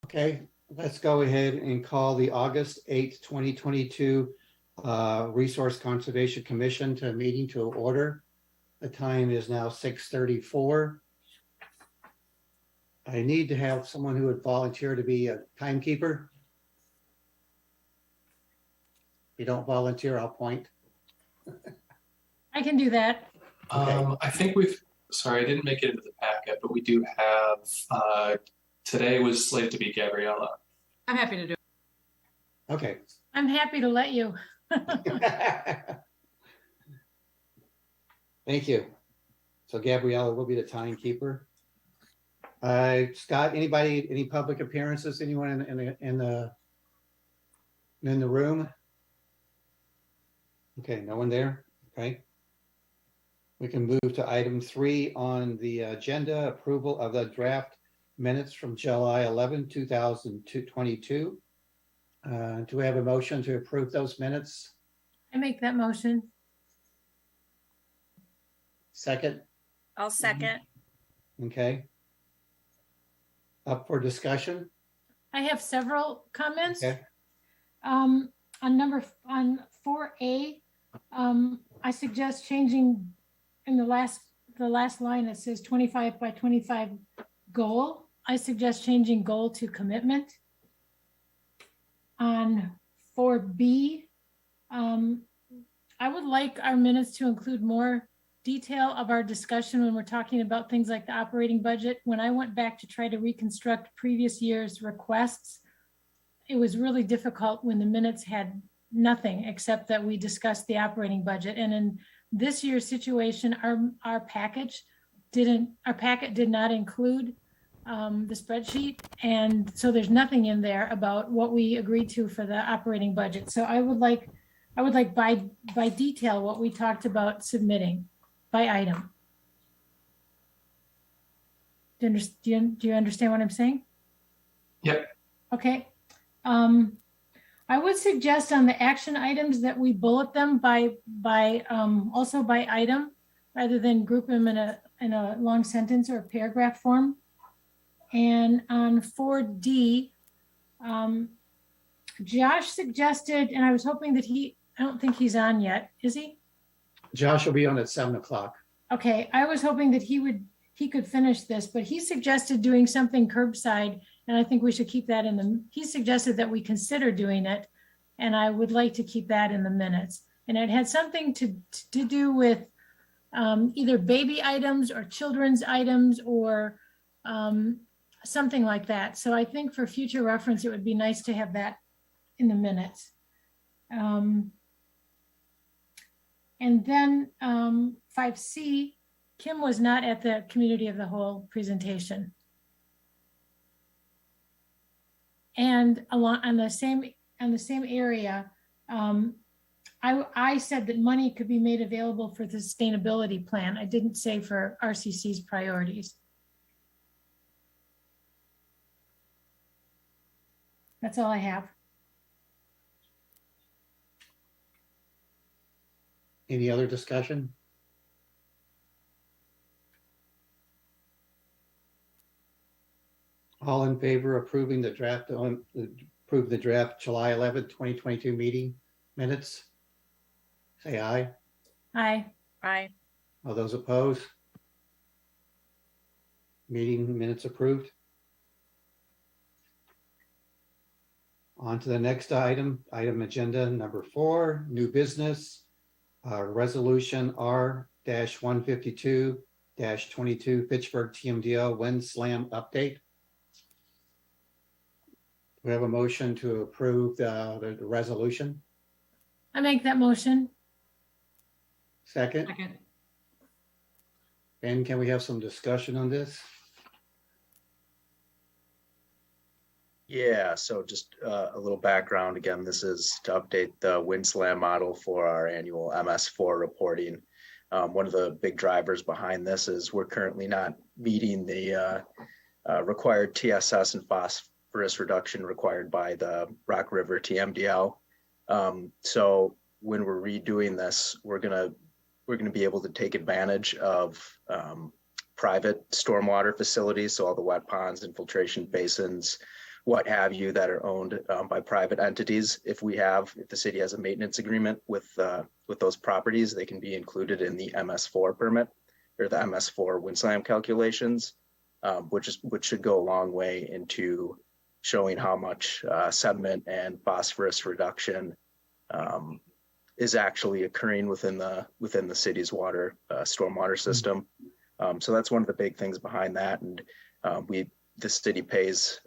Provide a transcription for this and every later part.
Okay, let's go ahead and call the August 8th, 2022 Resource Conservation Commission to a meeting to order. The time is now 6:34. I need to have someone who would volunteer to be a timekeeper. If you don't volunteer, I'll point. I can do that. Okay. I think sorry, I didn't make it into the packet, but we do have, today was slated to be Gabriella. I'm happy to do it. Okay. I'm happy to let you. Thank you. So Gabriella will be the timekeeper. Scott, any public appearances? Anyone in the room? Okay, no one there. Okay. We can move to item 3 on the agenda, approval of the draft minutes from July 11, 2022. Do we have a motion to approve those minutes? I make that motion. Second? I'll second. Okay. Up for discussion? I have several comments. Okay. On 4A, I suggest changing in the last line. It says 25 by 25 goal. I suggest changing goal to commitment. On 4B, I would like our minutes to include more detail of our discussion when we're talking about things like the operating budget. When I went back to try to reconstruct previous year's requests, it was really difficult when the minutes had nothing except that we discussed the operating budget. And in this year's situation, our packet did not include the spreadsheet, and so there's nothing in there about what we agreed to for the operating budget. So I would like by detail what we talked about submitting by item. Do you understand what I'm saying? Yep. Okay. I would suggest on the action items that we bullet them also by item, rather than group them in a long sentence or paragraph form. And on 4D, Josh suggested, and I was hoping that I don't think he's on yet, is he? Josh will be on at 7 o'clock. Okay, I was hoping that he could finish this, but he suggested doing something curbside, and I think we should keep that he suggested that we consider doing it, and I would like to keep that in the minutes. And it had something to do with either baby items or children's items or something like that. So I think for future reference, it would be nice to have that in the minutes. And then 5C, Kim was not at the community of the whole presentation. And along on the same area, I said that money could be made available for the sustainability plan. I didn't say for RCC's priorities. That's all I have. Any other discussion? All in favor of approving the draft July 11th, 2022 meeting minutes? Say aye. Aye. Aye. All those opposed? Meeting minutes approved. On to the next item agenda number 4, new business, resolution R-152-22 Fitchburg TMDL wind slam update. We have a motion to approve the resolution. I make that motion. Second. Second. Ben, can we have some discussion on this? Yeah, so just a little background. Again, this is to update the wind slam model for our annual MS4 reporting. One of the big drivers behind this is we're currently not meeting the required TSS and phosphorus reduction required by the Rock River TMDL. So when we're redoing this, we're gonna be able to take advantage of private stormwater facilities, so all the wet ponds, infiltration basins, what have you that are owned by private entities. If the city has a maintenance agreement with those properties, they can be included in the MS4 permit or the MS4 wind slam calculations, which should go a long way into showing how much sediment and phosphorus reduction is actually occurring within the city's stormwater system. So that's one of the big things behind that. And the city pays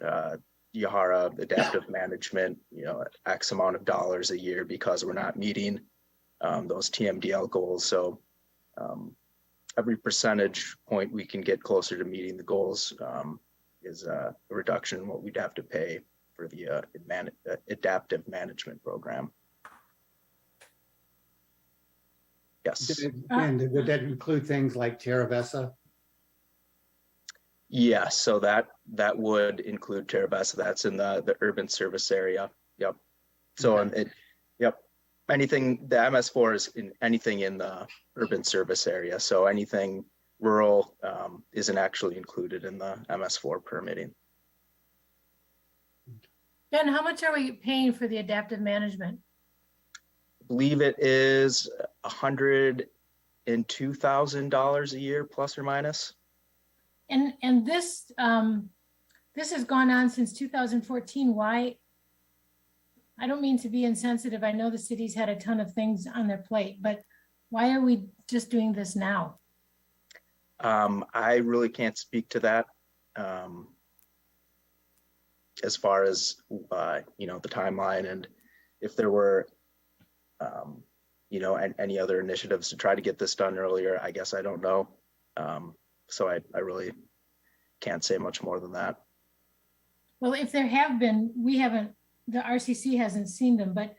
Yahara adaptive management, X amount of dollars a year because we're not meeting those TMDL goals. So every percentage point we can get closer to meeting the goals is a reduction in what we'd have to pay for the adaptive management program. Yes. And would that include things like Terravesa? Yeah, so that would include Terravesa. That's in the urban service area. Yep. So Okay. anything, the MS4 is in anything in the urban service area. So anything rural isn't actually included in the MS4 permitting. Ben, how much are we paying for the adaptive management? I believe it is $102,000 a year, plus or minus. And this has gone on since 2014. Why? I don't mean to be insensitive. I know the city's had a ton of things on their plate, but why are we just doing this now? I really can't speak to that as far as the timeline, and if there were and any other initiatives to try to get this done earlier. I guess I don't know. So I really can't say much more than that. Well, if there have been, the RCC hasn't seen them, but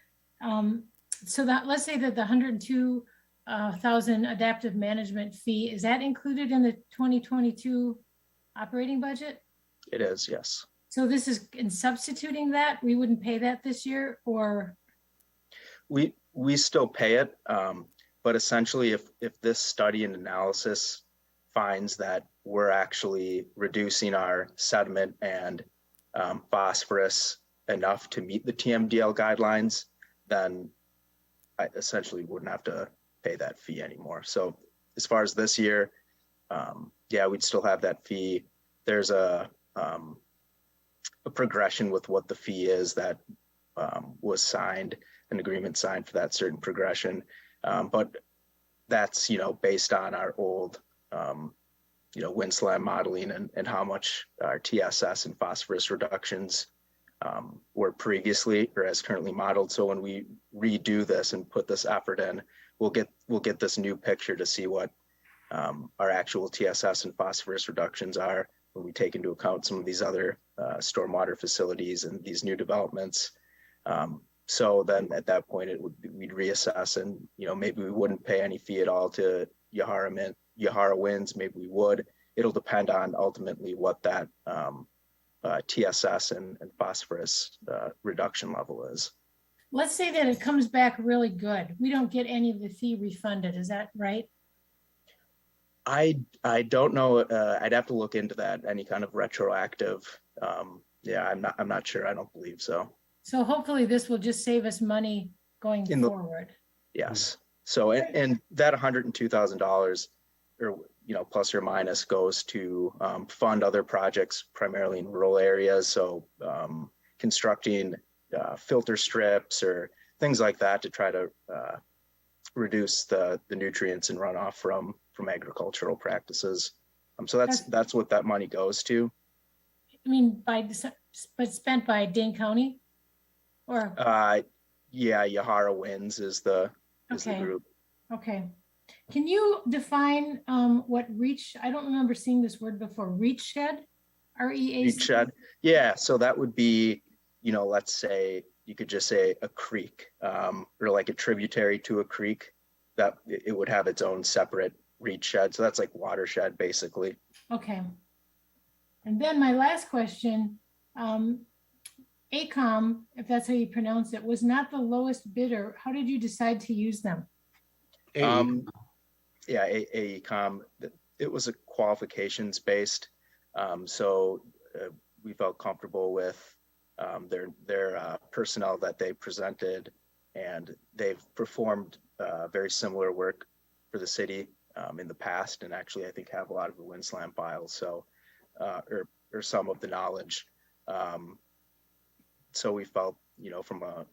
so that, let's say that the 102,000 adaptive management fee, is that included in the 2022 operating budget? It is, yes. So this is in substituting that, we wouldn't pay that this year, or? We still pay it, but essentially if this study and analysis finds that we're actually reducing our sediment and phosphorus enough to meet the TMDL guidelines, then I essentially wouldn't have to pay that fee anymore. So as far as this year, we'd still have that fee. There's a progression with what the fee is that was signed, an agreement signed for that certain progression. But that's, based on our old, wind slam modeling and how much our TSS and phosphorus reductions were previously or as currently modeled. So when we redo this and put this effort in, we'll get this new picture to see what our actual TSS and phosphorus reductions are when we take into account some of these other stormwater facilities and these new developments. So then at that point, we'd reassess, and maybe we wouldn't pay any fee at all to Yahara Winds. Maybe we would. It'll depend on ultimately what that TSS and phosphorus reduction level is. Let's say that it comes back really good. We don't get any of the fee refunded. Is that right? I don't know. I'd have to look into that. Any kind of retroactive. I'm not sure. I don't believe so. So hopefully this will just save us money going forward. Yes. So and that $102,000 or plus or minus goes to fund other projects primarily in rural areas. So constructing filter strips or things like that to try to reduce the nutrients and runoff from agricultural practices. So that's what that money goes to. I mean, but spent by Dane County, or? Yahara Winds is the group. Okay. Can you define what reach? I don't remember seeing this word before. Reach shed, REAC. Reach shed. Yeah. So that would be, let's say you could just say a creek or like a tributary to a creek, that it would have its own separate reach shed. So that's like watershed basically. Okay. And then my last question, AECOM, if that's how you pronounce it, was not the lowest bidder. How did you decide to use them? AECOM, it was a qualifications based. So we felt comfortable with their personnel that they presented, and they've performed very similar work for the city in the past, and actually I think have a lot of the Windslam files, so or some of the knowledge. So we felt, from a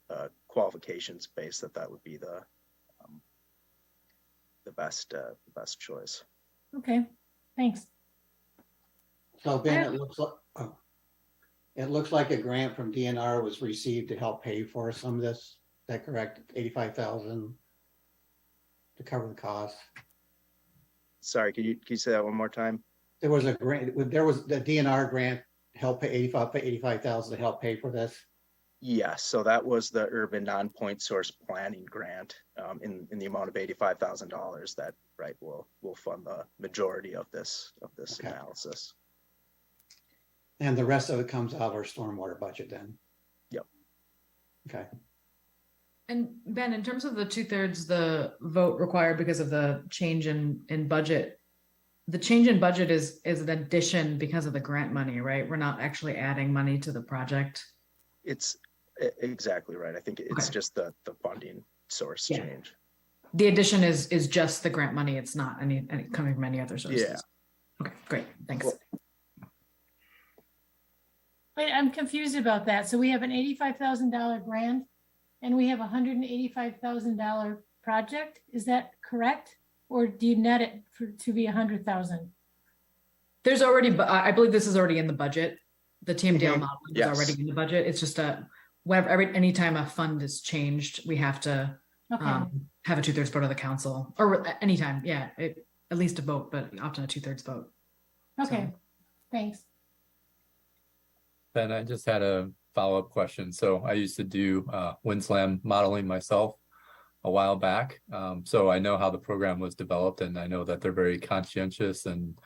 qualifications base, that would be the best choice. Okay, thanks. So Ben, it looks like a grant from DNR was received to help pay for some of this. Is that correct? 85,000 to cover the cost. Sorry, can you say that one more time? There was a grant, there was the DNR grant help pay 85,000 to help pay for this. Yes, so that was the urban non-point source planning grant in the amount of $85,000 that will fund the majority of this Okay. analysis. And the rest of it comes out of our stormwater budget then. Yep. Okay. And Ben, in terms of the 2/3, the vote required because of the change in budget, the change in budget is an addition because of the grant money, right? We're not actually adding money to the project. It's exactly right. I think it's Okay. just the funding source change. The addition is just the grant money. It's not any coming from any other sources. Yeah. Okay, great. Thanks. Cool. Wait, I'm confused about that. So we have an $85,000 grant and we have a $185,000 project. Is that correct? Or do you net it to be 100,000? There's already, I believe this is already in the budget. The TMDL Okay. model is Yes. already in the budget. It's just anytime a fund is changed, we have to Okay, have a 2/3 vote of the council, or anytime. Yeah, at least a vote, but often a 2/3 vote. okay, thanks. Ben, I just had a follow-up question. So I used to do Windslam modeling myself a while back. So I know how the program was developed, and I know that they're very conscientious and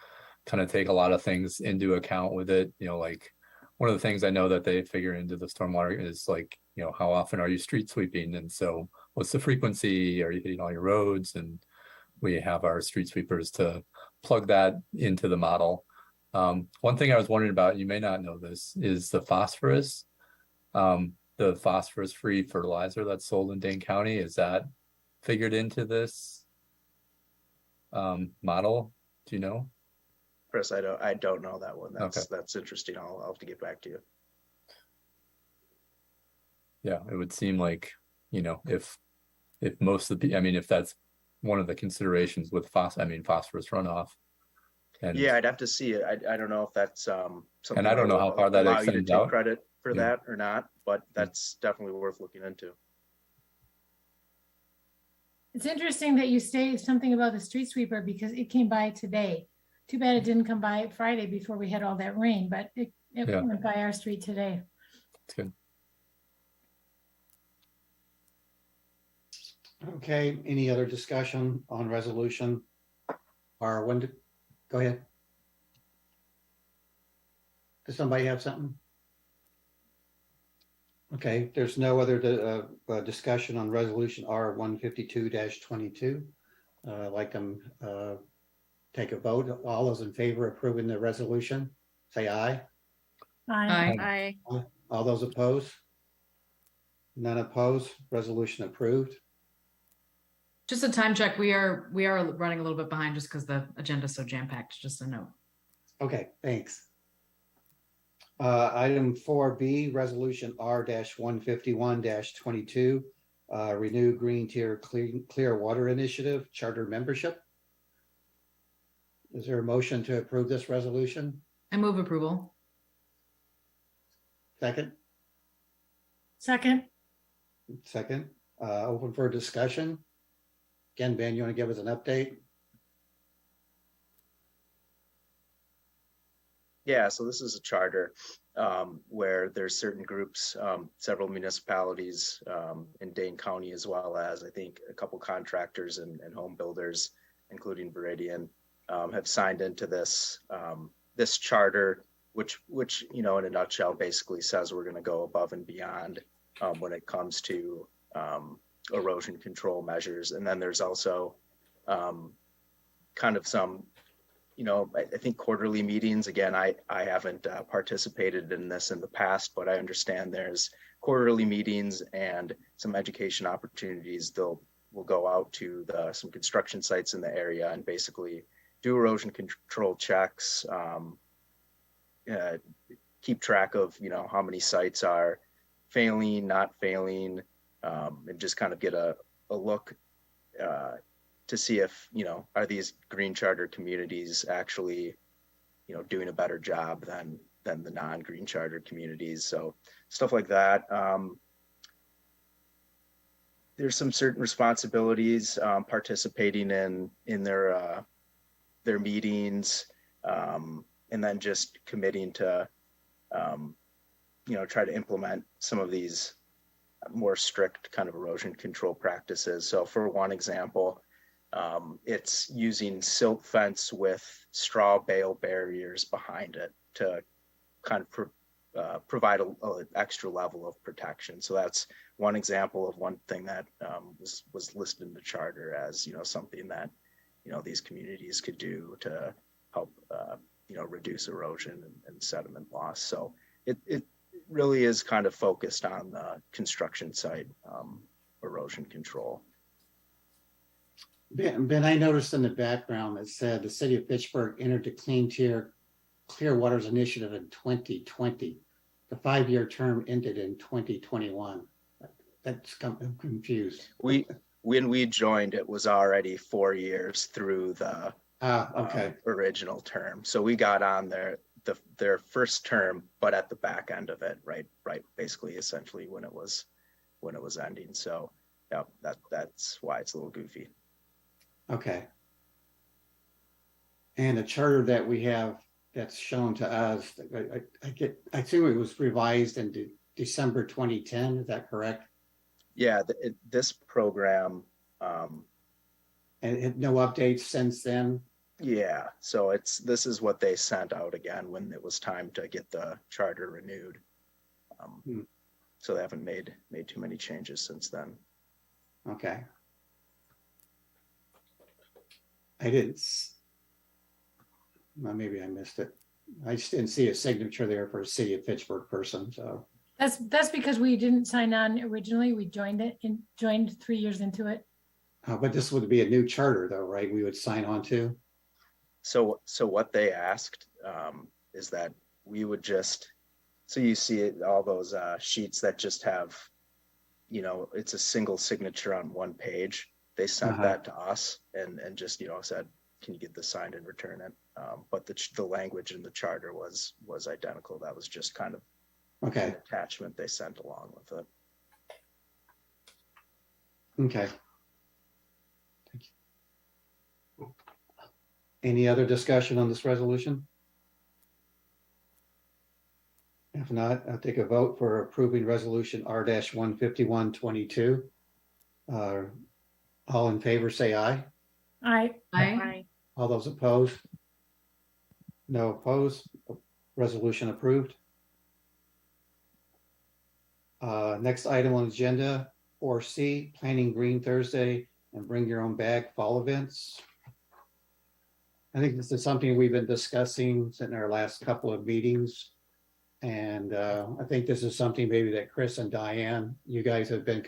kind of take a lot of things into account with it. Like one of the things I know that they figure into the stormwater is like, how often are you street sweeping? And so what's the frequency? Are you hitting all your roads? And we have our street sweepers to plug that into the model. One thing I was wondering about, you may not know this, is the phosphorus. The phosphorus-free fertilizer that's sold in Dane County, is that figured into this model? Do you know? Chris, I don't know that one. That's interesting. I'll have to get back to you. Yeah, it would seem like, if most of the, if that's one of the considerations with phosphorus runoff. And yeah, I'd have to see it. I don't know if that's something. And I don't know how far that allow you to extends take out. credit for Yeah. that or not, but that's definitely worth looking into. It's interesting that you say something about the street sweeper because it came by today. Too bad it didn't come by Friday before we had all that rain, but it Yeah. went by our street today. It's good. Okay, any other discussion on resolution? Or go ahead. Does somebody have something? Okay, there's no other discussion on resolution R 152-22. Like take a vote. All those in favor of approving the resolution, say aye. Aye. Aye. All those opposed? None opposed, resolution approved. Just a time check. We are running a little bit behind just because the agenda is so jam-packed. Just a note. Okay, thanks. Item 4B, resolution R 151-22, renew Green Tier Clear Water Initiative Charter Membership. Is there a motion to approve this resolution? I move approval. Second? Second. Second. Open for discussion. Again, Ben, you want to give us an update? Yeah, so this is a charter where there's certain groups, several municipalities in Dane County, as well as I think a couple contractors and home builders, including Viridian, have signed into this this charter, which in a nutshell basically says we're going to go above and beyond when it comes to erosion control measures. And then there's also kind of some I think quarterly meetings, again, I haven't participated in this in the past, but I understand there's quarterly meetings and some education opportunities. We'll go out to some construction sites in the area and basically do erosion control checks, keep track of, how many sites are failing, not failing, and just kind of get a look to see if, are these green charter communities actually, doing a better job than the non-green charter communities. So stuff like that. There's some certain responsibilities participating in their meetings, and then just committing to, try to implement some of these more strict kind of erosion control practices. So for one example, it's using silt fence with straw bale barriers behind it to kind of provide an extra level of protection. So that's one example of one thing that was listed in the charter as, something that, these communities could do to help, reduce erosion and sediment loss. So it really is kind of focused on the construction site erosion control. Ben, I noticed in the background it said the city of Fitchburg entered the Clear Waters Initiative in 2020. The 5-year term ended in 2021. I'm confused. When we joined, it was already 4 years through the original term. So we got on their first term, but at the back end of it, right, basically, essentially when it was ending. So yeah, that's why it's a little goofy. Okay. And the charter that we have that's shown to us, I assume it was revised in December 2010. Is that correct? Yeah, this program. And no updates since then? Yeah, so this is what they sent out again when it was time to get the charter renewed. So they haven't made too many changes since then. Okay. Well, maybe I missed it. I just didn't see a signature there for a city of Fitchburg person. So That's because we didn't sign on originally. We joined 3 years into it. but this would be a new charter though, right? We would sign on to. So what they asked is that we would so you see it, all those sheets that just have, it's a single signature on one page. They sent that to us and just, said, can you get this signed and return it? But the language in the charter was identical. That was just kind of an attachment they sent along with it. Okay. Thank you. Any other discussion on this resolution? If not, I'll take a vote for approving resolution R-15122. All in favor, say aye. Aye. All those opposed? No opposed. Resolution approved. Next item on the agenda, 4C, Planning Green Thursday and Bring Your Own Bag Fall Events. I think this is something we've been discussing in our last couple of meetings. And I think this is something maybe that Chris and Diane, you guys have been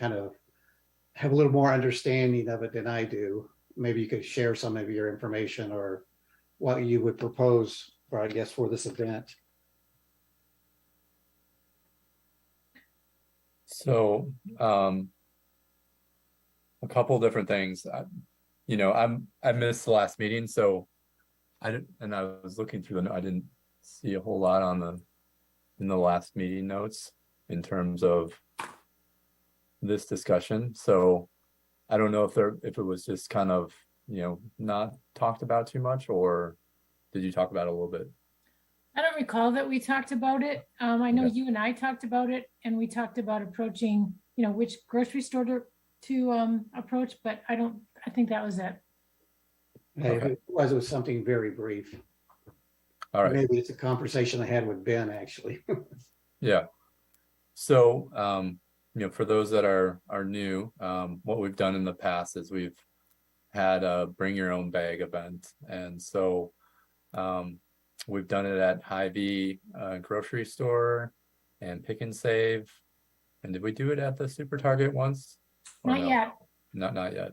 have a little more understanding of it than I do. Maybe you could share some of your information or what you would propose for this event. So a couple different things. I missed the last meeting, so I was looking through I didn't see a whole lot in the last meeting notes in terms of this discussion. So I don't know if it was just kind of, not talked about too much, or did you talk about it a little bit? I don't recall that we talked about it. I know you and I talked about it, and we talked about approaching, which grocery store to approach, but I think that was it. Okay. It was something very brief. All right. Maybe it's a conversation I had with Ben, actually. Yeah. So, for those that are new, what we've done in the past is we've had a bring your own bag event. And so We've done it at Hy-Vee grocery store and Pick and Save. And did we do it at the Super Target once? Or Not no? yet. Not yet.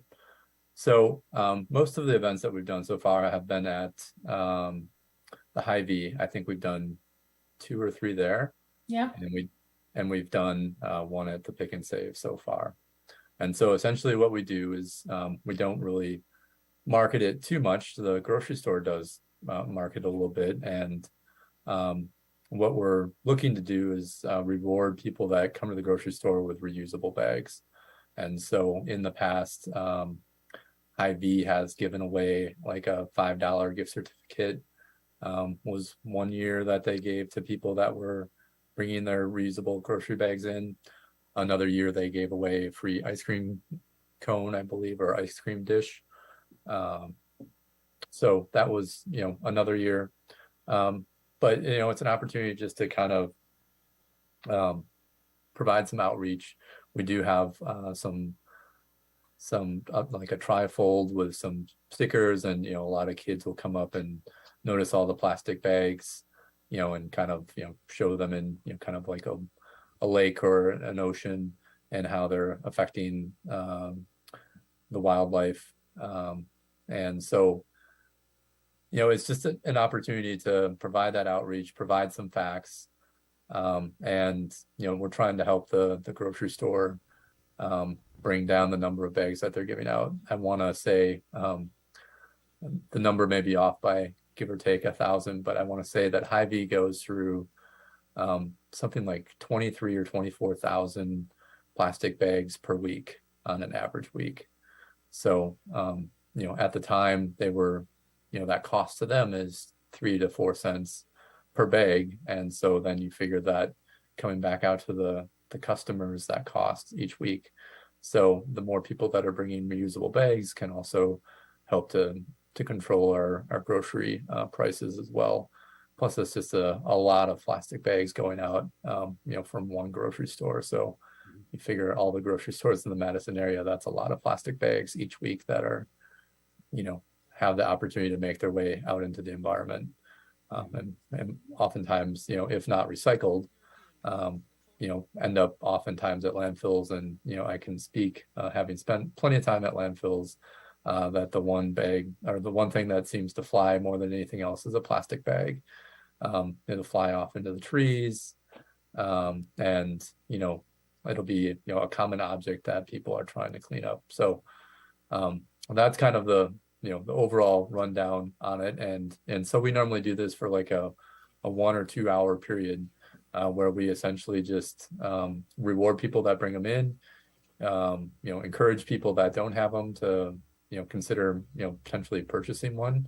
So most of the events that we've done so far have been at the Hy-Vee. I think we've done 2 or 3 there. Yeah. And we've done one at the Pick and Save so far. And so essentially what we do is we don't really market it too much. The grocery store does market a little bit. And what we're looking to do is reward people that come to the grocery store with reusable bags. And so in the past, Hy-Vee has given away like a $5 gift certificate. Was one year that they gave to people that were bringing their reusable grocery bags in. Another year they gave away a free ice cream cone, I believe, or ice cream dish. So that was, another year. But, it's an opportunity just to kind of provide some outreach. We do have some like a trifold with some stickers, and, a lot of kids will come up and notice all the plastic bags, and kind of, show them in, kind of like a lake or an ocean, and how they're affecting the wildlife. And so, it's just an opportunity to provide that outreach, provide some facts. And, we're trying to help the grocery store bring down the number of bags that they're giving out. I want to say the number may be off by give or take 1,000, but I want to say that Hy-Vee goes through something like 23 or 24,000 plastic bags per week on an average week. So, at the time they were, that cost to them is 3 to 4 cents per bag. And so then you figure that coming back out to the customers, that cost each week. So the more people that are bringing reusable bags can also help to control our grocery prices as well. Plus, it's just a lot of plastic bags going out, from one grocery store. So you figure all the grocery stores in the Madison area, that's a lot of plastic bags each week that are, have the opportunity to make their way out into the environment. And oftentimes, if not recycled, end up oftentimes at landfills. And, I can speak, having spent plenty of time at landfills, that the one bag or the one thing that seems to fly more than anything else is a plastic bag. It'll fly off into the trees, and it'll be a common object that people are trying to clean up. So that's kind of the the overall rundown on it. And so we normally do this for like a 1 or 2 hour period, where we essentially just reward people that bring them in, encourage people that don't have them to consider potentially purchasing one,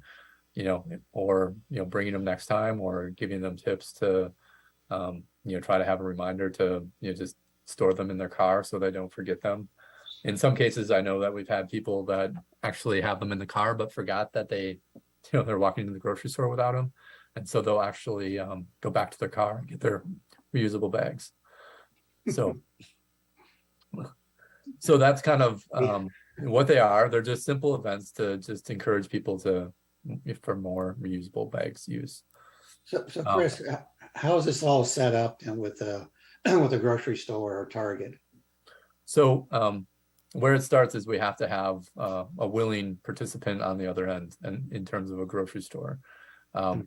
or bringing them next time, or giving them tips to try to have a reminder to just store them in their car so they don't forget them. In some cases, I know that we've had people that actually have them in the car but forgot that they're walking to the grocery store without them, and so they'll actually go back to their car and get their reusable bags. So that's kind of what they are. They're just simple events to just encourage people for more reusable bags use. So Chris, how is this all set up and with a grocery store or Target? So where it starts is we have to have a willing participant on the other end, and in terms of a grocery store.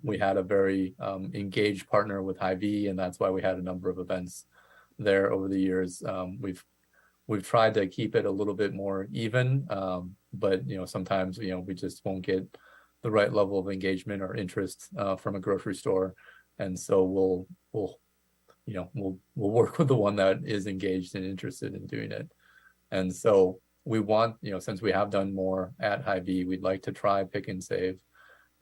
We had a very engaged partner with Hy-Vee, and that's why we had a number of events there over the years. We've tried to keep it a little bit more even, but sometimes we just won't get the right level of engagement or interest from a grocery store, and so we'll work with the one that is engaged and interested in doing it. And so we want, since we have done more at Hy-Vee, we'd like to try Pick and Save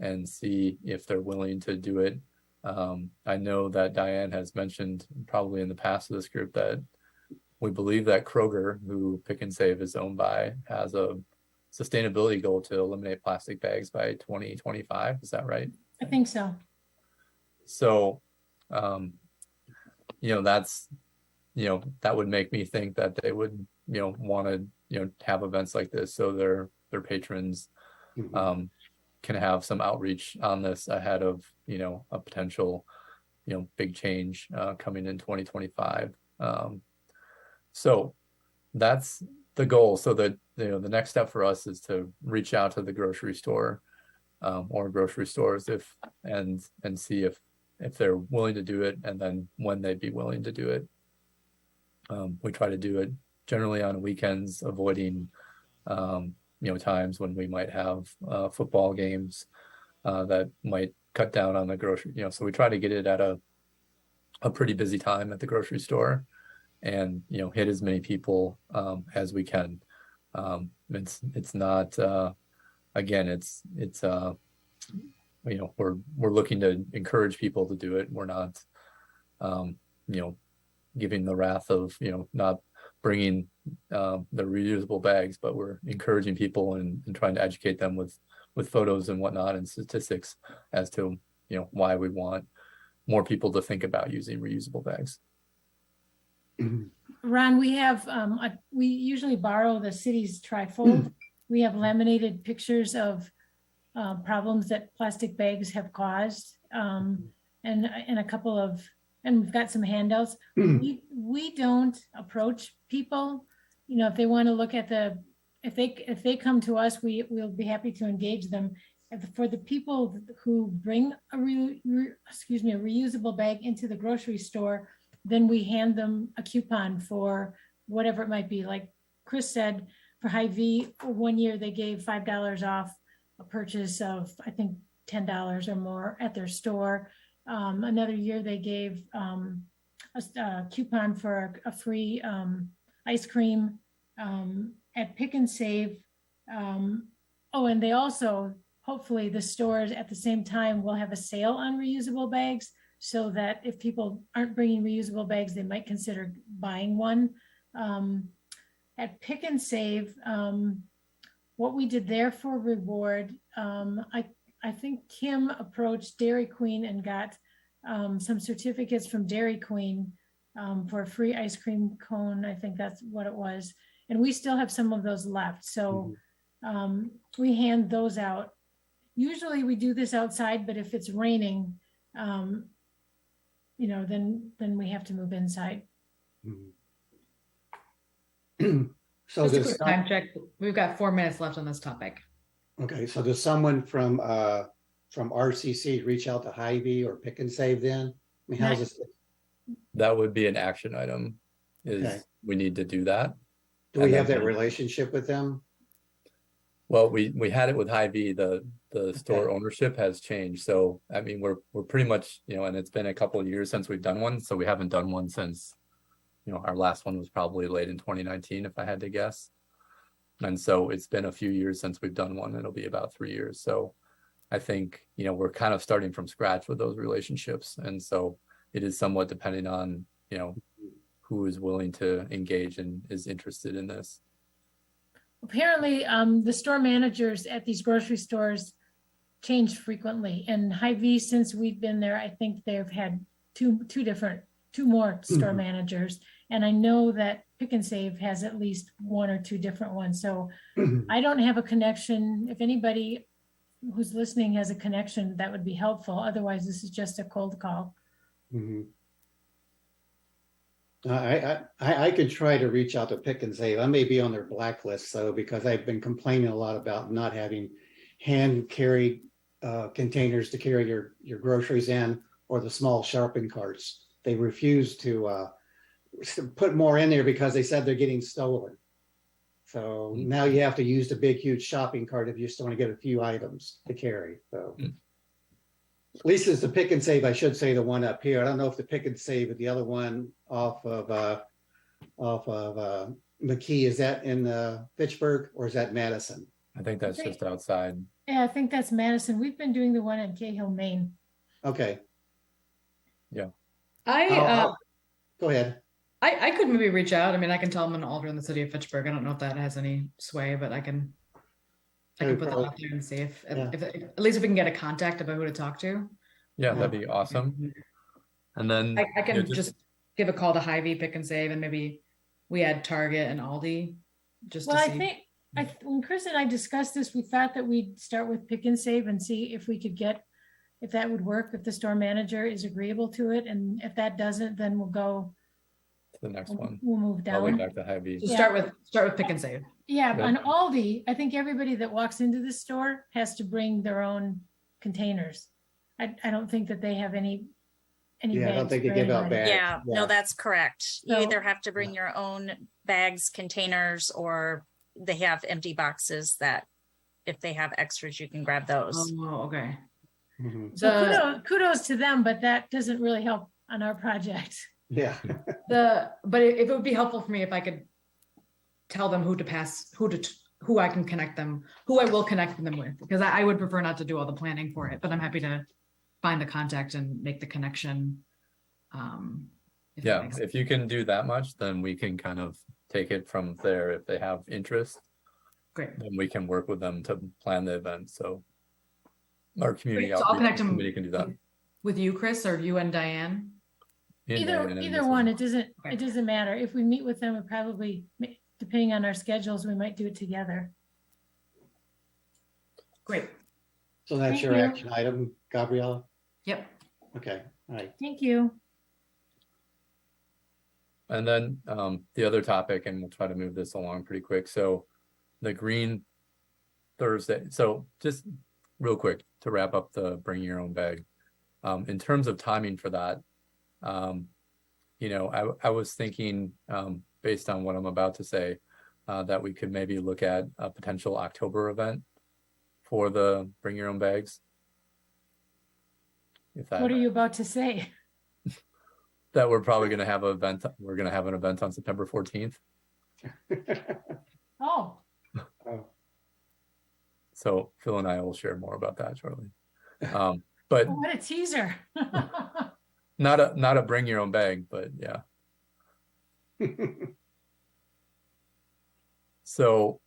and see if they're willing to do it. I know that Diane has mentioned probably in the past of this group that we believe that Kroger, who Pick and Save is owned by, has a sustainability goal to eliminate plastic bags by 2025. Is that right? I think so. So, that's, that would make me think that they would, want to, have events like this so their patrons can have some outreach on this ahead of, a potential, big change coming in 2025. So that's the goal. So that, the next step for us is to reach out to the grocery store or grocery stores and see if they're willing to do it, and then when they'd be willing to do it. We try to do it generally on weekends, avoiding times when we might have football games that might cut down on the grocery. So we try to get it at a pretty busy time at the grocery store, and hit as many people as we can. It's not again, it's we're looking to encourage people to do it. We're not giving the wrath of not bringing the reusable bags, but we're encouraging people and trying to educate them with photos and whatnot and statistics as to why we want more people to think about using reusable bags. Ron, we have, we usually borrow the city's trifold. We have laminated pictures of problems that plastic bags have caused, and a couple of, and we've got some handouts. We don't approach people, if they want to look at if they come to us, we'll be happy to engage them. For the people who bring a reusable bag into the grocery store, then we hand them a coupon for whatever it might be. Like Chris said, for Hy-Vee, for 1 year, they gave $5 off a purchase of, I think, $10 or more at their store. Another year, they gave a coupon for a free ice cream at Pick and Save. And they also, hopefully the stores at the same time will have a sale on reusable bags, so that if people aren't bringing reusable bags, they might consider buying one. At Pick and Save, what we did there for reward, I think Kim approached Dairy Queen and got some certificates from Dairy Queen for a free ice cream cone. I think that's what it was. And we still have some of those left. So we hand those out. Usually we do this outside, but if it's raining, then we have to move inside. So Just a does quick time check. We've got 4 minutes left on this topic. okay. So does someone from RCC reach out to Hy-Vee or Pick and Save then? I mean, how's this? That would be an action item. Okay. We need to do that. Do we have that relationship with them? Well, we had it with Hy-Vee. The store ownership has changed. So I mean, we're pretty much, and it's been a couple of years since we've done one. So we haven't done one since, our last one was probably late in 2019, if I had to guess. And so it's been a few years since we've done one. It'll be about 3 years. So I think, we're kind of starting from scratch with those relationships. And so it is somewhat depending on, who is willing to engage and is interested in this. Apparently, the store managers at these grocery stores change frequently. And Hy-Vee, since we've been there, I think they've had two more store managers. And I know that Pick and Save has at least 1 or 2 different ones. So I don't have a connection. If anybody who's listening has a connection, that would be helpful. Otherwise, this is just a cold call. I could try to reach out to Pick and Save. I may be on their blacklist, though, because I've been complaining a lot about not having hand carry containers to carry your groceries in, or the small shopping carts. They refuse to put more in there because they said they're getting stolen. So now you have to use the big, huge shopping cart if you just want to get a few items to carry. So at least it's the Pick and Save, I should say, the one up here. I don't know if the Pick and Save, but the other one off of McKee, is that in Fitchburg or is that Madison? I think that's just outside. Yeah, I think that's Madison. We've been doing the one in Cahill, Maine. Okay. Yeah. Go ahead. I could maybe reach out. I mean, I can tell I'm an alder in the city of Fitchburg. I don't know if that has any sway, but I can put that out there and see if at least if we can get a contact about who to talk to. Yeah, that'd be awesome. And then I can just give a call to Hy-Vee, Pick and Save, and maybe we add Target and Aldi just to see. When Chris and I discussed this, we thought that we'd start with pick and save and see if we could get, if that would work, if the store manager is agreeable to it. And if that doesn't, then we'll go, The next one, we'll move probably down. back to Hy-Vee. So Yeah. start with pick and save. Yeah, Yep. on Aldi, I think everybody that walks into the store has to bring their own containers. I don't think that they have any Yeah, I don't bags think they for give out anybody. bags. Yeah, no, that's correct. You So- either have to bring your own bags, containers, or they have empty boxes that if they have extras, you can grab those. Oh, okay. Mhm. So The, kudos to them, but that doesn't really help on our project. Yeah, but if it would be helpful for me if I could tell them who to pass, who I can connect them, who I will connect them with, because I would prefer not to do all the planning for it, but I'm happy to find the contact and make the connection. If that Yeah, makes sense. if you can do that much, then we can kind of take it from there. If they have interest, Great. then we can work with them to plan the event. So our community Great. So I'll outreach connect them committee can do that. with you, Chris, or you and Diane. And Diane and Either Mrs. one, Okay. it doesn't matter. If we meet with them, it probably, depending on our schedules, we might do it together. Great. so that's Thank your you. action item, Gabriella? Yep. Okay, all right. Thank you. And then the other topic, and we'll try to move this along pretty quick. So the Green Thursday. So just real quick to wrap up the bring your own bag. In terms of timing for that, I was thinking based on what I'm about to say, that we could maybe look at a potential October event for the bring your own bags. If that What are you about to say? that we're probably going to have an event. We're going to have an event on September 14th. Oh, Oh, So Phil and I will share more about that shortly. But what a teaser. not a bring your own bag, but yeah. So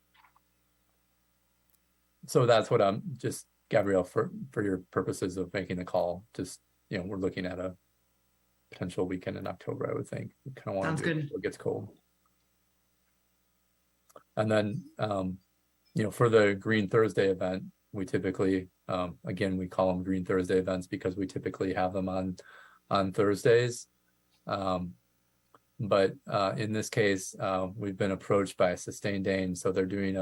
that's what I'm just, Gabrielle, for your purposes of making the call, just, we're looking at a potential weekend in October, I would think. We kind of want Sounds to do it good. before it gets cold. And then, for the Green Thursday event, we typically, again, we call them Green Thursday events because we typically have them on Thursdays. But in this case, we've been approached by Sustain Dane, so they're doing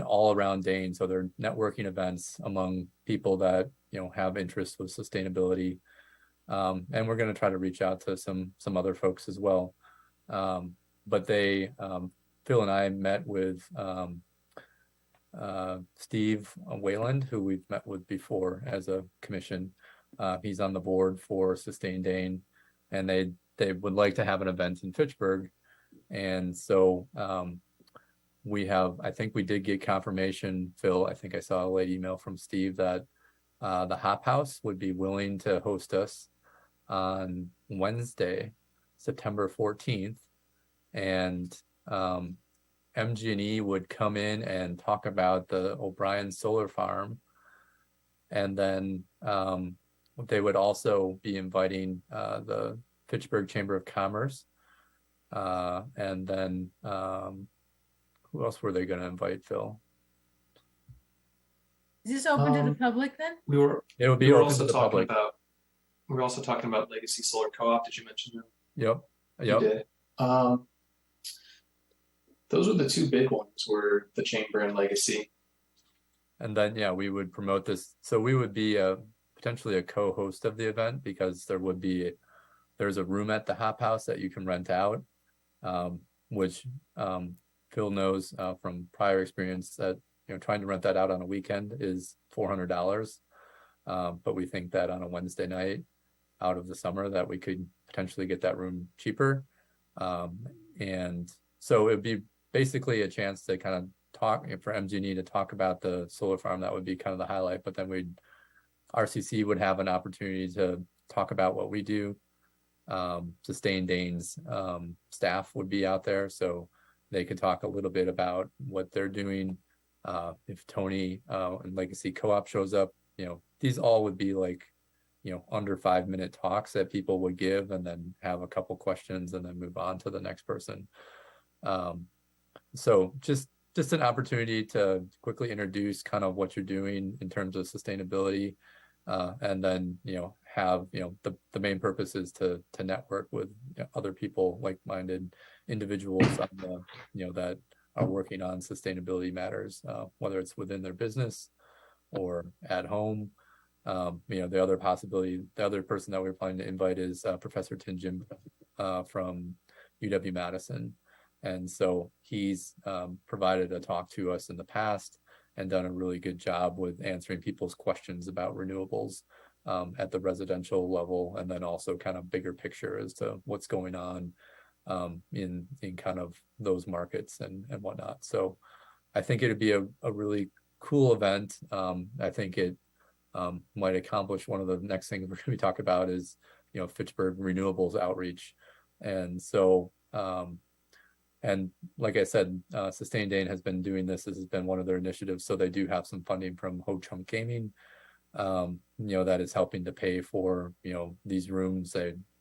all around Dane, so they're networking events among people that have interest with sustainability, and we're going to try to reach out to some other folks as well. But they, Phil and I met with Steve Wayland, who we've met with before as a commission. He's on the board for Sustain Dane, and they would like to have an event in Fitchburg. And so I think we did get confirmation, Phil, I think I saw a late email from Steve that the Hop House would be willing to host us on Wednesday, September 14th. And MG&E would come in and talk about the O'Brien Solar Farm. And then they would also be inviting the Fitchburg Chamber of Commerce. And then who else were they going to invite, Phil? Is this open to the public then? We were It would be we were open also to the talking public. about we were also talking about Legacy Solar Co-op. Did you mention that? Yep. You Yep. did. Those were the two big ones, were the Chamber and Legacy. And then, yeah, we would promote this. So we would be potentially a co-host of the event because there's a room at the Hop House that you can rent out, which Phil knows from prior experience that trying to rent that out on a weekend is $400. But we think that on a Wednesday night out of the summer that we could potentially get that room cheaper. And so it'd be basically a chance to kind of talk for MG&E to talk about the solar farm. That would be kind of the highlight, but then RCC would have an opportunity to talk about what we do. Sustain Dane's staff would be out there, so they could talk a little bit about what they're doing. If Tony and Legacy Co-op shows up, these all would be like, under 5-minute talks that people would give and then have a couple questions and then move on to the next person. So just just an opportunity to quickly introduce kind of what you're doing in terms of sustainability. And then, have, the main purpose is to network with other people, like-minded individuals on that are working on sustainability matters, whether it's within their business or at home. The other person that we're planning to invite is Professor Tinjin from UW-Madison. And so he's provided a talk to us in the past and done a really good job with answering people's questions about renewables at the residential level, and then also kind of bigger picture as to what's going on in kind of those markets and whatnot. So I think it'd be a really cool event. I think it might accomplish one of the next things we're going to be talking about is, Fitchburg Renewables outreach. And so, and like I said, Sustain Dane has been doing this. This has been one of their initiatives. So they do have some funding from Ho Chunk Gaming, that is helping to pay for, these rooms.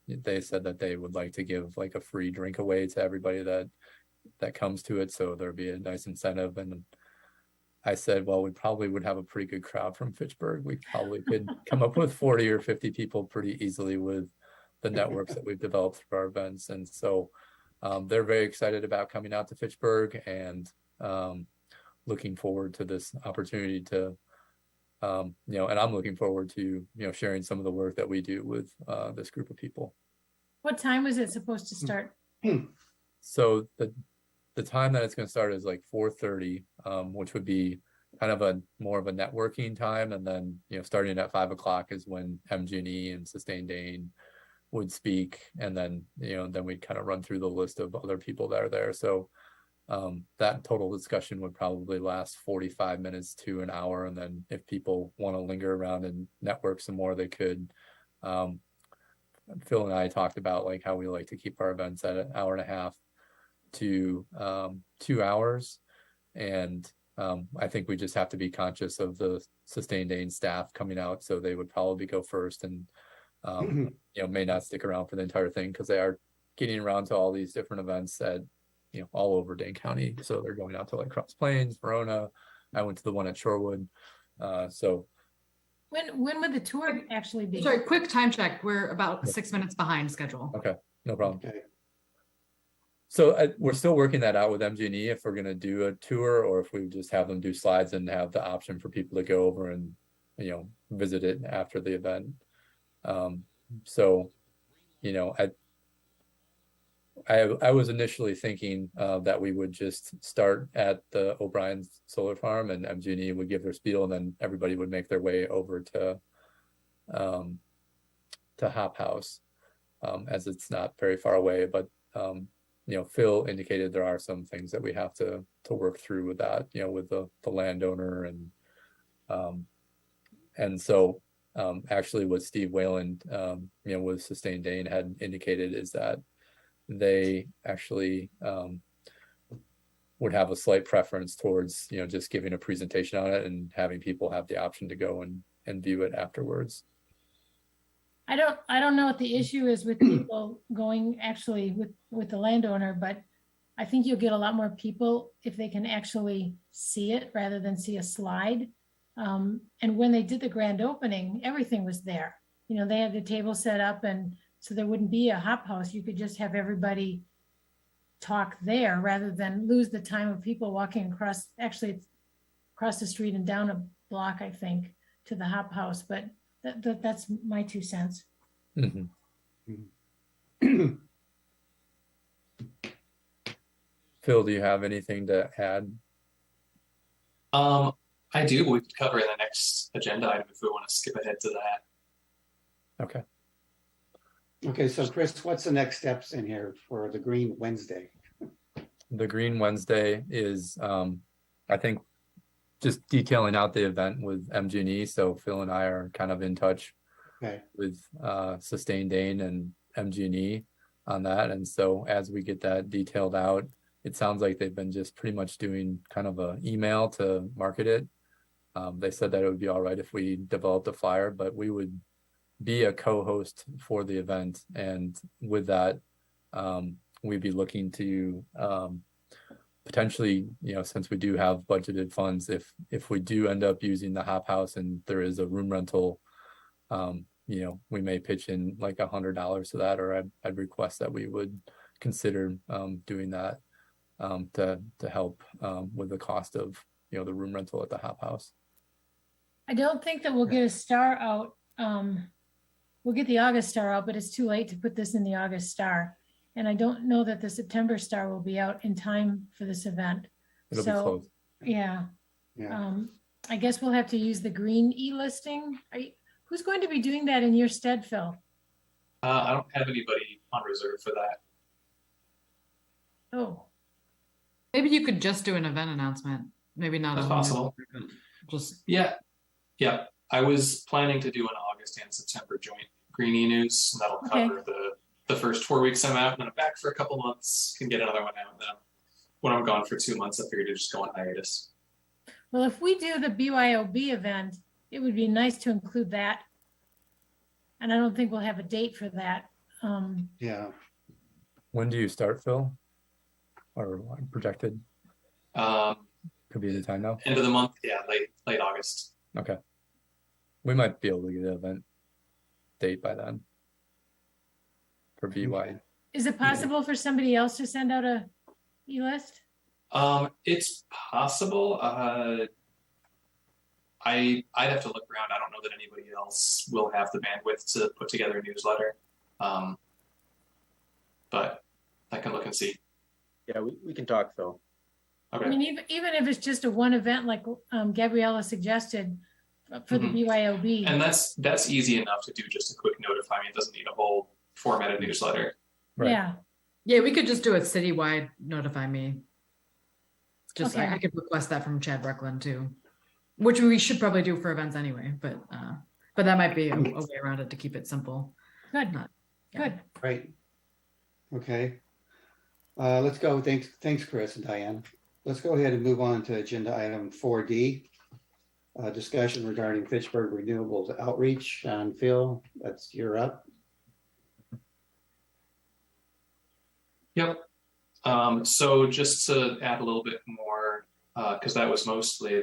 They said that they would like to give like a free drink away to everybody that comes to it. So there'd be a nice incentive. And I said, well, we probably would have a pretty good crowd from Fitchburg. We probably could come up with 40 or 50 people pretty easily with the networks that we've developed through our events. And so they're very excited about coming out to Fitchburg and looking forward to this opportunity to, and I'm looking forward to, sharing some of the work that we do with this group of people. What time was it supposed to start? So the time that it's going to start is like 4:30, which would be kind of more of a networking time. And then, starting at 5 o'clock is when MG&E and Sustain Dane would speak. And then, then we'd kind of run through the list of other people that are there. So that total discussion would probably last 45 minutes to an hour. And then if people want to linger around and network some more, they could. Phil and I talked about like how we like to keep our events at an hour and a half to 2 hours. And I think we just have to be conscious of the Sustain Dane staff coming out. So they would probably go first and, may not stick around for the entire thing because they are getting around to all these different events at, all over Dane County. So they're going out to like Cross Plains, Verona. I went to the one at Shorewood. So When would the tour actually be? Sorry, quick time check. We're about 6 minutes behind schedule. Okay, no problem. Okay. So we're still working that out with MG&E if we're going to do a tour or if we just have them do slides and have the option for people to go over and, visit it after the event. So, I was initially thinking that we would just start at the O'Brien's solar farm and MG&E would give their spiel and then everybody would make their way over to Hop House, as it's not very far away. But Phil indicated there are some things that we have to work through with that, with the landowner and so actually what Steve Wayland, with Sustain Dane had indicated is that they actually would have a slight preference towards, just giving a presentation on it and having people have the option to go and view it afterwards. I don't know what the issue is with people going actually with the landowner, but I think you'll get a lot more people if they can actually see it rather than see a slide. And when they did the grand opening, everything was there. They had the table set up, and so there wouldn't be a hop house. You could just have everybody talk there rather than lose the time of people walking across. Actually, it's across the street and down a block, I think, to the hop house. But that's my 2 cents. Mm-hmm. Phil, do you have anything to add? I do. We could cover in the next agenda item if we want to skip ahead to that. Okay. Okay, so Chris, what's the next steps in here for the Green Wednesday? The Green Wednesday is, I think, just detailing out the event with MG&E. So Phil and I are kind of in touch with Sustain Dane and MG&E on that. And so as we get that detailed out, it sounds like they've been just pretty much doing kind of an email to market it. They said that it would be all right if we developed a flyer, but we would be a co-host for the event. And with that, we'd be looking to potentially, since we do have budgeted funds, if we do end up using the hop house and there is a room rental, we may pitch in like $100 to that, or I'd request that we would consider doing that to help with the cost of the room rental at the hop house. I don't think that we'll get a star out. We'll get the August star out, but it's too late to put this in the August star. And I don't know that the September star will be out in time for this event. It'll be close. Yeah. Yeah. I guess we'll have to use the green e-listing. Who's going to be doing that in your stead, Phil? I don't have anybody on reserve for that. Oh, Maybe you could just do an event announcement. Maybe not That's a whole new possible. event. Just Yeah. I was planning to do an August and September joint Greenie News, and that'll Okay. cover the first 4 weeks I'm out, and then I'm back for a couple months, can get another one out. And then when I'm gone for 2 months, I figured to just go on hiatus. well, if we do the BYOB event, it would be nice to include that. And I don't think we'll have a date for that. Yeah. When do you start, Phil? Or projected? Could be any time now. End of the month, late August. Okay. We might be able to get an event date by then for BY. Is it possible for somebody else to send out a e-list? It's possible. I'd have to look around. I don't know that anybody else will have the bandwidth to put together a newsletter. But I can look and see. Yeah, we can talk, Phil. Okay. I mean, even if it's just a one event like Gabriella suggested for the BYOB. And that's easy enough to do, just a quick notify me. It doesn't need a whole formatted newsletter. Right. Yeah, we could just do it citywide, notify me. Just Okay. I could request that from Chad Breckland too, which we should probably do for events anyway, but that might be a way around it to keep it simple. Good, Not- yeah. good. Great. Okay. Let's go. Thanks, Chris and Diane. Let's go ahead and move on to agenda item 4D. Discussion regarding Fitchburg Renewables outreach. And Phil, you're up. Yep. So just to add a little bit more, because that was mostly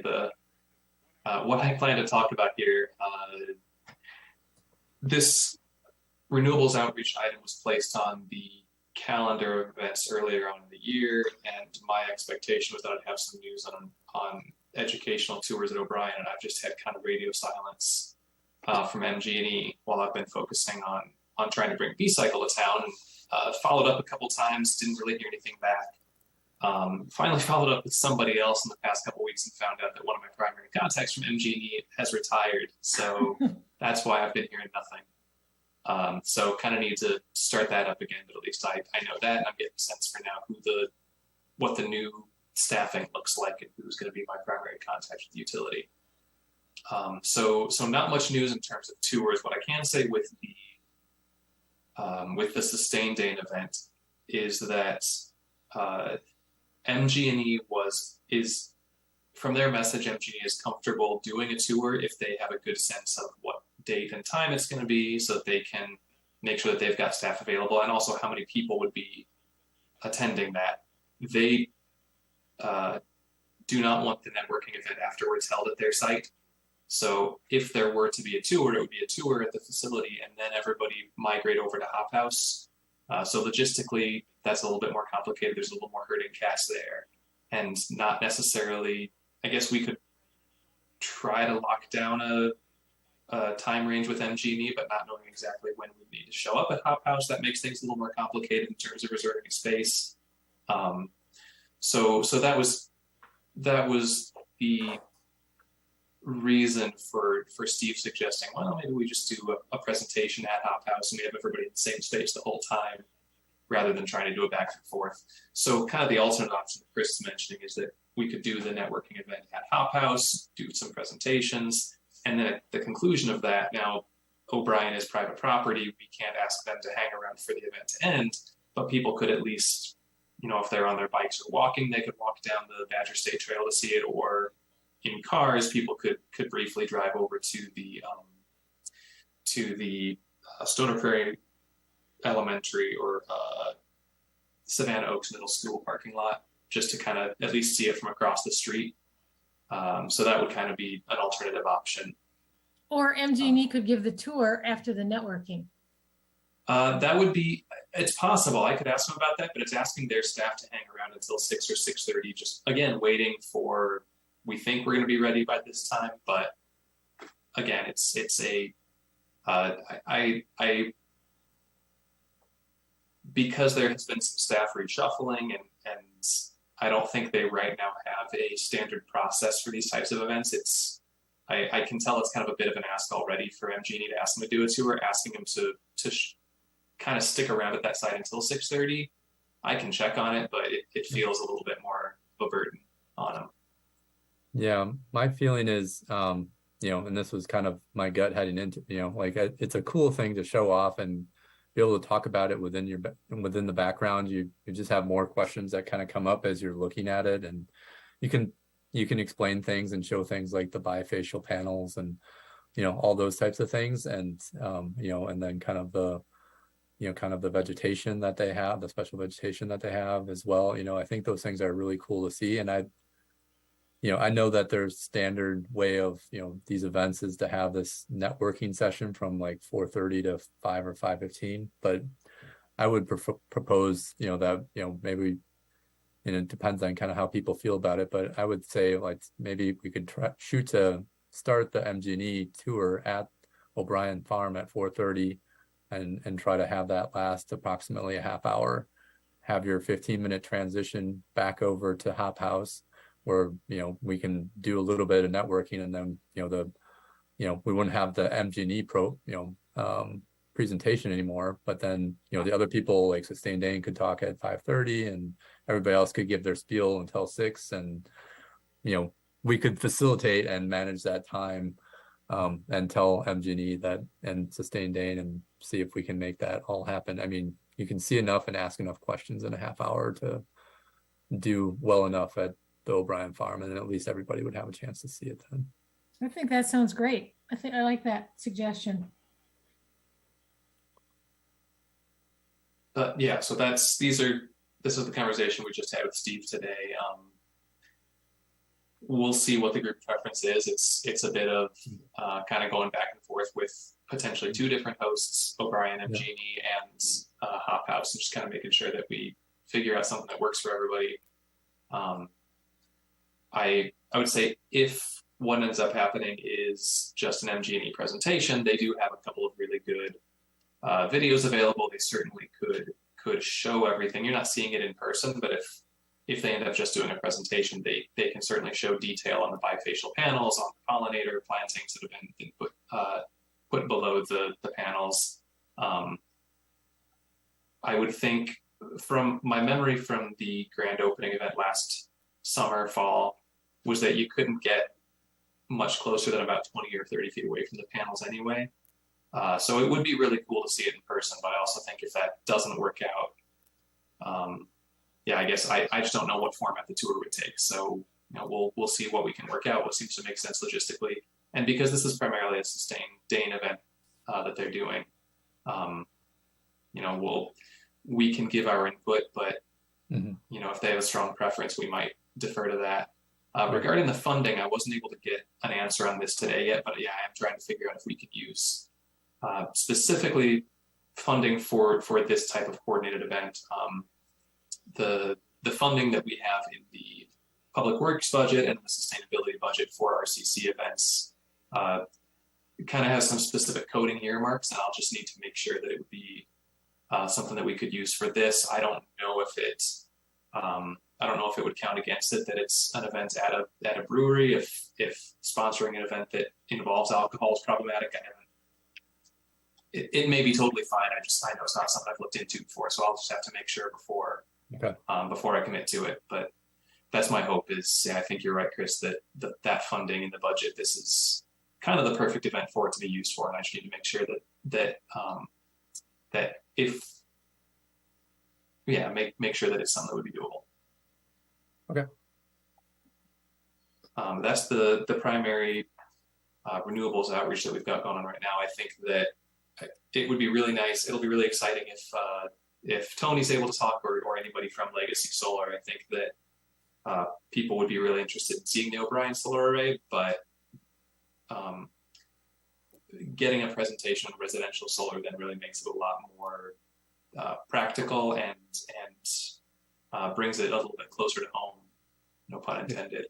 what I plan to talk about here. This renewables outreach item was placed on the calendar of events earlier on in the year, and my expectation was that I'd have some news on educational tours at O'Brien, and I've just had kind of radio silence from MG&E while I've been focusing on trying to bring B-Cycle to town. Followed up a couple times, didn't really hear anything back. Finally followed up with somebody else in the past couple weeks and found out that one of my primary contacts from MG&E has retired. So that's why I've been hearing nothing. So kind of need to start that up again, but at least I know that, and I'm getting a sense for now what the new staffing looks like and who's going to be my primary contact with the utility. So not much news in terms of tours. What I can say with the Sustained Day event is that MG&E is from their message, MG&E is comfortable doing a tour if they have a good sense of what date and time it's going to be, so that they can make sure that they've got staff available, and also how many people would be attending that. They do not want the networking event afterwards held at their site. So if there were to be a tour, it would be a tour at the facility and then everybody migrate over to Hop House. So logistically, that's a little bit more complicated. There's a little more herding cats there, and not necessarily, I guess we could try to lock down a time range with MG&E, but not knowing exactly when we need to show up at Hop House, that makes things a little more complicated in terms of reserving space. So that was the reason for Steve suggesting, well, maybe we just do a presentation at Hop House and we have everybody in the same space the whole time, rather than trying to do it back and forth. So kind of the alternate option that Chris is mentioning is that we could do the networking event at Hop House, do some presentations, and then at the conclusion of that, now O'Brien is private property, we can't ask them to hang around for the event to end, but people could at least, if they're on their bikes or walking, they could walk down the Badger State Trail to see it, or in cars, people could briefly drive over to the Stoner Prairie Elementary or Savannah Oaks Middle School parking lot just to kind of at least see it from across the street. So that would kind of be an alternative option. Or MG&E could give the tour after the networking. That would be, it's possible. I could ask them about that, but it's asking their staff to hang around until 6 or 6:30, just again, waiting for, we think we're going to be ready by this time. But again, it's because there has been some staff reshuffling and I don't think they right now have a standard process for these types of events. I can tell it's kind of a bit of an ask already for MG&E to ask them to do a tour, asking them to kind of stick around at that site until 6:30. I can check on it, but it feels a little bit more of a burden on them. Yeah, my feeling is, and this was kind of my gut heading into, like it's a cool thing to show off and be able to talk about it within the background. You just have more questions that kind of come up as you're looking at it, and you can explain things and show things like the bifacial panels and all those types of things, and and then kind of the vegetation that they have, the special vegetation that they have as well. I think those things are really cool to see, and I know that there's standard way of these events is to have this networking session from like 4:30 to 5 or 5:15, but I would propose that maybe, and it depends on kind of how people feel about it, but I would say like maybe we could shoot to start the MG&E tour at O'Brien Farm at 4:30 and try to have that last approximately a half hour, have your 15-minute transition back over to Hop House, where we can do a little bit of networking, and then we wouldn't have the MG&E presentation anymore, but then the other people like Sustained Dane could talk at 5:30 and everybody else could give their spiel until 6, and we could facilitate and manage that time, and tell MG&E that and Sustained Dane and see if we can make that all happen. I mean, you can see enough and ask enough questions in a half hour to do well enough at the O'Brien Farm, and then at least everybody would have a chance to see it then. I think that sounds great. I like that suggestion. Yeah, so this is the conversation we just had with Steve today. We'll see what the group preference is. It's a bit of kind of going back and forth with potentially 2 different hosts, O'Brien, MG&E, and Hop House, and just kind of making sure that we figure out something that works for everybody. I would say if what ends up happening is just an MG&E presentation, they do have a couple of really good videos available. They certainly could show everything. You're not seeing it in person, but if they end up just doing a presentation, they can certainly show detail on the bifacial panels, on the pollinator plantings that have been put below the panels. I would think, from my memory from the grand opening event last summer, fall, was that you couldn't get much closer than about 20 or 30 feet away from the panels anyway. So it would be really cool to see it in person, but I also think if that doesn't work out, I guess I just don't know what format the tour would take. So we'll see what we can work out, what seems to make sense logistically. And because this is primarily a Sustained Dane event that they're doing, we can give our input, but if they have a strong preference, we might defer to that. Regarding the funding, I wasn't able to get an answer on this today yet, but I am trying to figure out if we could use specifically funding for this type of coordinated event. The funding that we have in the public works budget and the sustainability budget for RCC events kind of has some specific coding earmarks, and I'll just need to make sure that it would be something that we could use for this. I don't know if it would count against it that it's an event at a brewery. If sponsoring an event that involves alcohol is problematic, it may be totally fine. I know it's not something I've looked into before, so I'll just have to make sure before I commit to it. But that's my hope. I think you're right, Chris, that that funding in the budget, this is kind of the perfect event for it to be used for, and I just need to make sure make sure that it's something that would be doable. Okay. That's the primary renewables outreach that we've got going on right now. I think that it would be really nice. It'll be really exciting if Tony's able to talk or anybody from Legacy Solar. I think that people would be really interested in seeing the O'Brien solar array, but getting a presentation on residential solar then really makes it a lot more practical and brings it a little bit closer to home, no pun intended,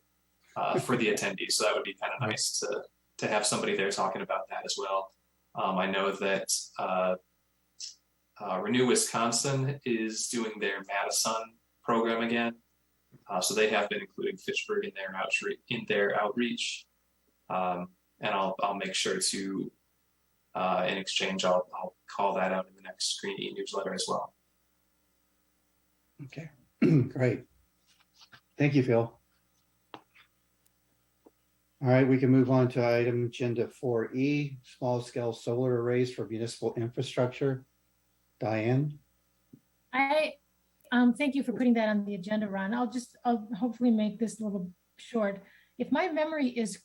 for the attendees. So that would be kind of nice to have somebody there talking about that as well. I know that Renew Wisconsin is doing their Madison program again. So they have been including Fitchburg in their outreach. And I'll make sure to, in exchange, I'll call that out in the next Green e-newsletter as well. Okay, great. Thank you, Phil. All right, we can move on to item agenda 4E, small scale solar arrays for municipal infrastructure. Diane? Thank you for putting that on the agenda, Ron. I'll hopefully make this a little short. If my memory is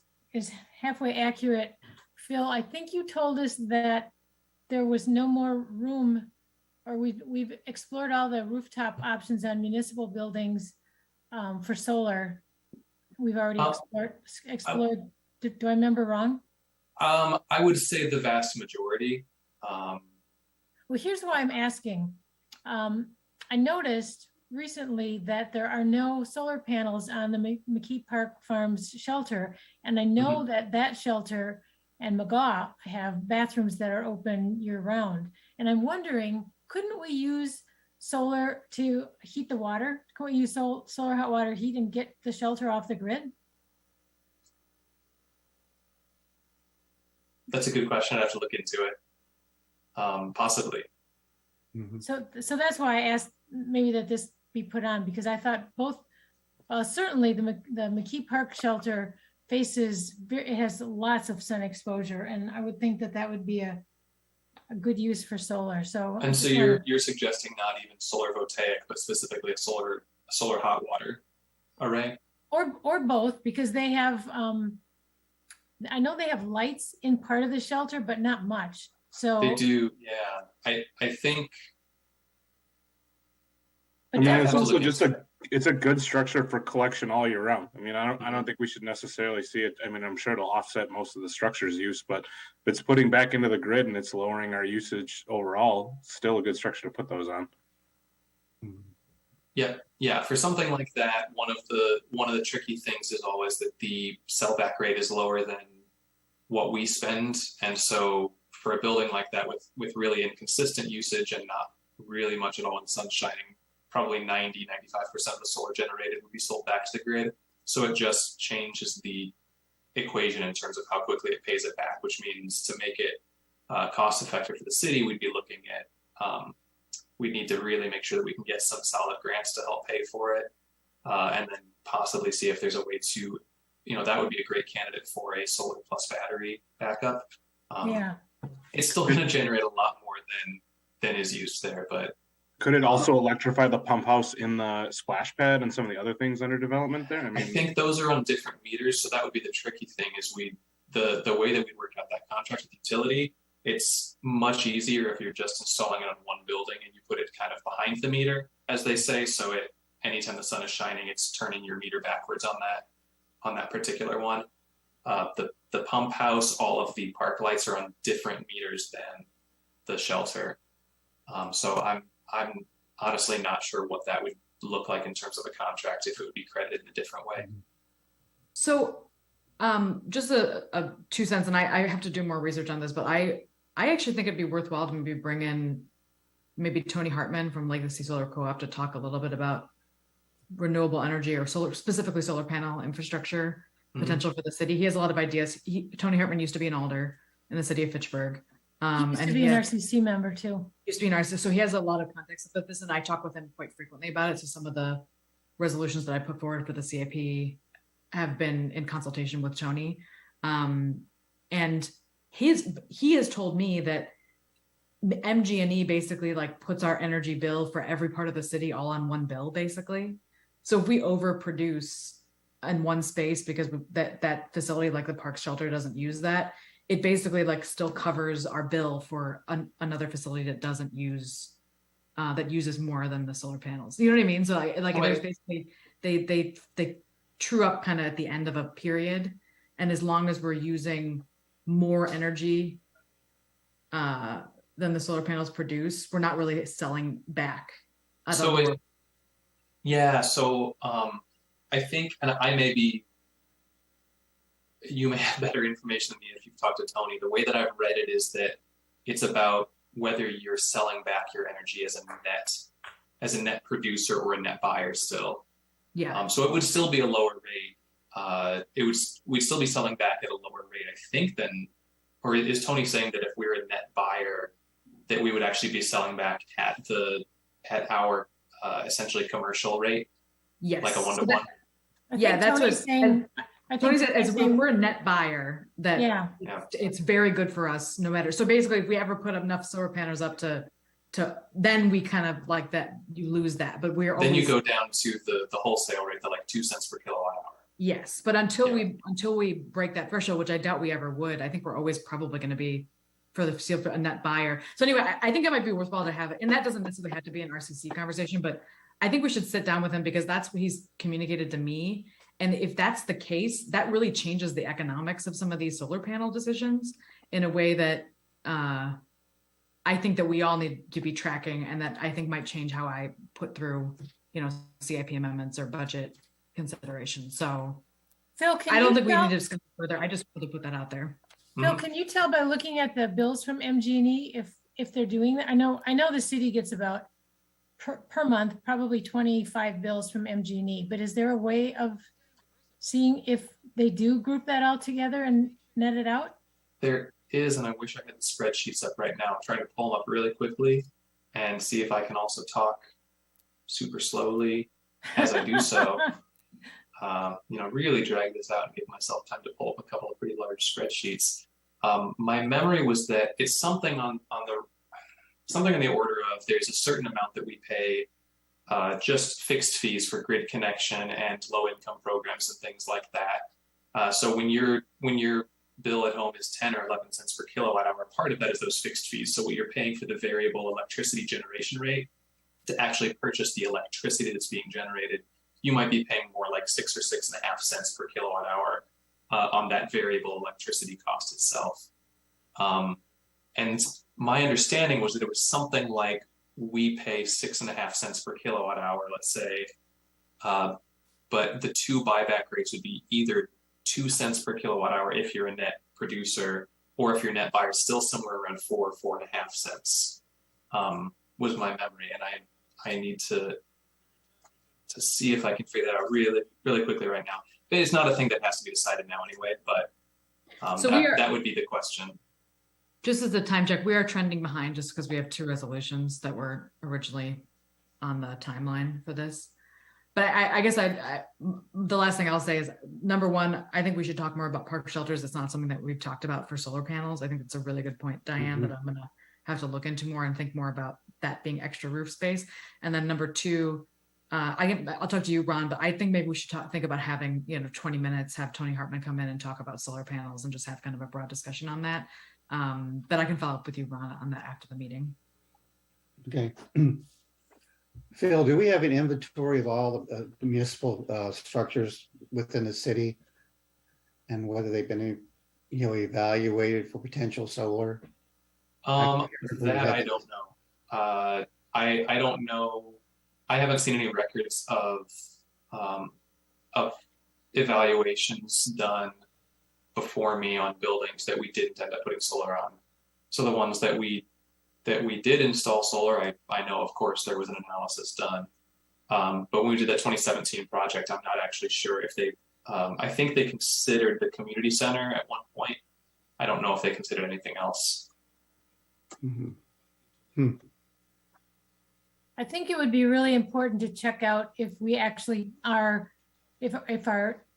halfway accurate, Phil, I think you told us that there was no more room, or we've explored all the rooftop options on municipal buildings for solar. We've already explored. Do I remember wrong? I would say the vast majority. Well, here's why I'm asking. I noticed recently that there are no solar panels on the McKee Park Farms shelter. And I know that shelter and McGaw have bathrooms that are open year round. And I'm wondering, couldn't we use solar to heat the water? Can we use solar hot water heat and get the shelter off the grid? That's a good question. I'd have to look into it. Possibly. Mm-hmm. So that's why I asked maybe that this be put on, because I thought both, certainly the McKee Park shelter it has lots of sun exposure, and I would think that would be a good use for solar. So you're suggesting not even solar voltaic, but specifically a solar hot water array, or both, because they have I know they have lights in part of the shelter, but not much. So they do, yeah. I think. I mean, it's also just it's a good structure for collection all year round. I mean, I don't think we should necessarily see it. I mean, I'm sure it'll offset most of the structure's use, but if it's putting back into the grid and it's lowering our usage overall, still a good structure to put those on. Yeah. For something like that, one of the tricky things is always that the sellback rate is lower than what we spend, and so for a building like that with really inconsistent usage and not really much at all in sun shining, probably 90-95% of the solar generated would be sold back to the grid. So it just changes the equation in terms of how quickly it pays it back, which means to make it cost effective for the city, we'd be looking at, we need to really make sure that we can get some solid grants to help pay for it. And then possibly see if there's a way to, that would be a great candidate for a solar plus battery backup. Yeah. It's still going to generate a lot more than is used there, but could it also electrify the pump house in the splash pad and some of the other things under development there? I think those are on different meters, so that would be the tricky thing. Is the way that we work out that contract with utility, it's much easier if you're just installing it on one building and you put it kind of behind the meter, as they say. So anytime the sun is shining, it's turning your meter backwards on that particular one. The pump house, all of the park lights are on different meters than the shelter. So I'm honestly not sure what that would look like in terms of a contract, if it would be credited in a different way. So just a 2 cents, and I have to do more research on this, but I actually think it'd be worthwhile to maybe bring in maybe Tony Hartman from Legacy Solar Co-op to talk a little bit about renewable energy or specifically solar panel infrastructure potential for the city. He has a lot of ideas. Tony Hartman used to be an alder in the city of Fitchburg. He used to be an RCC member too. Used to be an RCC, so he has a lot of context about this, and I talk with him quite frequently about it. So some of the resolutions that I put forward for the CIP have been in consultation with Tony, and he has told me that MG&E basically like puts our energy bill for every part of the city all on one bill, basically. So if we overproduce in one space because that facility, like the park shelter, doesn't use that, it basically like still covers our bill for another facility that doesn't use that uses more than the solar panels. You know what I mean? So there's basically they true up kind of at the end of a period. And as long as we're using more energy than the solar panels produce, we're not really selling back. I think, and I may be, you may have better information than me if you've talked to Tony. The way that I've read it is that it's about whether you're selling back your energy as a net producer or a net buyer still. Yeah. So it would still be a lower rate. We'd still be selling back at a lower rate, I think, or is Tony saying that if we're a net buyer, that we would actually be selling back at our essentially commercial rate? Yes. Like a 1-to-1? Yeah, that's what saying. Tony said, if we're a net buyer, that yeah. it's very good for us no matter. So basically, if we ever put enough solar panels up to then we kind of like that, you lose that. But we're then you go down to the wholesale rate, the like 2 cents per kilowatt hour. Yes, but until we break that threshold, which I doubt we ever would, I think we're always probably going to be for a net buyer. So anyway, I think it might be worthwhile to have it, and that doesn't necessarily have to be an RCC conversation, but I think we should sit down with him because that's what he's communicated to me. And if that's the case, that really changes the economics of some of these solar panel decisions in a way that I think that we all need to be tracking, and that I think might change how I put through, CIP amendments or budget considerations. So Phil, I don't think we need to discuss further. I just wanted to put that out there. Phil, can you tell by looking at the bills from MG&E if they're doing that? I know the city gets about per month, probably 25 bills from MG&E, but is there a way of seeing if they do group that all together and net it out? There is, and I wish I had the spreadsheets up right now. I'm trying to pull them up really quickly and see if I can also talk super slowly as I do so. Really drag this out and give myself time to pull up a couple of pretty large spreadsheets. My memory was that it's something in the order of there's a certain amount that we pay just fixed fees for grid connection and low income programs and things like that. So when your bill at home is 10 or 11 cents per kilowatt hour, part of that is those fixed fees. So what you're paying for the variable electricity generation rate to actually purchase the electricity that's being generated, you might be paying more like 6 or 6.5 cents per kilowatt hour on that variable electricity cost itself. And my understanding was that it was something like we pay 6.5 cents per kilowatt hour, let's say, but the two buyback rates would be either 2 cents per kilowatt hour if you're a net producer, or if you're net buyer, still somewhere around 4 or 4.5 cents was my memory. And I need to see if I can figure that out really, really quickly right now. It's not a thing that has to be decided now anyway, but that would be the question. Just as a time check, we are trending behind just because we have 2 resolutions that were originally on the timeline for this. But I guess the last thing I'll say is, number one, I think we should talk more about park shelters. It's not something that we've talked about for solar panels. I think it's a really good point, Diane, that I'm going to have to look into more and think more about that being extra roof space. And then number 2, I'll talk to you, Ron, but I think maybe we should think about having 20 minutes, have Tony Hartman come in and talk about solar panels and just have kind of a broad discussion on that. But I can follow up with you, Ron, on that after the meeting. Okay. Phil, do we have an inventory of all the municipal structures within the city and whether they've been evaluated for potential solar? That I don't know. I don't know. I haven't seen any records of evaluations done before me on buildings that we didn't end up putting solar on. So the ones that we did install solar, I know, of course, there was an analysis done. But when we did that 2017 project, I'm not actually sure if they, I think they considered the community center at one point. I don't know if they considered anything else. I think it would be really important to check out if we actually are, if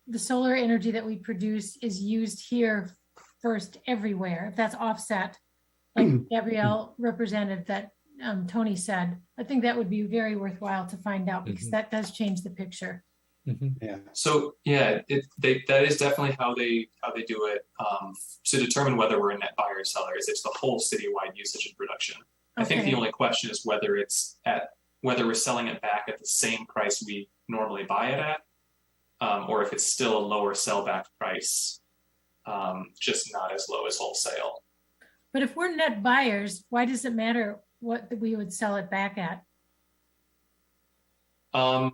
the solar energy that we produce is used here first everywhere, if that's offset, like Gabrielle represented that Tony said. I think that would be very worthwhile to find out because that does change the picture. Yeah. So yeah, that is definitely how they do it to determine whether we're a net buyer or seller. Is it's the whole citywide usage and production. I think the only question is whether it's at whether we're selling it back at the same price we normally buy it at, or if it's still a lower sellback price, just not as low as wholesale. But if we're net buyers, why does it matter what we would sell it back at? So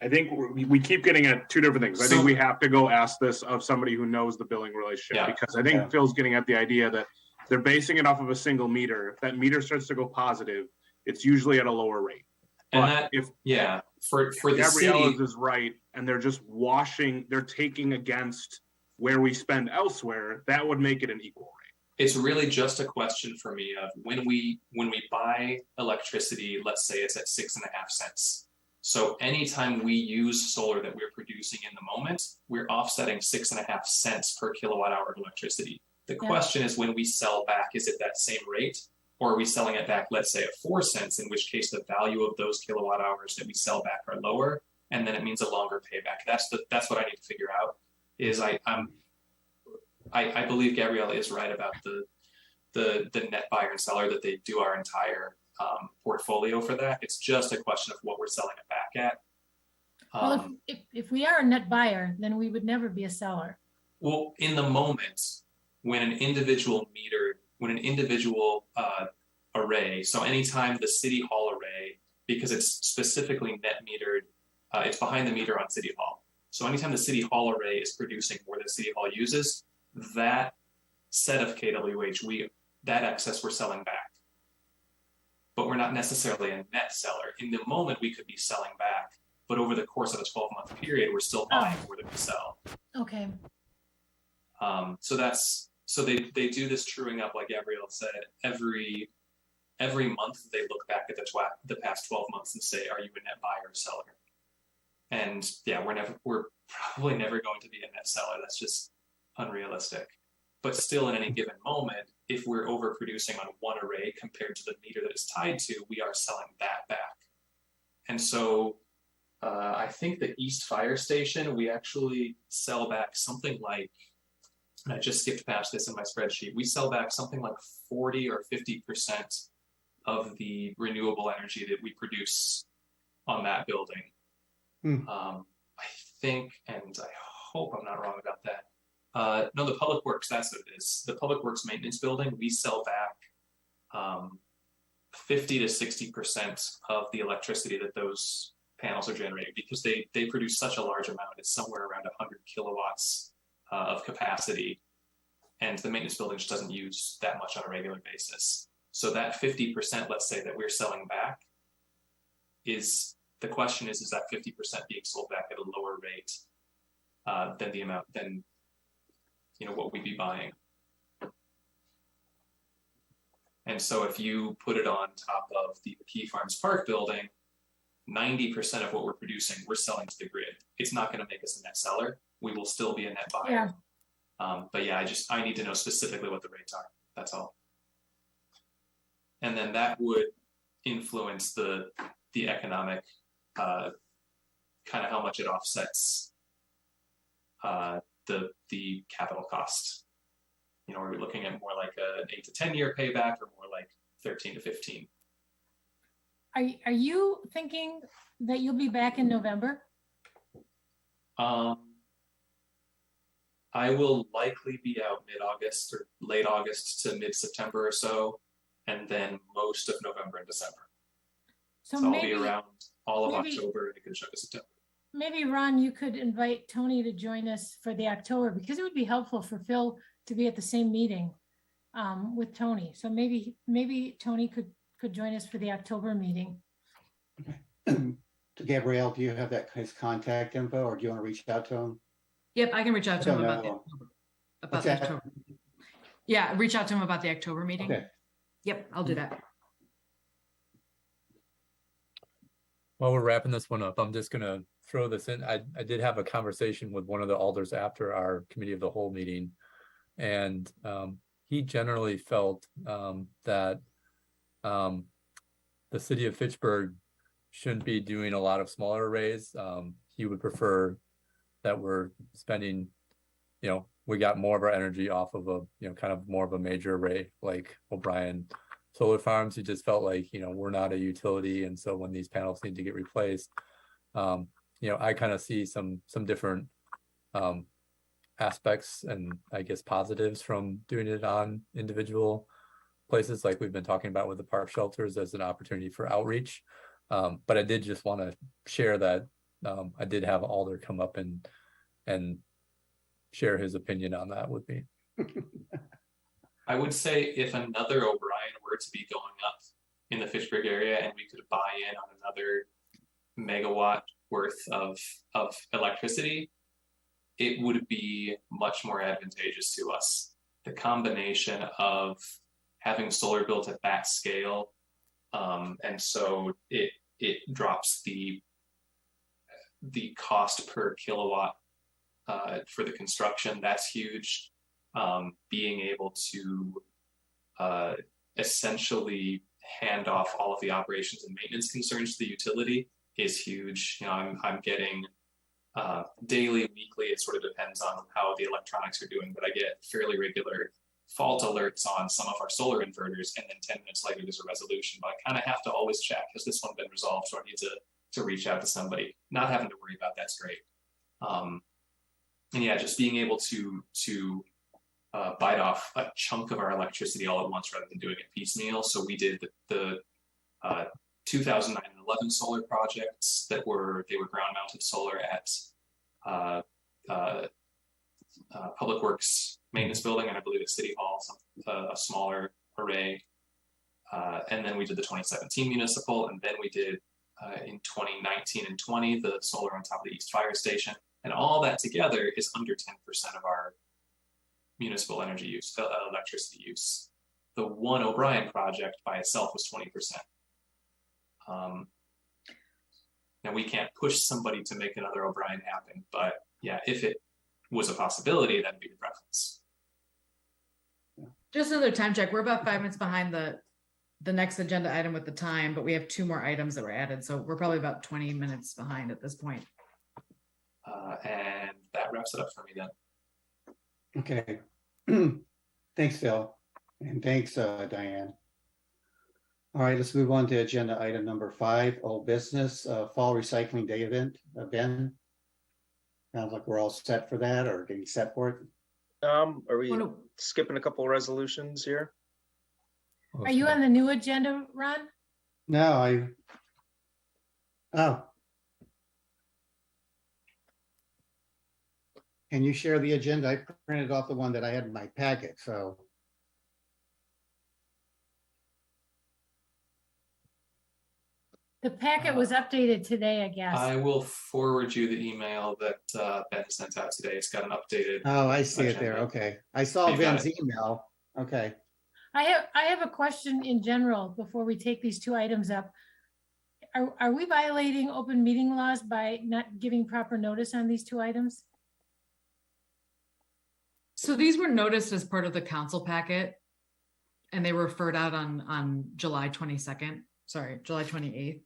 I think we keep getting at two different things. I think we have to go ask this of somebody who knows the billing relationship, because I think Phil's getting at the idea that they're basing it off of a single meter. If that meter starts to go positive, it's usually at a lower rate. And but for the Gabriella's city is right, and they're just they're taking against where we spend elsewhere, that would make it an equal rate. It's really just a question for me of when we buy electricity, let's say it's at 6.5 cents. So anytime we use solar that we're producing in the moment, we're offsetting 6.5 cents per kilowatt hour of electricity. The question is, when we sell back, is it that same rate? Or are we selling it back, let's say, at 4 cents, in which case the value of those kilowatt hours that we sell back are lower, and then it means a longer payback. That's what I need to figure out. Is I believe Gabriella is right about the net buyer and seller, that they do our entire portfolio for that. It's just a question of what we're selling it back at. Well, if we are a net buyer, then we would never be a seller. Well, in the moment, when an individual array, so anytime the city hall array, because it's specifically net metered, it's behind the meter on city hall. So anytime the city hall array is producing more than city hall uses, that set of kWh, that excess we're selling back. But we're not necessarily a net seller. In the moment, we could be selling back, but over the course of a 12-month period, we're still buying more than we sell. Okay. So they do this truing up, like Gabrielle said, every month they look back at the past 12 months and say, are you a net buyer or seller? And yeah, we're probably never going to be a net seller. That's just unrealistic. But still, in any given moment, if we're overproducing on one array compared to the meter that it's tied to, we are selling that back. And so I think the East Fire Station, we actually sell back something like, and I just skipped past this in my spreadsheet, we sell back something like 40 or 50% of the renewable energy that we produce on that building. I think, and I hope I'm not wrong about that. No, the Public Works, that's what it is. The Public Works Maintenance Building, we sell back 50 to 60% of the electricity that those panels are generating, because they produce such a large amount. It's somewhere around 100 kilowatts of capacity, and the maintenance building just doesn't use that much on a regular basis. So that 50%, let's say, that we're selling back, the question is that 50% being sold back at a lower rate than the amount, than what we'd be buying. And so if you put it on top of the Key Farms Park building, 90% of what we're producing, we're selling to the grid. It's not going to make us a net seller. We will still be a net buyer. But yeah, I need to know specifically what the rates are. That's all. And then that would influence the economic, kind of how much it offsets the capital cost. Are we looking at more like an 8 to 10 year payback, or more like 13 to 15? Are you thinking that you'll be back in November? I will likely be out mid-August or late August to mid-September or so, and then most of November and December. So I'll be around all of October and a good chunk of September. Maybe, Ron, you could invite Tony to join us for the October, because it would be helpful for Phil to be at the same meeting with Tony. So maybe Tony could join us for the October meeting. Okay. Gabrielle, do you have that his contact info, or do you want to reach out to him? Yep, I can reach out to him about the October. Yeah, reach out to him about the October meeting. Okay. Yep, I'll do that. While we're wrapping this one up, I'm just going to throw this in. I did have a conversation with one of the alders after our committee of the whole meeting, and he generally felt that the city of Fitchburg shouldn't be doing a lot of smaller arrays. He would prefer that we're spending, we got more of our energy off of a, kind of more of a major array like O'Brien solar farms who just felt like, we're not a utility. And so when these panels need to get replaced, I kind of see some different aspects and I guess positives from doing it on individual places like we've been talking about with the park shelters as an opportunity for outreach. But I did just want to share that I did have Alder come up and share his opinion on that with me. I would say if another O'Brien were to be going up in the Fitchburg area and we could buy in on another megawatt worth of electricity, it would be much more advantageous to us. The combination of having solar built at that scale, and so it drops the cost per kilowatt for the construction. That's huge. Being able to essentially hand off all of the operations and maintenance concerns to the utility is huge. I'm getting daily, weekly, it sort of depends on how the electronics are doing, but I get fairly regular fault alerts on some of our solar inverters, and then 10 minutes later there's a resolution. But I kind of have to always check, has this one been resolved? So I need to reach out to somebody. Not having to worry about that's great. And yeah, just being able to bite off a chunk of our electricity all at once rather than doing it piecemeal. So we did the 2009 and 11 solar projects they were ground mounted solar at Public Works Maintenance Building, and I believe at City Hall, a smaller array. And then we did the 2017 municipal, and then we did in 2019 and 20 the solar on top of the East Fire Station, and all that together is under 10% of our municipal energy use, electricity use. The one O'Brien project by itself was 20%. Now we can't push somebody to make another O'Brien happen, but yeah, if it was a possibility, that'd be the preference. Just another time check. We're about 5 minutes behind the next agenda item with the time, but we have 2 more items that were added. So we're probably about 20 minutes behind at this point. And that wraps it up for me then. Okay. Thanks, Phil. And thanks, Diane. All right, let's move on to agenda item number 5, old business, fall recycling day event. Ben, sounds like we're all set for that or getting set for it. Are we skipping a couple of resolutions here? Are you on the new agenda, Ron? No, oh. Can you share the agenda? I printed off the one that I had in my packet, so. The packet was updated today, I guess. I will forward you the email that Ben sent out today. It's got an updated. Oh, I see it there. Okay. I saw You got Ben's email. Okay. I have a question in general before we take these 2 items up. Are we violating open meeting laws by not giving proper notice on these 2 items? So these were noticed as part of the council packet, and they were referred out on July 22nd. Sorry, July 28th.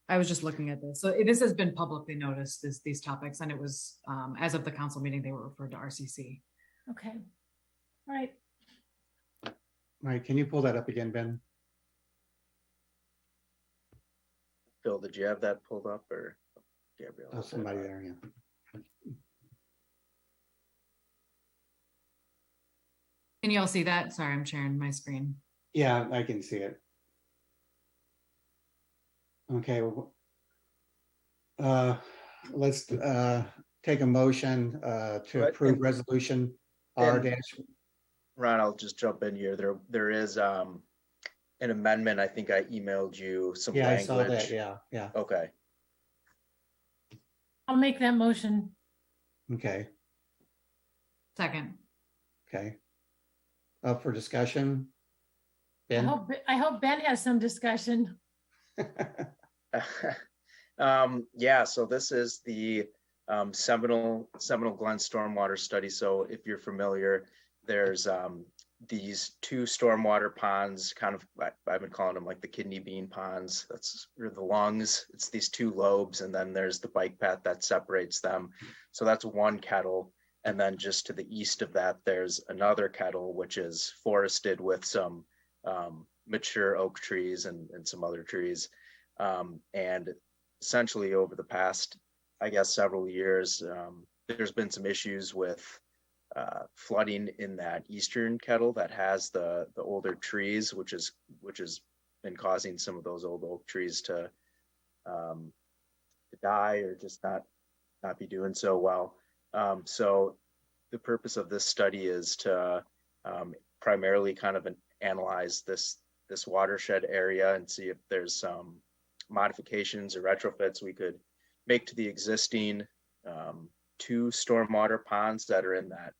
I was just looking at this. So this has been publicly noticed, these topics, and it was, as of the council meeting, they were referred to RCC. Okay. All right. All right. Can you pull that up again, Ben? Phil, did you have that pulled up, or Gabrielle? Oh, somebody there, yeah. Can you all see that? Sorry, I'm sharing my screen. Yeah, I can see it. Okay. Let's take a motion to approve resolution R dash. Ron, I'll just jump in here. There is an amendment. I think I emailed you some language. I saw that. Yeah. Okay. I'll make that motion. Okay. Second. Okay. Up for discussion? Ben? I hope Ben has some discussion. Yeah, so this is the Seminole Glen Stormwater Study. So if you're familiar, there's these 2 stormwater ponds, kind of, I've been calling them like the kidney bean ponds. That's the lungs. It's these 2 lobes, and then there's the bike path that separates them. So that's one kettle. And then just to the east of that, there's another kettle, which is forested with some mature oak trees and some other trees. And essentially over the past, I guess, several years, there's been some issues with flooding in that eastern kettle that has the older trees, which has been causing some of those old oak trees to die or just not be doing so well. So the purpose of this study is to primarily kind of analyze this watershed area and see if there's some modifications or retrofits we could make to the existing 2 stormwater ponds that are in that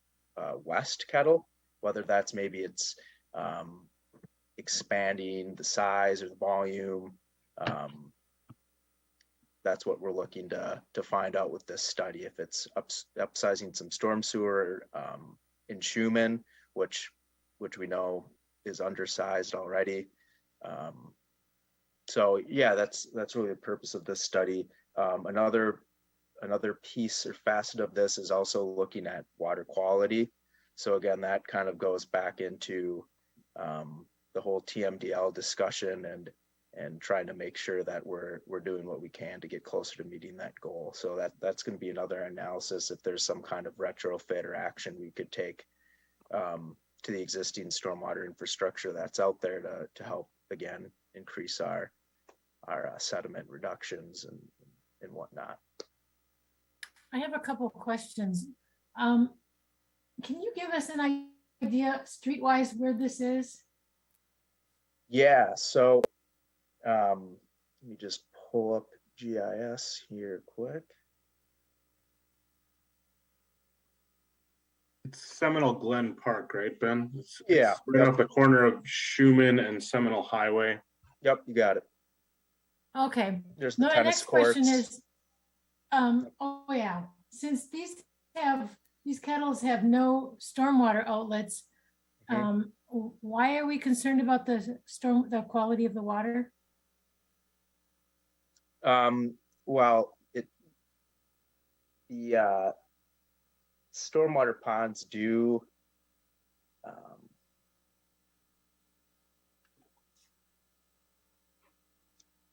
west kettle, whether that's maybe it's expanding the size or the volume. That's what we're looking to find out with this study, if it's upsizing some storm sewer in Schumann, which we know is undersized already. So yeah, that's really the purpose of this study. Another piece or facet of this is also looking at water quality. So again, that kind of goes back into the whole TMDL discussion and trying to make sure that we're doing what we can to get closer to meeting that goal. So that's going to be another analysis if there's some kind of retrofit or action we could take to the existing stormwater infrastructure that's out there to help, again, increase our sediment reductions and whatnot. I have a couple of questions. Can you give us an idea streetwise where this is? Yeah, so let me just pull up GIS here quick. It's Seminole Glen Park, right, Ben? It's right off the corner of Schumann and Seminole Highway. Yep, you got it. Okay. There's the My tennis next courts. question is, oh yeah, since these kettles have no stormwater outlets, why are we concerned about the quality of the water? Well, the stormwater ponds do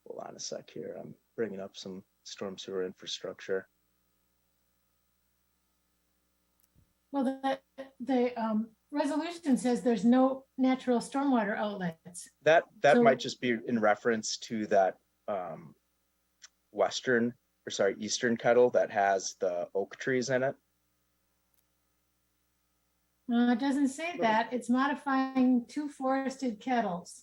hold on a sec here. I'm bringing up some storm sewer infrastructure. Well, the resolution says there's no natural stormwater outlets. That might just be in reference to that eastern kettle that has the oak trees in it. It doesn't say that. It's modifying 2 forested kettles.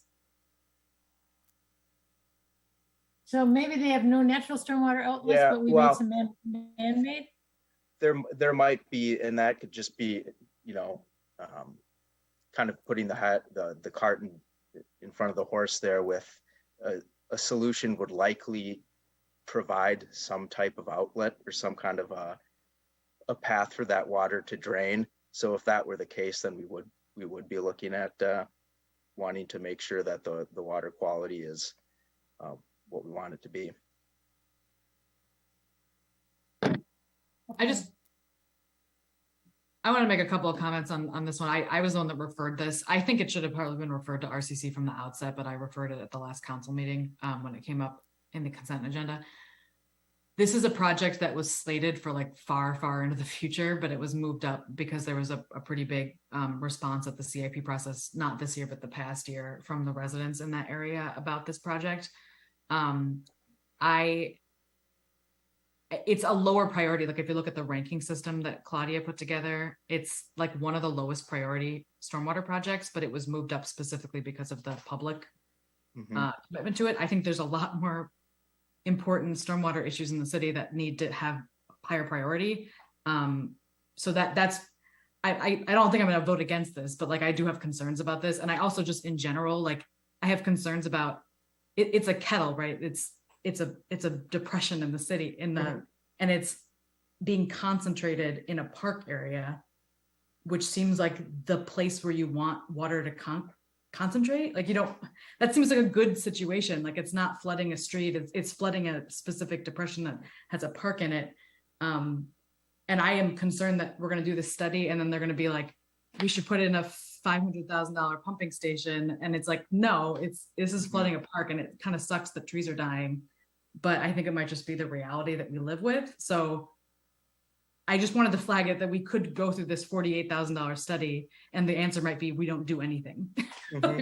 So maybe they have no natural stormwater outlets, but we made some man-made. There might be, and that could just be, kind of putting the cart in front of the horse there. With a solution would likely provide some type of outlet or some kind of a path for that water to drain. So if that were the case, then we would be looking at wanting to make sure that the water quality is what we want it to be. I want to make a couple of comments on this one. I was the one that referred this. I think it should have probably been referred to RCC from the outset, but I referred it at the last council meeting when it came up in the consent agenda. This is a project that was slated for like far into the future, but it was moved up because there was a pretty big response at the CIP process, not this year, but the past year, from the residents in that area about this project. It's a lower priority. Like if you look at the ranking system that Claudia put together, it's like one of the lowest priority stormwater projects, but it was moved up specifically because of the public commitment to it. I think there's a lot more important stormwater issues in the city that need to have higher priority. So that's, I don't think I'm going to vote against this, but like I do have concerns about this. And I also just in general, like I have concerns about it's a kettle, right? It's a depression in the city and it's being concentrated in a park area, which seems like the place where you want water to concentrate. Like that seems like a good situation. Like it's not flooding a street, it's flooding a specific depression that has a park in it. And I am concerned that we're going to do this study and then they're going to be like, we should put in a $500,000 pumping station. And it's like, no, this is flooding a park, and it kind of sucks that trees are dying. But I think it might just be the reality that we live with. So I just wanted to flag it that we could go through this $48,000 study, and the answer might be we don't do anything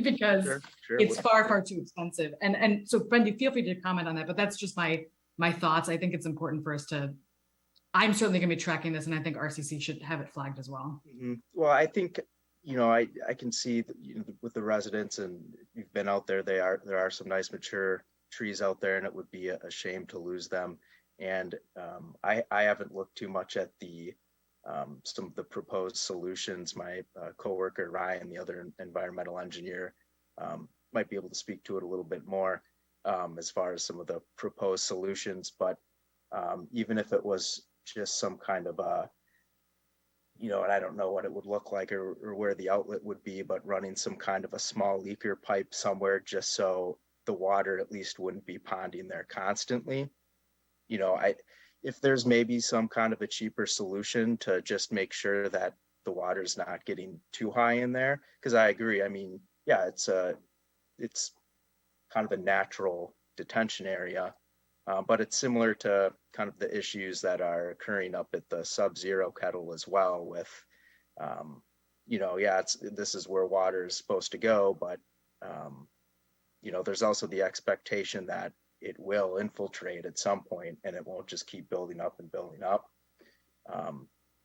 because Sure. it's far too expensive. And so, Brendy, feel free to comment on that. But that's just my thoughts. I think it's important for us to. I'm certainly going to be tracking this, and I think RCC should have it flagged as well. Well, I think I can see with the residents, and you've been out there. There are some nice mature trees out there, and it would be a shame to lose them. And I haven't looked too much at some of the proposed solutions. My coworker Ryan, the other environmental engineer, might be able to speak to it a little bit more as far as some of the proposed solutions. But even if it was just some kind of and I don't know what it would look like or where the outlet would be, but running some kind of a small leaker pipe somewhere just so the water at least wouldn't be ponding there constantly. If there's maybe some kind of a cheaper solution to just make sure that the water's not getting too high in there, because I agree. I mean, yeah, it's kind of a natural detention area, but it's similar to kind of the issues that are occurring up at the Sub-Zero kettle as well. With, this is where water is supposed to go, but there's also the expectation that it will infiltrate at some point, and it won't just keep building up and building up.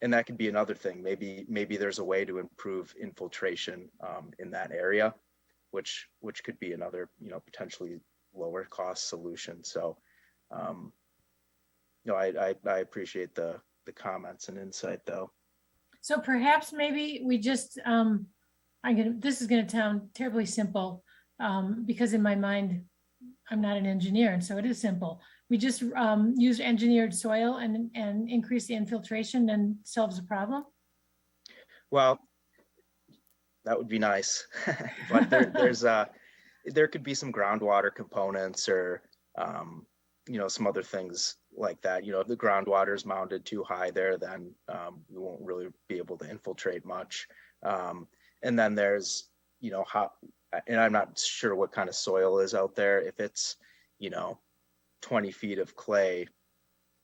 And that could be another thing. Maybe there's a way to improve infiltration in that area, which could be another, potentially lower cost solution. So, I appreciate the comments and insight though. So perhaps maybe we just, this is going to sound terribly simple because in my mind, I'm not an engineer, and so it is simple. We just use engineered soil and increase the infiltration and solves the problem. Well, that would be nice, but there could be some groundwater components or some other things like that. If the groundwater is mounted too high there, then we won't really be able to infiltrate much. And then there's and I'm not sure what kind of soil is out there. If it's 20 feet of clay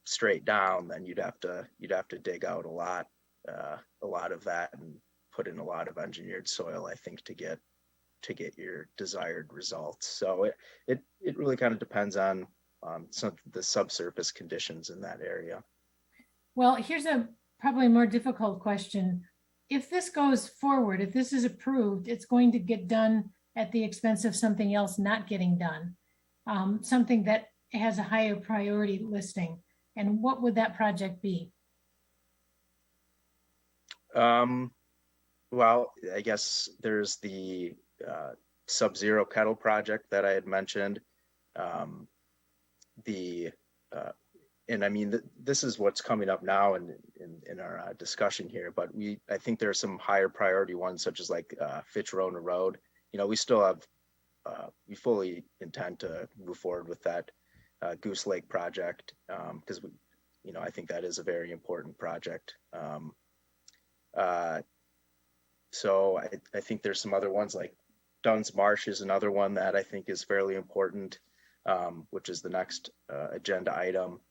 straight down, then you'd have to dig out a lot of that and put in a lot of engineered soil, I think, to get your desired results. So it really kind of depends on some of the subsurface conditions in that area. Well, here's a probably more difficult question. If this goes forward, if this is approved, it's going to get done at the expense of something else not getting done, something that has a higher priority listing. And what would that project be? Well, I guess there's the Sub-Zero kettle project that I had mentioned. And I mean, this is what's coming up now in our discussion here, but I think there are some higher priority ones, such as like Fitchburg Road. We still have, we fully intend to move forward with that Goose Lake project because I think that is a very important project. So I think there's some other ones like Dunn's Marsh is another one that I think is fairly important, which is the next agenda item.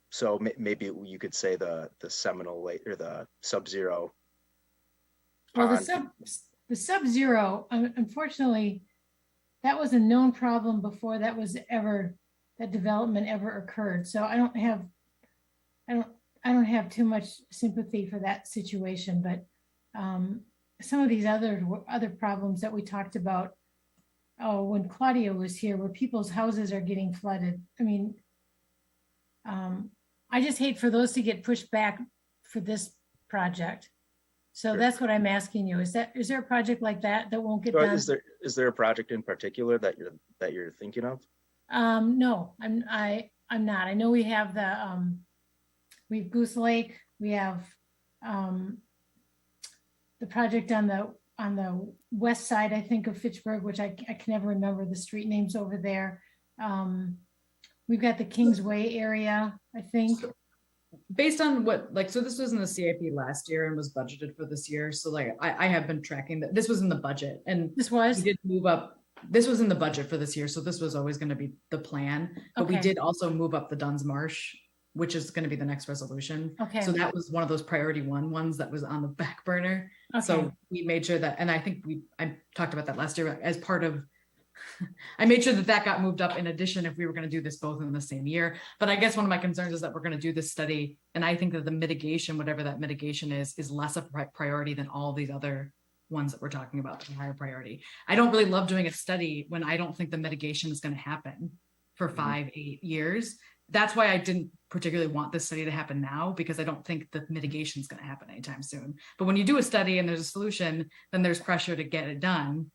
So maybe you could say the Seminole Lake or the Sub-Zero. Well, the Sub-Zero, unfortunately, that was a known problem before that development ever occurred. So I don't have too much sympathy for that situation, but some of these other problems that we talked about when Claudia was here, where people's houses are getting flooded. I mean, I just hate for those to get pushed back for this project. So that's what I'm asking you. Is there a project like that won't get done? Is there a project in particular that you're thinking of? No, I'm not. I know we have we have Goose Lake. We have the project on the west side, I think, of Fitchburg, which I can never remember the street names over there. We've got the Kingsway area, I think. based on what, like, so this was in the CIP last year and was budgeted for this year. So like, I have been tracking that. This was in the budget and This was, we did move up. This was in the budget for this year. So this was always going to be the plan, but we Okay. did also move up the Duns Marsh, which is going to be the next resolution. okay, So that was one of those priority ones that was on the back burner. okay, So we made sure that, and I think I talked about that last year as part of, I made sure that that got moved up in addition if we were going to do this both in the same year. But I guess one of my concerns is that we're going to do this study. And I think that the mitigation, whatever that mitigation is less of a priority than all these other ones that we're talking about that are higher priority. I don't really love doing a study when I don't think the mitigation is going to happen for 5-8 years. That's why I didn't particularly want this study to happen now, because I don't think the mitigation is going to happen anytime soon. But when you do a study and there's a solution, then there's pressure to get it done.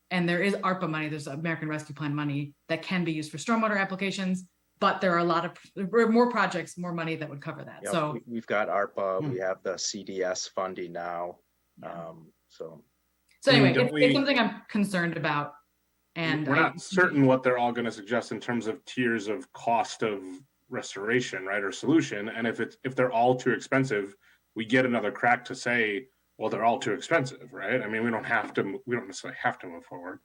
And there is ARPA money, there's American Rescue Plan money that can be used for stormwater applications, but there are a lot of more projects, more money that would cover that. Yep, So we've got ARPA, we have the CDS funding now. So anyway, don't it's something I'm concerned about. And we're not certain what they're all going to suggest in terms of tiers of cost of restoration, right, or solution. And if they're all too expensive, we get another crack to say, well, they're all too expensive, right? I mean, we don't necessarily have to move forward.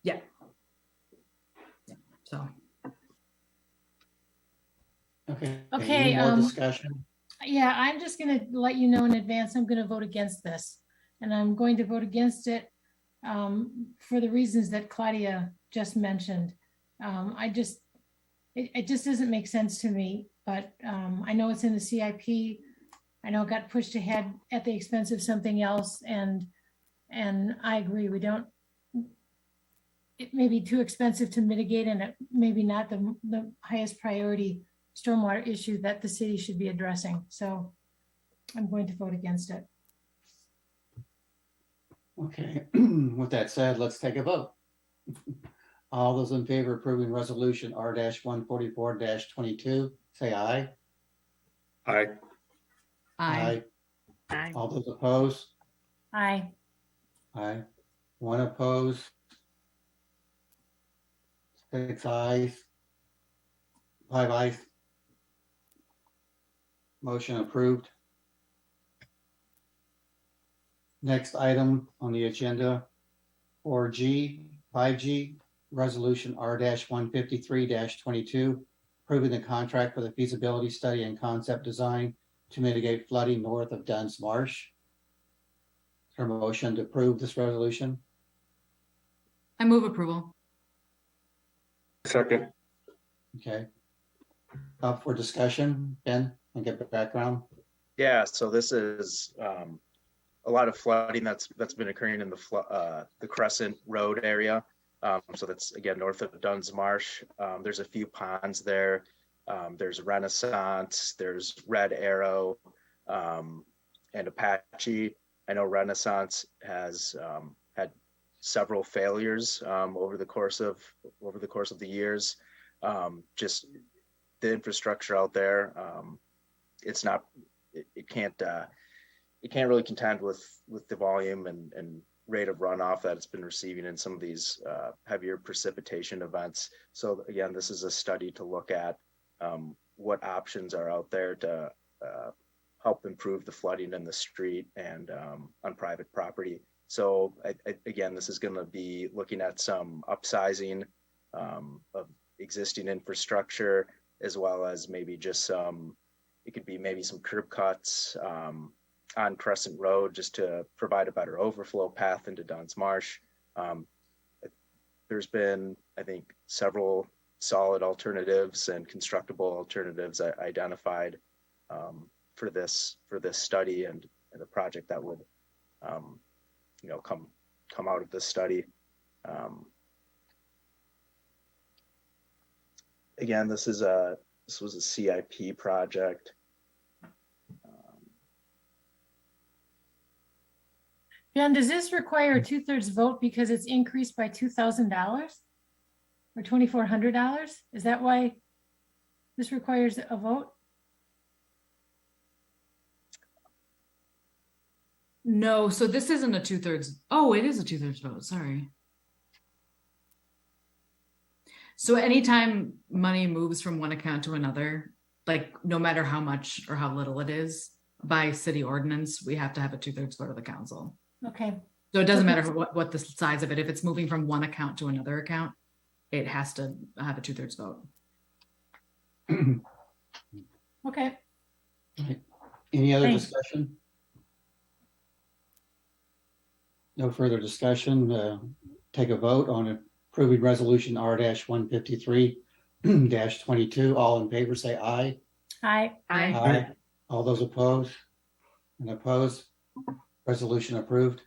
Yeah. So Okay. Okay, Any more discussion? yeah, I'm just gonna let you know in advance, I'm gonna vote against this. And I'm going to vote against it for the reasons that Claudia just mentioned. It just doesn't make sense to me, but I know it's in the CIP. I know it got pushed ahead at the expense of something else, and I agree, it may be too expensive to mitigate, and it maybe not the highest priority stormwater issue that the city should be addressing. So I'm going to vote against it. Okay, with that said, let's take a vote. All those in favor of approving resolution R-144-22, say aye. Aye. I Aye. All those opposed? Aye. Aye. One opposed. 6 ayes. 5 ayes. Motion approved. Next item on the agenda, 5G, resolution R-153-22, approving the contract for the feasibility study and concept design to mitigate flooding north of Duns Marsh. Is there a motion to approve this resolution? move approval. Second. Okay. Up for discussion, Ben, and get the background. yeah, so this is a lot of flooding that's been occurring in the Crescent Road area. So that's again north of Duns Marsh. There's a few ponds there. There's Renaissance, there's Red Arrow, and Apache. I know Renaissance has had several failures over the course of the years. Just the infrastructure out there, it can't really contend with the volume and rate of runoff that it's been receiving in some of these heavier precipitation events. So again, this is a study to look at what options are out there to help improve the flooding in the street and on private property. So again, this is going to be looking at some upsizing of existing infrastructure, as well as maybe just it could be maybe some curb cuts on Crescent Road just to provide a better overflow path into Duns Marsh. There's been, I think, several solid alternatives and constructible alternatives identified for this study and the project that would come out of this study. Again, this was a CIP project. Ben, does this require a 2/3 vote because it's increased by $2,000 or $2,400? Is that why this requires a vote? No, so this isn't a 2/3. Oh, it is a 2/3 vote. Sorry. So anytime money moves from one account to another, like no matter how much or how little it is, by city ordinance, we have to have a 2/3 vote of the council. Okay, So it doesn't matter what the size of it. If it's moving from one account to another account, it has to have a 2/3 vote. okay. Any other Thanks. discussion? No further discussion. Take a vote on approving resolution R-153-22. All in favor, say aye. Aye. Aye. All those opposed? And opposed? Resolution approved.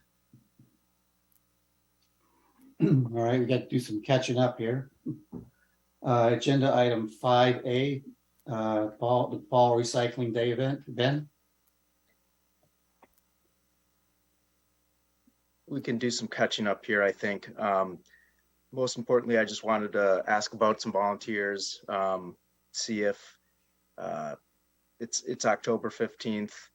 All right, we got to do some catching up here. Agenda item 5A, the fall recycling day event. Ben? We can do some catching up here, I think. Most importantly, I just wanted to ask about some volunteers, see if it's October 15th,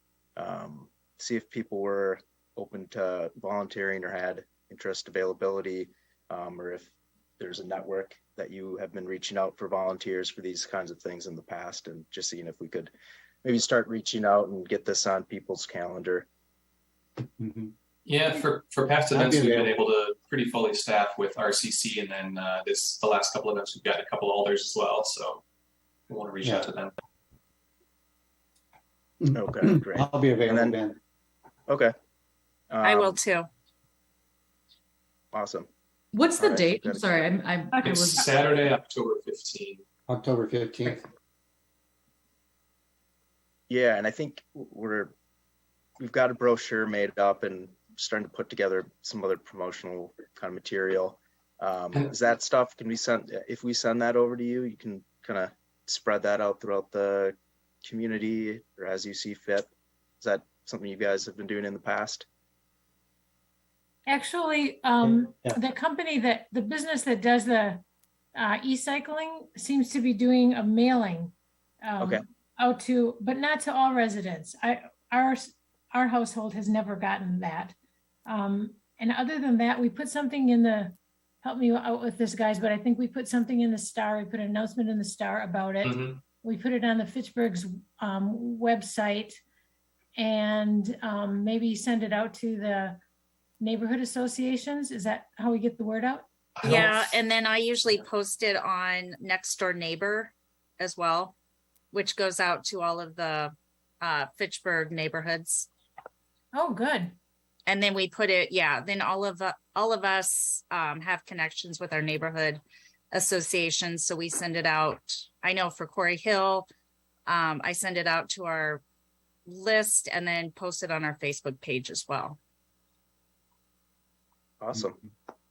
see if people were open to volunteering or had interest, availability, or if there's a network that you have been reaching out for volunteers for these kinds of things in the past, and just seeing if we could maybe start reaching out and get this on people's calendar. Mm-hmm. Yeah, for past I'd events, be we've been available. able to pretty fully staff with RCC, and then the last couple of events, we've got a couple alders as well. So we want to reach out to them. Okay, great. I'll be available, And Ben. Okay. I will too. Awesome. What's the All right, date? I'm good. sorry, I It's was Saturday, October 15th. October 15th. Yeah, and I think we've got a brochure made up and starting to put together some other promotional kind of material. Is that stuff, can we send, if we send that over to you, you can kind of spread that out throughout the community or as you see fit? Is that something you guys have been doing in the past? Actually, Yeah. the business that does the e-cycling seems to be doing a mailing Okay. out to, but not to all residents. Our household has never gotten that. And other than that, we put something in help me out with this, guys, but I think we put something in the Star. We put an announcement in the Star about it. Mhm. We put it on the Fitchburg's website, and maybe send it out to the neighborhood associations. Is that how we get the word out? Yeah, and then I usually post it on Next Door Neighbor as well, which goes out to all of the Fitchburg neighborhoods. Oh, good. And then we put it, then all of us have connections with our neighborhood associations. So we send it out. I know for Quarry Hill, I send it out to our list and then post it on our Facebook page as well. Awesome.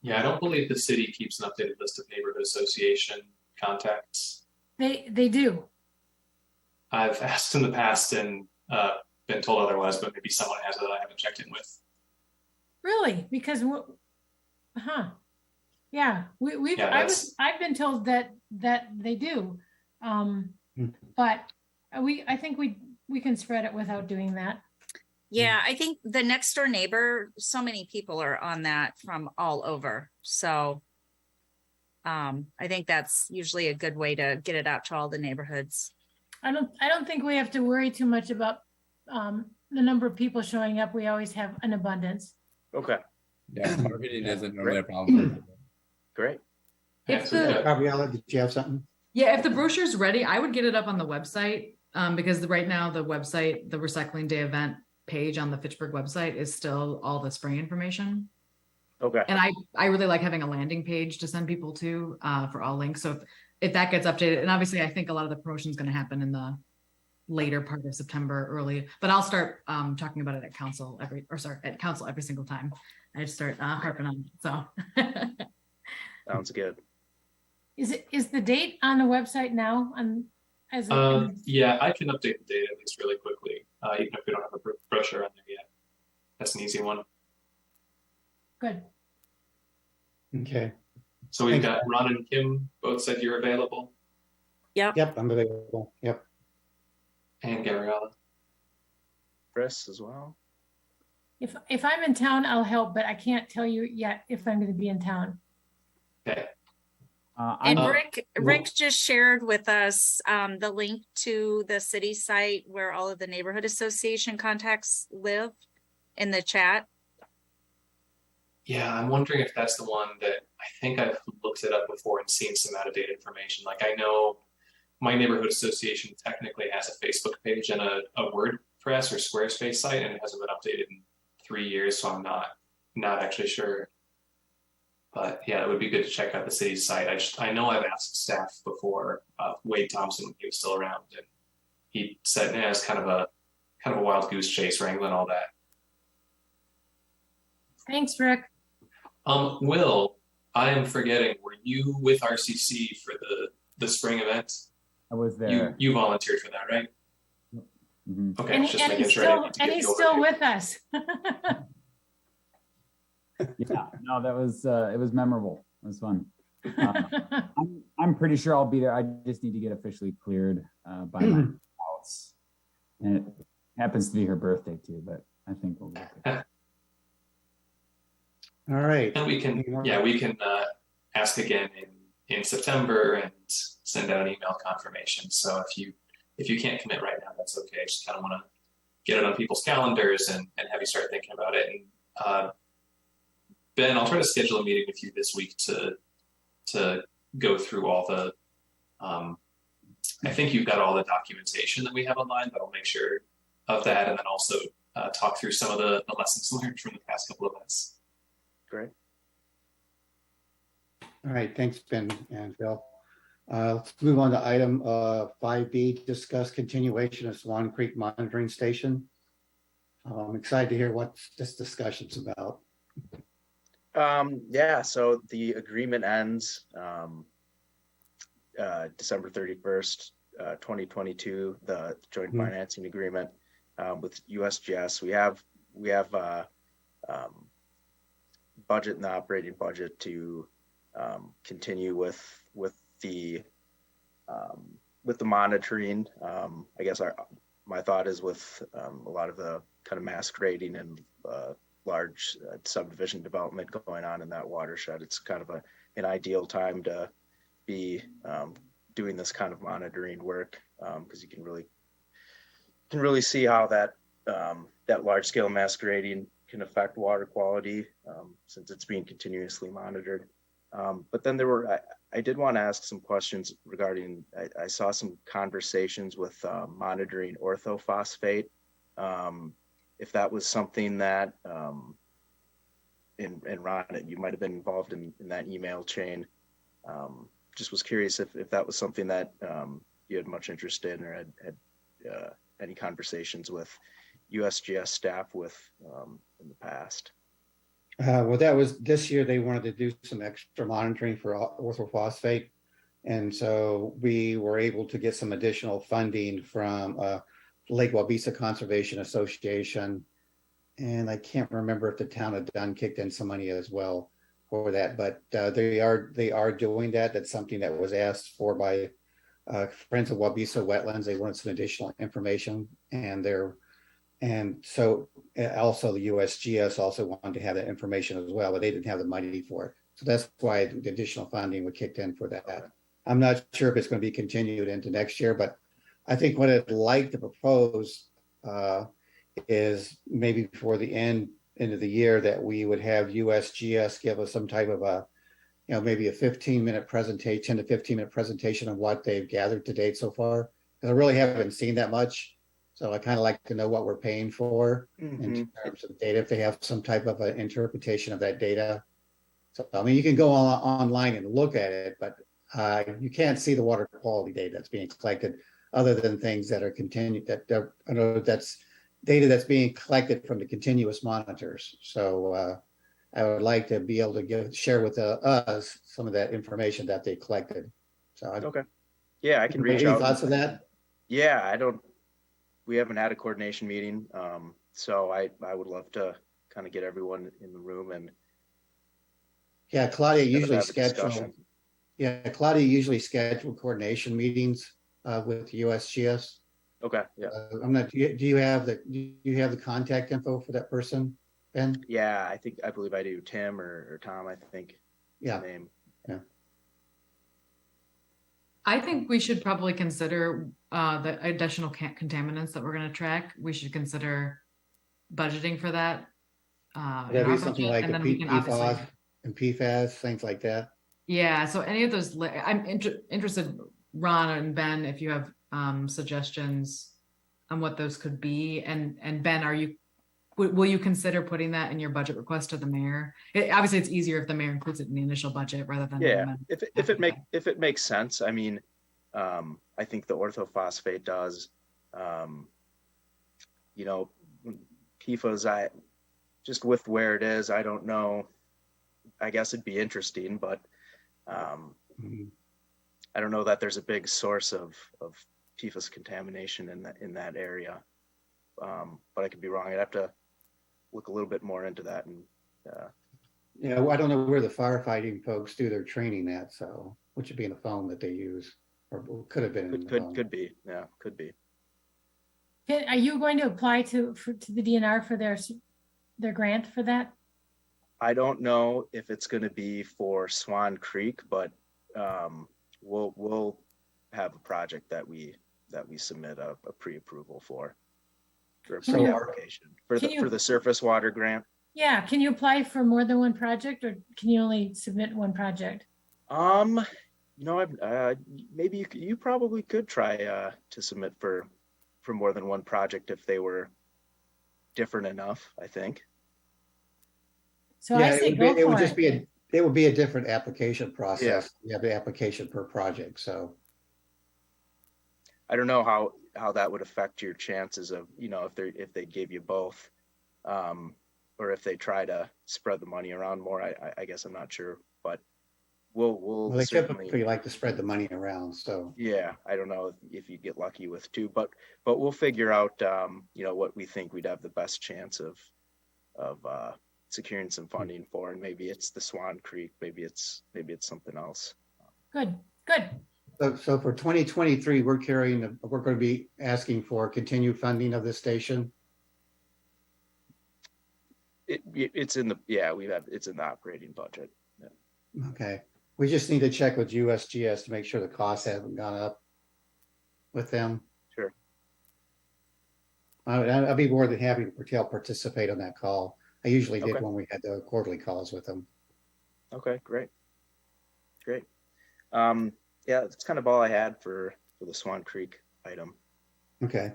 Yeah, I don't believe the city keeps an updated list of neighborhood association contacts. They do. I've asked in the past and been told otherwise, but maybe someone has that I haven't checked in with. Really? Because yeah, I've been told that they do. But I think we can spread it without doing that. Yeah, I think the Next Door Neighbor, so many people are on that from all over. So I think that's usually a good way to get it out to all the neighborhoods. I don't think we have to worry too much about the number of people showing up. We always have an abundance. Okay, Yeah, marketing isn't really a problem. great. If the Gabriella, did you have something? if the brochure's ready, I would get it up on the website, because right now the website, the Recycling Day event page on the Fitchburg website is still all the spring information. Okay. And I really like having a landing page to send people to for all links. So if that gets updated, and obviously I think a lot of the promotion is going to happen in the later part of September, early, but I'll start talking about it at council every single time I just start harping on it. So Sounds good. Is the date on the website now? Yeah, I can update the date at least really quickly, even if we don't have a brochure on there yet. That's an easy one. Good. Okay. So we've got Ron and Kim both said you're available, Yep, I'm available. Yep. and Gabriella. Chris as well. If I'm in town, I'll help, but I can't tell you yet if I'm going to be in town. Okay. And I'm, Rick just shared with us the link to the city site where all of the neighborhood association contacts live in the chat. Yeah, I'm wondering if that's the one that I think I've looked it up before and seen some out of date information. Like I know my neighborhood association technically has a Facebook page and a WordPress or Squarespace site, and it hasn't been updated in 3 years, so I'm not actually sure. But yeah, it would be good to check out the city's site. I know I've asked staff before, Wade Thompson when he was still around, and he said, "Yeah, it's kind of a wild goose chase wrangling all that." Thanks, Rick. Will, I am forgetting. Were you with RCC for the spring event? I was there. You volunteered for that, right? Mhm. Okay, And, just and making he's sure. still, and he's still with us. Yeah, no, that was it was memorable. It was fun. I'm pretty sure I'll be there. I just need to get officially cleared by my spouse, and it happens to be her birthday too. But I think we'll get there. All right. And we can ask again in September and send out an email confirmation. So if you can't commit right now, that's okay. I just kind of want to get it on people's calendars and have you start thinking about it. And Ben, I'll try to schedule a meeting with you this week to go through all the. I think you've got all the documentation that we have online, but I'll make sure of that, and then also talk through some of the lessons learned from the past couple of events. Great. All right, thanks, Ben and Phil. Let's move on to item 5B, discuss continuation of Swan Creek Monitoring Station. I'm excited to hear what this discussion's about. Yeah, so the agreement ends December 31st, 2022, the joint financing agreement with USGS. We have budget and the operating budget to continue with the monitoring. I guess my thought is with a lot of the kind of mass grading and large subdivision development going on in that watershed, it's kind of an ideal time to be doing this kind of monitoring work because you can really see how that large scale mass grading can affect water quality since it's being continuously monitored. But then I did want to ask some questions regarding, I saw some conversations with monitoring orthophosphate. If that was something that, and Ron, you might have been involved in that email chain. Just was curious if that was something that you had much interest in or had any conversations with USGS staff with in the past. Well, that was this year. They wanted to do some extra monitoring for orthophosphate. And so we were able to get some additional funding from Lake Wabisa Conservation Association. And I can't remember if the town of Dunn kicked in some money as well for that, but they are doing that. That's something that was asked for by Friends of Wabisa Wetlands. They wanted some additional information, and so also the USGS also wanted to have that information as well, but they didn't have the money for it. So that's why the additional funding was kicked in for that. I'm not sure if it's going to be continued into next year, but I think what I'd like to propose is maybe before the end of the year that we would have USGS give us some type of maybe a 15-minute presentation, 10 to 15-minute presentation of what they've gathered to date so far. Because I really haven't seen that much. So I kind of like to know what we're paying for in terms of data, if they have some type of an interpretation of that data. So, I mean, you can go online and look at it, but you can't see the water quality data that's being collected other than things that are continued, I know that's data that's being collected from the continuous monitors. So I would like to be able to share with us some of that information that they collected. So okay. Yeah, I can reach out. out. Any thoughts of that? Yeah, we haven't had a coordination meeting. So I would love to kind of get everyone in the room and Claudia usually schedule coordination meetings with USGS. Okay. Yeah. Do you have the contact info for that person, Ben? Yeah, I believe I do. Tim or Tom, I think. Yeah. Name. Yeah. I think we should probably consider the additional contaminants that we're going to track. We should consider budgeting for that. In That'd our be something budget, like and the then we can obviously, PFAS and PFAS, things like that. yeah. So any of those, I'm interested, Ron and Ben, if you have suggestions on what those could be. And Ben, will you consider putting that in your budget request to the mayor? Obviously, it's easier if the mayor includes it in the initial budget rather than Yeah, if it makes sense. I mean, I think the orthophosphate does. You know, PFAS, just with where it is, I don't know. I guess it'd be interesting, but I don't know that there's a big source of PFAS contamination in that area. But I could be wrong. I'd have to look a little bit more into that. And yeah, well, I don't know where the firefighting folks do their training at, so which would be in the phone that they use, or could have been in the phone. could be, yeah, could be. Are you going to apply to the DNR for their grant for that? I don't know if it's going to be for Swan Creek, but we'll have a project that we submit a pre-approval for a pre-application for the surface water grant. Yeah, can you apply for more than one project, or can you only submit one project? Maybe you probably could try to submit for more than one project if they were different enough, I think. So yeah, I say go for it. It would be a different application process. Yeah. You have the application per project, so I don't know how that would affect your chances of, if they gave you both, or if they try to spread the money around more. I guess I'm not sure, but we'll they certainly typically like to spread the money around. So yeah, I don't know if you get lucky with two, but we'll figure out what we think we'd have the best chance of securing some funding for, and maybe it's the Swan Creek, maybe it's something else. Good. So for 2023, we're going to be asking for continued funding of this station. It's in the operating budget. Yeah. Okay. We just need to check with USGS to make sure the costs haven't gone up with them. Sure. I'd be more than happy to participate on that call. I usually did when we had the quarterly calls with them. Okay, great. Yeah, that's kind of all I had for the Swan Creek item. Okay.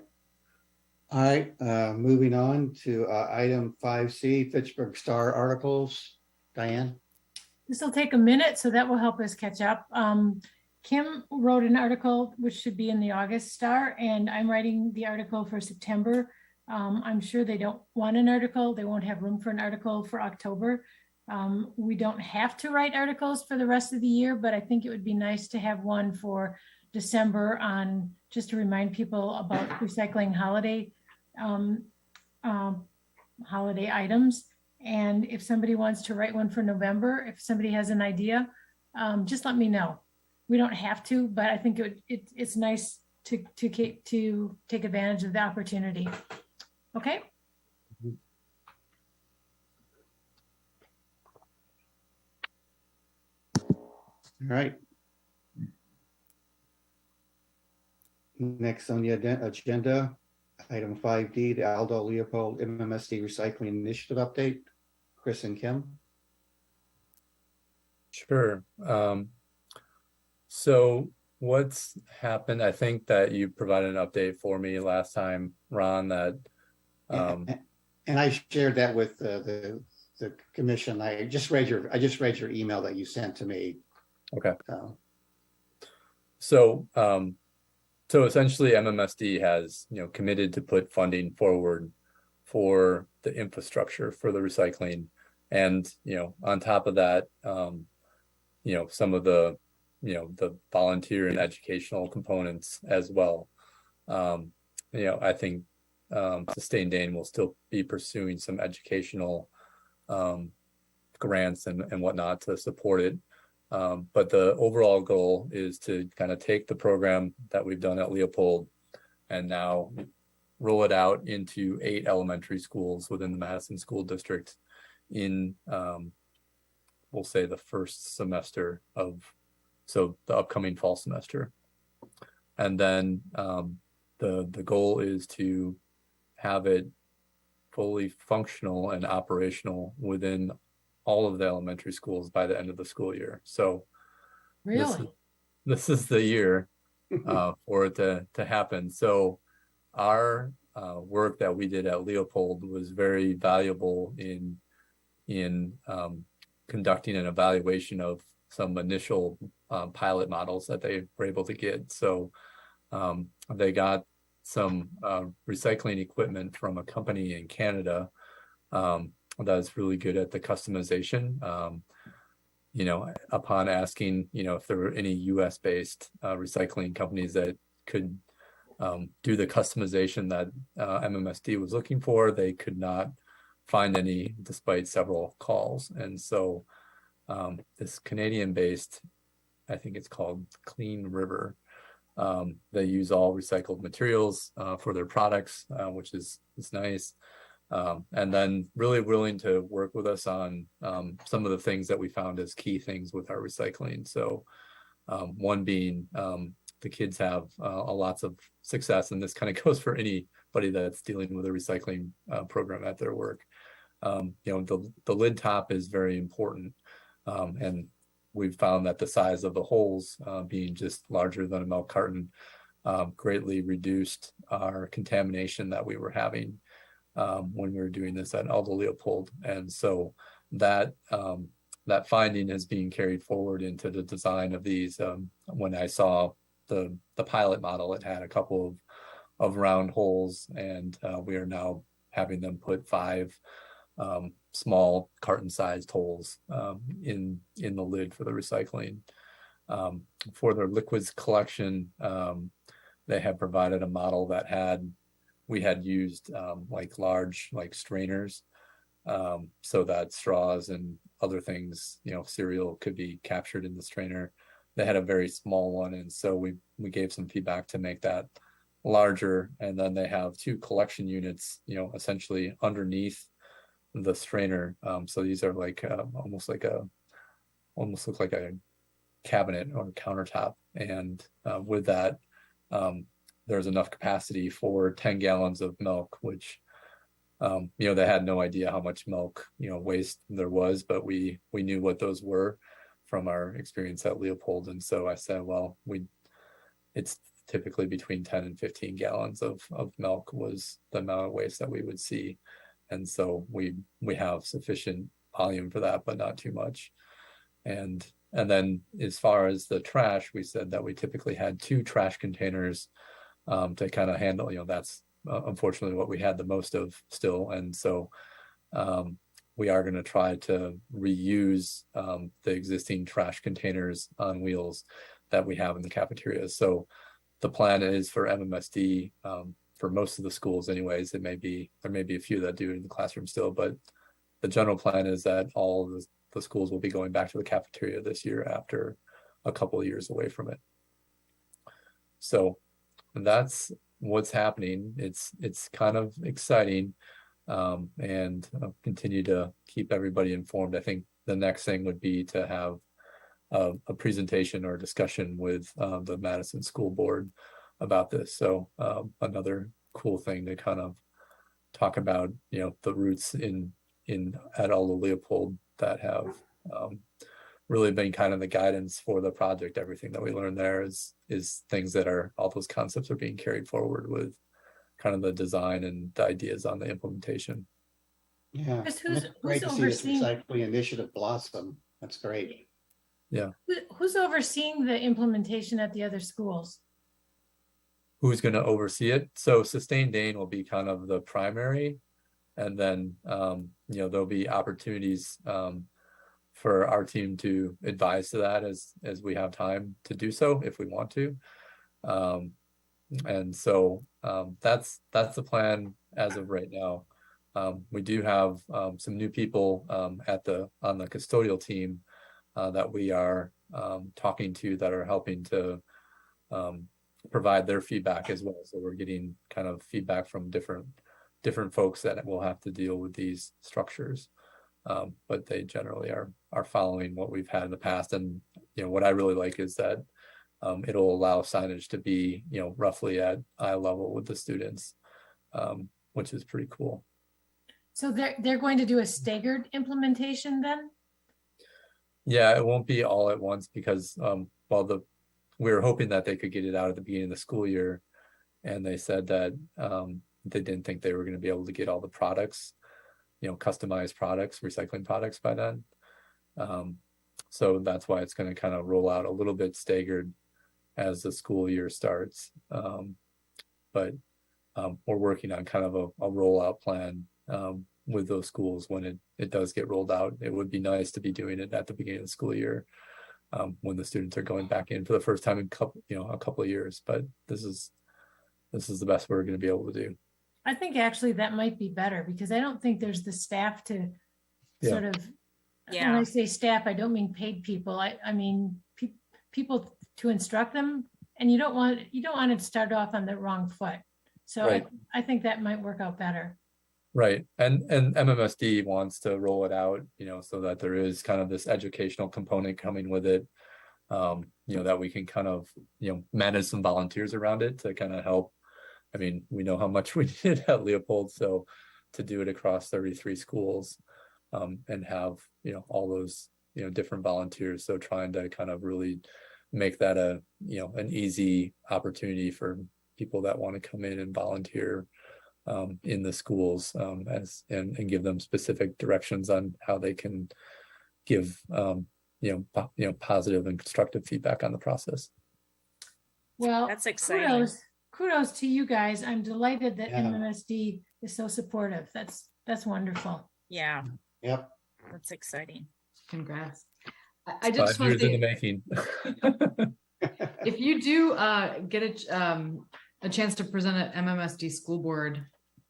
All right, moving on to item 5C, Fitchburg Star articles. Diane? This will take a minute, so that will help us catch up. Kim wrote an article, which should be in the August Star, and I'm writing the article for September. I'm sure they don't want an article. They won't have room for an article for October. We don't have to write articles for the rest of the year, but I think it would be nice to have one for December on, just to remind people about recycling holiday items. And if somebody wants to write one for November, if somebody has an idea, just let me know. We don't have to, but I think it's nice to take advantage of the opportunity. Okay. All right. Next on the agenda, item 5D, the Aldo Leopold MMSD Recycling Initiative update. Chris and Kim. Sure. So what's happened? I think that you provided an update for me last time, Ron, that and I shared that with the commission. I just read your email that you sent to me. Okay. So essentially MMSD has, committed to put funding forward for the infrastructure for the recycling. And, on top of that, some of the, the volunteer and educational components as well. I think Sustained Dane will still be pursuing some educational grants and whatnot to support it. But the overall goal is to kind of take the program that we've done at Leopold and now roll it out into 8 elementary schools within the Madison School District in, we'll say, the first semester so the upcoming fall semester And then the goal is to have it fully functional and operational within all of the elementary schools by the end of the school year. So Really? this is the year for it to happen. So our work that we did at Leopold was very valuable in conducting an evaluation of some initial pilot models that they were able to get. So they got some recycling equipment from a company in Canada that's really good at the customization. You know, upon asking, you know, if there were any US-based recycling companies that could do the customization that MMSD was looking for, they could not find any despite several calls. And so this Canadian-based, I think it's called Clean River, they use all recycled materials for their products, which is nice. And then really willing to work with us on some of the things that we found as key things with our recycling. So one being the kids have lots of success, and this kind of goes for anybody that's dealing with a recycling program at their work. You know, the lid top is very important, and we've found that the size of the holes being just larger than a milk carton greatly reduced our contamination that we were having when we were doing this at Aldo Leopold. And so that that finding is being carried forward into the design of these. When I saw the pilot model, it had a couple of round holes, and we are now having them put 5 small carton-sized holes in the lid for the recycling. For their liquids collection, they have provided a model that we had used like large strainers, so that straws and other things, you know, cereal could be captured in the strainer. They had a very small one, and so we gave some feedback to make that larger. And then they have 2 collection units, you know, essentially underneath the strainer. So these are like almost look like a cabinet or a countertop, and with that there's enough capacity for 10 gallons of milk, which you know, they had no idea how much milk, you know, waste there was, but we knew what those were from our experience at Leopold. And so I said, well, it's typically between 10 and 15 gallons of milk was the amount of waste that we would see. And so we have sufficient volume for that, but not too much. And then as far as the trash, we said that we typically had 2 trash containers to kind of handle, you know, that's unfortunately what we had the most of still. And so we are going to try to reuse the existing trash containers on wheels that we have in the cafeteria. So the plan is for MMSD, for most of the schools anyways, there may be a few that do it in the classroom still, but the general plan is that all of the schools will be going back to the cafeteria this year after a couple of years away from it. So that's what's happening. It's kind of exciting, and I'll continue to keep everybody informed. I think the next thing would be to have a presentation or discussion with the Madison School Board about this. So another cool thing to kind of talk about, you know, the roots at Aldo Leopold that have really been kind of the guidance for the project. Everything that we learned there is things that all those concepts are being carried forward with kind of the design and the ideas on the implementation. Yeah, Chris, and it's great to see this recycling initiative blossom. That's great. Yeah. Who's overseeing the implementation at the other schools? Who's going to oversee it? So Sustain Dane will be kind of the primary, and then you know, there'll be opportunities for our team to advise to that as we have time to do so if we want to. And so that's the plan as of right now. We do have some new people on the custodial team that we are talking to, that are helping to provide their feedback as well. So we're getting kind of feedback from different folks that will have to deal with these structures. But they generally are following what we've had in the past. And you know, what I really like is that it'll allow signage to be, roughly at eye level with the students, which is pretty cool. So they're going to do a staggered implementation then? Yeah, it won't be all at once because we were hoping that they could get it out at the beginning of the school year, and they said that they didn't think they were going to be able to get all the products, customized products, recycling products by then. So that's why it's going to kind of roll out a little bit staggered as the school year starts. But we're working on kind of a rollout plan with those schools when it does get rolled out. It would be nice to be doing it at the beginning of the school year when the students are going back in for the first time in a couple of years. But this is the best we're going to be able to do. I think actually that might be better because I don't think there's the staff to sort of, when I say staff, I don't mean paid people. I mean people to instruct them, and you don't want to start off on the wrong foot. So right. I think that might work out better. Right. And MMSD wants to roll it out, so that there is kind of this educational component coming with it, that we can kind of, manage some volunteers around it to kind of help. I mean, we know how much we did at Leopold, so to do it across 33 schools and have, all those, different volunteers. So trying to kind of really make that an easy opportunity for people that want to come in and volunteer in the schools and give them specific directions on how they can give positive and constructive feedback on the process. Well, that's exciting. Kudos to you guys. I'm delighted that MMSD is so supportive. That's wonderful. Yeah. Yep. That's exciting. Congrats. I just want to say, in the making. if you do get a chance to present at MMSD school board,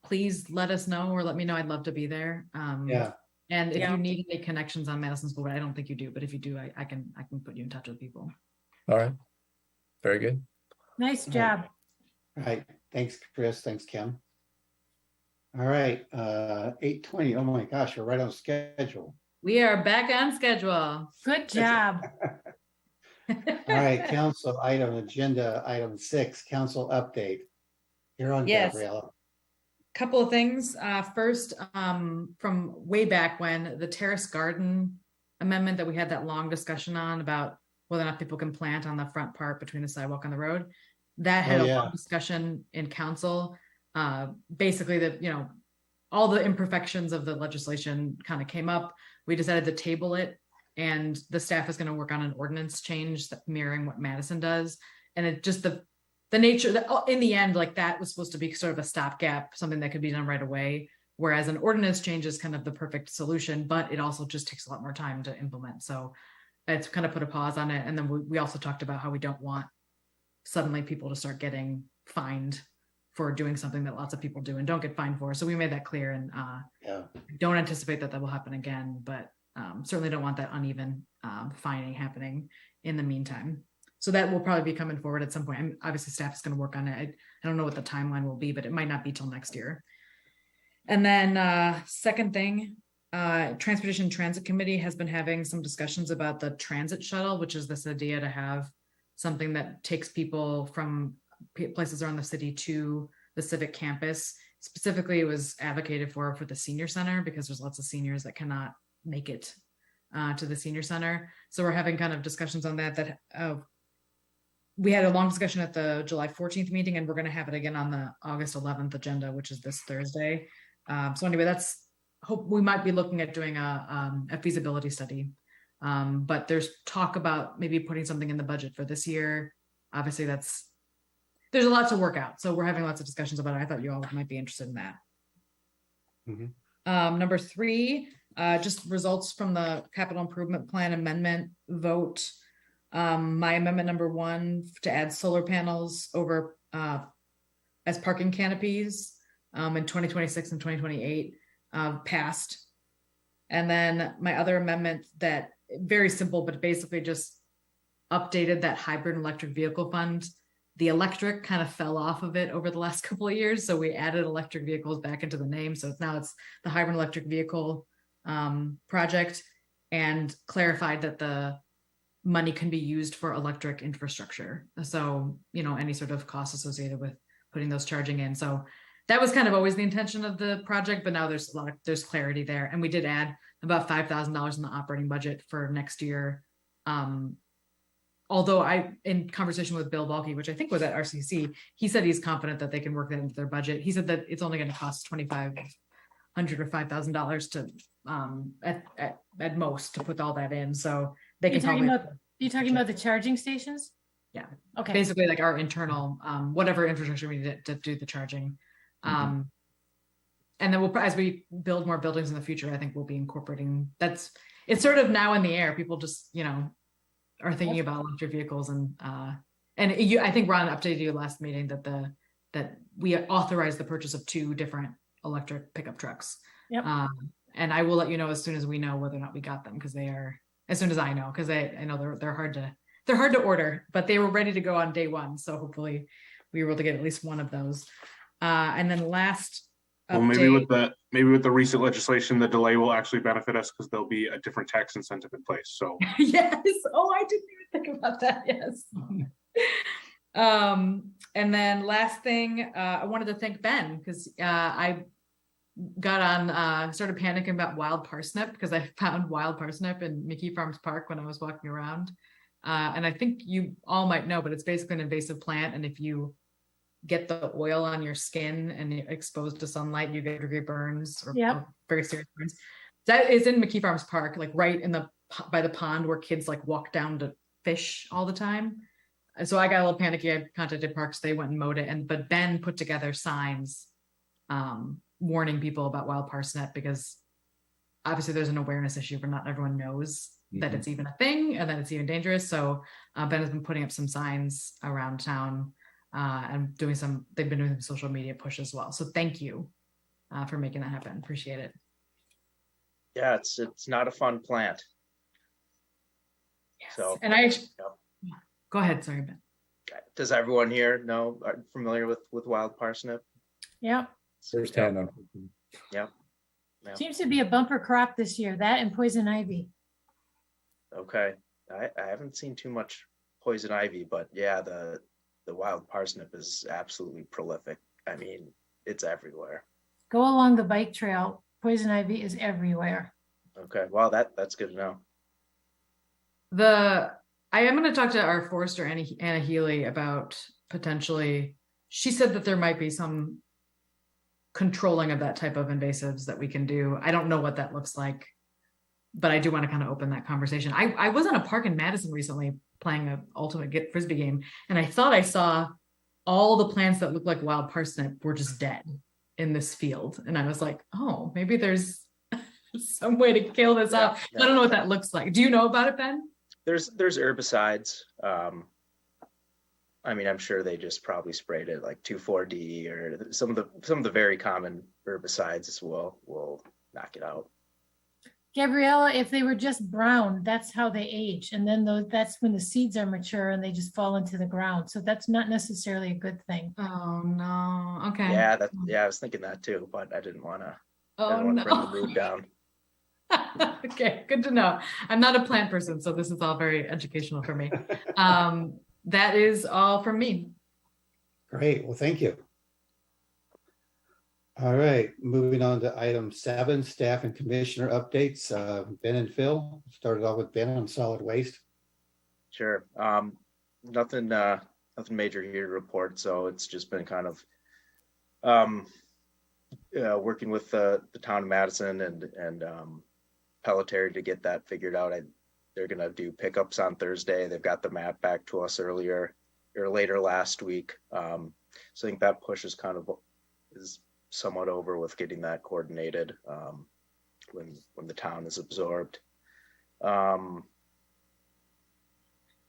please let us know or let me know. I'd love to be there. And if you need any connections on Madison School Board, I don't think you do, but if you do, I can put you in touch with people. All right. Very good. Nice job. All right. Thanks, Chris. Thanks, Kim. All right. 8:20. Oh my gosh, we're right on schedule. We are back on schedule. Good job. All right, council agenda item 6, council update. You're on, yes. Gabriella. Couple of things. First, from way back when, the terrace garden amendment that we had that long discussion on about whether or not people can plant on the front part between the sidewalk and the road, that had a long discussion in council. Basically, that all the imperfections of the legislation kind of came up. We decided to table it, and the staff is going to work on an ordinance change that mirroring what Madison does. And it just the nature that in the end, like that was supposed to be sort of a stopgap, something that could be done right away. Whereas an ordinance change is kind of the perfect solution, but it also just takes a lot more time to implement. So it's kind of put a pause on it. And then we also talked about how we don't want suddenly people to start getting fined for doing something that lots of people do and don't get fined for. So we made that clear, and don't anticipate that will happen again, but certainly don't want that uneven fining happening in the meantime. So that will probably be coming forward at some point. And obviously staff is going to work on it. I don't know what the timeline will be, but it might not be till next year. And then second thing, Transportation Transit Committee has been having some discussions about the transit shuttle, which is this idea to have something that takes people from places around the city to the civic campus. Specifically, it was advocated for the senior center because there's lots of seniors that cannot make it to the senior center. So we're having kind of discussions on that we had a long discussion at the July 14th meeting, and we're going to have it again on the August 11th agenda, which is this Thursday. So anyway, hope we might be looking at doing a feasibility study. But there's talk about maybe putting something in the budget for this year. Obviously there's a lot to work out. So we're having lots of discussions about it. I thought you all might be interested in that. Mm-hmm. Number 3, just results from the capital improvement plan amendment vote. My amendment number 1 to add solar panels over as parking canopies in 2026 and 2028 passed. And then my other amendment that very simple, but basically just updated that hybrid electric vehicle fund. The electric kind of fell off of it over the last couple of years. So we added electric vehicles back into the name. So now it's the hybrid electric vehicle project, and clarified that the money can be used for electric infrastructure. So, any sort of cost associated with putting those charging in. So that was kind of always the intention of the project, but now there's clarity there. And we did add about $5,000 in the operating budget for next year. Although in conversation with Bill Balke, which I think was at RCC, he said he's confident that they can work that into their budget. He said that it's only going to cost $2,500 or $5,000 to at most to put all that in. So they can probably. You're talking about the charging stations? Yeah. Okay. Basically, like our internal, whatever infrastructure we need to do the charging. And then as we build more buildings in the future, I think we'll be incorporating. It's sort of now in the air. People just, are thinking about electric vehicles, and I think Ron updated you last meeting that we authorized the purchase of 2 different electric pickup trucks. Yep. And I will let you know as soon as we know whether or not we got them, because as soon as I know, because I know they're hard to order, but they were ready to go on day 1. So hopefully we were able to get at least one of those. And then last Well, maybe with the recent legislation, the delay will actually benefit us because there'll be a different tax incentive in place. So yes. Oh, I didn't even think about that. Yes. And then last thing, I wanted to thank Ben, because I got on, started panicking about wild parsnip, because I found wild parsnip in Mickey Farms Park when I was walking around. And I think you all might know, but it's basically an invasive plant. And if you get the oil on your skin and you're exposed to sunlight, you get degree burns or very serious burns. That is in Mickey Farms Park, like right by the pond where kids like walk down to fish all the time. And so I got a little panicky. I contacted Parks. They went and mowed it. But Ben put together signs warning people about wild parsnip, because obviously there's an awareness issue, but not everyone knows that it's even a thing and that it's even dangerous. So Ben has been putting up some signs around town and they've been doing some social media push as well. So thank you for making that happen. Appreciate it. Yeah, it's not a fun plant. Yes. So, and go ahead. Sorry, Ben. Does everyone here are familiar with wild parsnip? Yeah. First hand. Yeah. Seems to be a bumper crop this year, that and poison ivy. Okay. I haven't seen too much poison ivy, but yeah, the wild parsnip is absolutely prolific. I mean, it's everywhere. Go along the bike trail. Poison ivy is everywhere. Okay. Well, that's good to know. I am going to talk to our forester, Anna Healy, about potentially, she said that there might be some controlling of that type of invasives that we can do. I don't know what that looks like, but I do want to kind of open that conversation. I was in a park in Madison recently playing an ultimate frisbee game, and I thought I saw all the plants that looked like wild parsnip were just dead in this field. And I was like, oh, maybe there's some way to kill this off. I don't know what that looks like. Do you know about it, Ben? There's herbicides. I mean, I'm sure they just probably sprayed it like 2,4-D or some of the very common herbicides will knock it out. Gabriella, if they were just brown, that's how they age. And then that's when the seeds are mature and they just fall into the ground. So that's not necessarily a good thing. Oh, no. Okay. Yeah, I was thinking that too, but I didn't want to bring the mood down. Okay, good to know. I'm not a plant person, so this is all very educational for me. That is all from me. Great. Well, thank you. All right, moving on to item 7, staff and commissioner updates. Ben and Phil, started off with Ben on solid waste. Sure. Nothing major here to report. So it's just been kind of working with the town of Madison and Pelletier to get that figured out. They're going to do pickups on Thursday. They've got the map back to us later last week. So I think that push is somewhat over with getting that coordinated when the town is absorbed. Can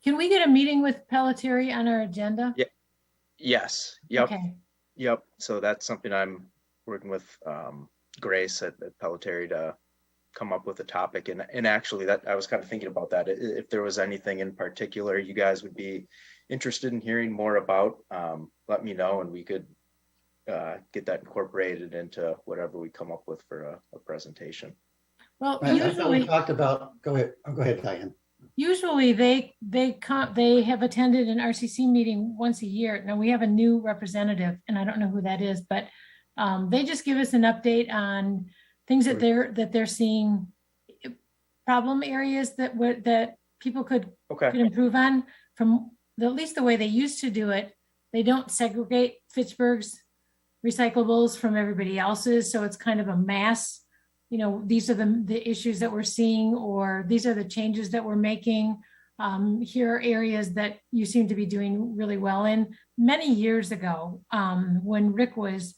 we get a meeting with Pelletier on our agenda? Yeah. Yes. Yep. Okay. Yep. So that's something I'm working with Grace at Pelletier to come up with a topic. And actually that I was kind of thinking about that. If there was anything in particular you guys would be interested in hearing more about, let me know and we could get that incorporated into whatever we come up with for a presentation. Well, I thought we usually, talked about, go ahead, Diane. Usually they have attended an RCC meeting once a year. Now we have a new representative and I don't know who that is, but they just give us an update on things that they're seeing, problem areas that people could improve on. From at least the way they used to do it, they don't segregate Fitchburg's recyclables from everybody else's, so it's kind of a mass. You know, these are the issues that we're seeing, or these are the changes that we're making. Here are areas that you seem to be doing really well in. Many years ago, when Rick was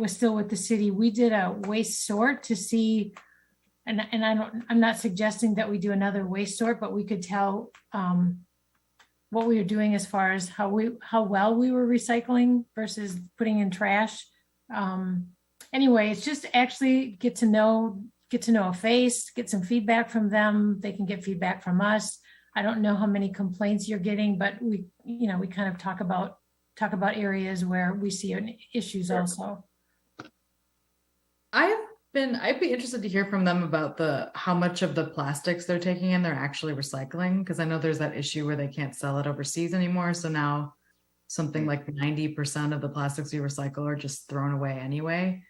still with the city, we did a waste sort to see, and I'm not suggesting that we do another waste sort, but we could tell what we were doing as far as how well we were recycling versus putting in trash. Anyway, it's just actually get to know a face, get some feedback from them. They can get feedback from us. I don't know how many complaints you're getting, but we kind of talk about areas where we see issues also. I'd be interested to hear from them about how much of the plastics they're taking in they're actually recycling, because I know there's that issue where they can't sell it overseas anymore. So now something like 90% of the plastics you recycle are just thrown away anyway.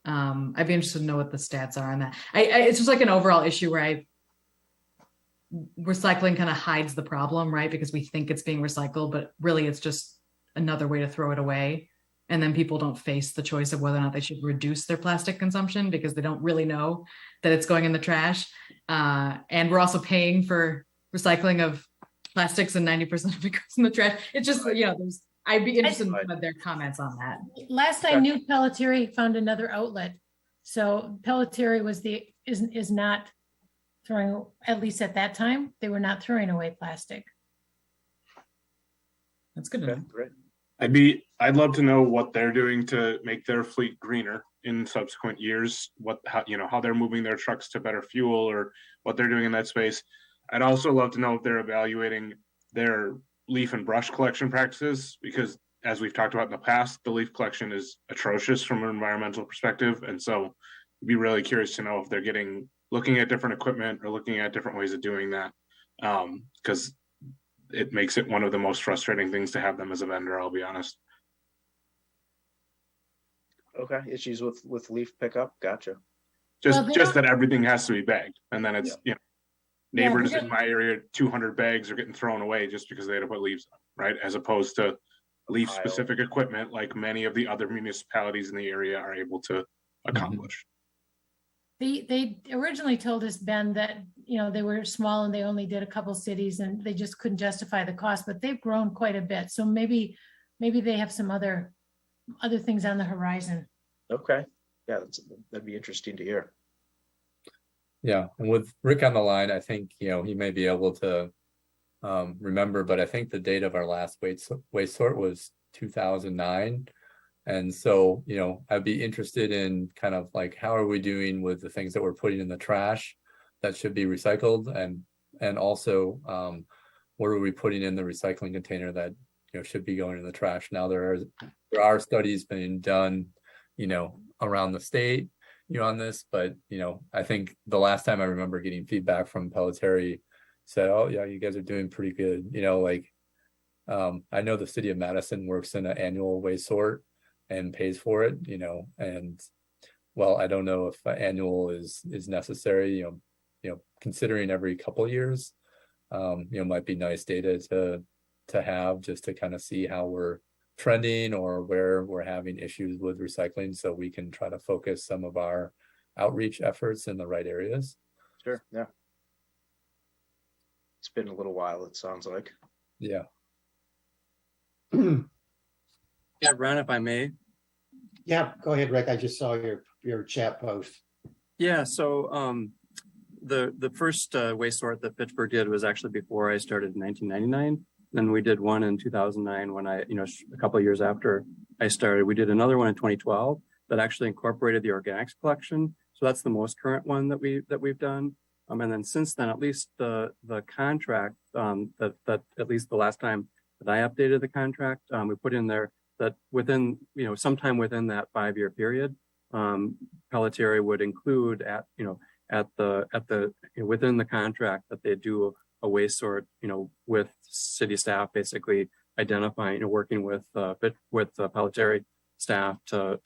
I'd be interested to know what the stats are on that. It's just like an overall issue where recycling kind of hides the problem, right? Because we think it's being recycled, but really it's just another way to throw it away. And then people don't face the choice of whether or not they should reduce their plastic consumption because they don't really know that it's going in the trash. And we're also paying for recycling of plastics, and 90% of it goes in the trash. It's just, I'd be interested in their comments on that. Last I knew, Pelletier found another outlet. So Pelletier is not throwing, at least at that time, they were not throwing away plastic. That's good to know. Great. I'd love to know what they're doing to make their fleet greener in subsequent years, how they're moving their trucks to better fuel, or what they're doing in that space. I'd also love to know if they're evaluating their leaf and brush collection practices, because as we've talked about in the past, the leaf collection is atrocious from an environmental perspective. And so I'd be really curious to know if they're looking at different equipment or looking at different ways of doing that. Because it makes it one of the most frustrating things to have them as a vendor, I'll be honest. Okay, issues with leaf pickup, gotcha. Just that everything has to be bagged, and then it's neighbors in my area, 200 bags are getting thrown away just because they had to put leaves on, right? As opposed to leaf specific equipment like many of the other municipalities in the area are able to accomplish. They originally told us, Ben, that they were small and they only did a couple cities and they just couldn't justify the cost, but they've grown quite a bit. So maybe they have some other things on the horizon. Okay, yeah, that'd be interesting to hear. Yeah, and with Rick on the line, I think he may be able to remember, but I think the date of our last waste sort was 2009. And so, I'd be interested in kind of like, how are we doing with the things that we're putting in the trash that should be recycled, and also what are we putting in the recycling container that should be going in the trash. Now there are studies being done around the state on this, but I think the last time I remember getting feedback from Pelletier said, oh yeah, you guys are doing pretty good. I know the city of Madison works in an annual waste sort and pays for it, and well, I don't know if annual is necessary, considering every couple of years, might be nice data to have, just to kind of see how we're trending or where we're having issues with recycling, so we can try to focus some of our outreach efforts in the right areas. Sure, yeah. It's been a little while, it sounds like. Yeah. Yeah, Ron, if I may. Yeah, go ahead, Rick. I just saw your chat post. Yeah, so the first waste sort that Fitchburg did was actually before I started in 1999. Then we did one in 2009 when a couple of years after I started. We did another one in 2012 that actually incorporated the organics collection. So that's the most current one that we've done. And then since then, at least the contract that at least the last time that I updated the contract, we put in there that within sometime within that 5-year period, Pelletier would include within the contract that they do waste sort, with city staff basically identifying, working with Pelletary staff to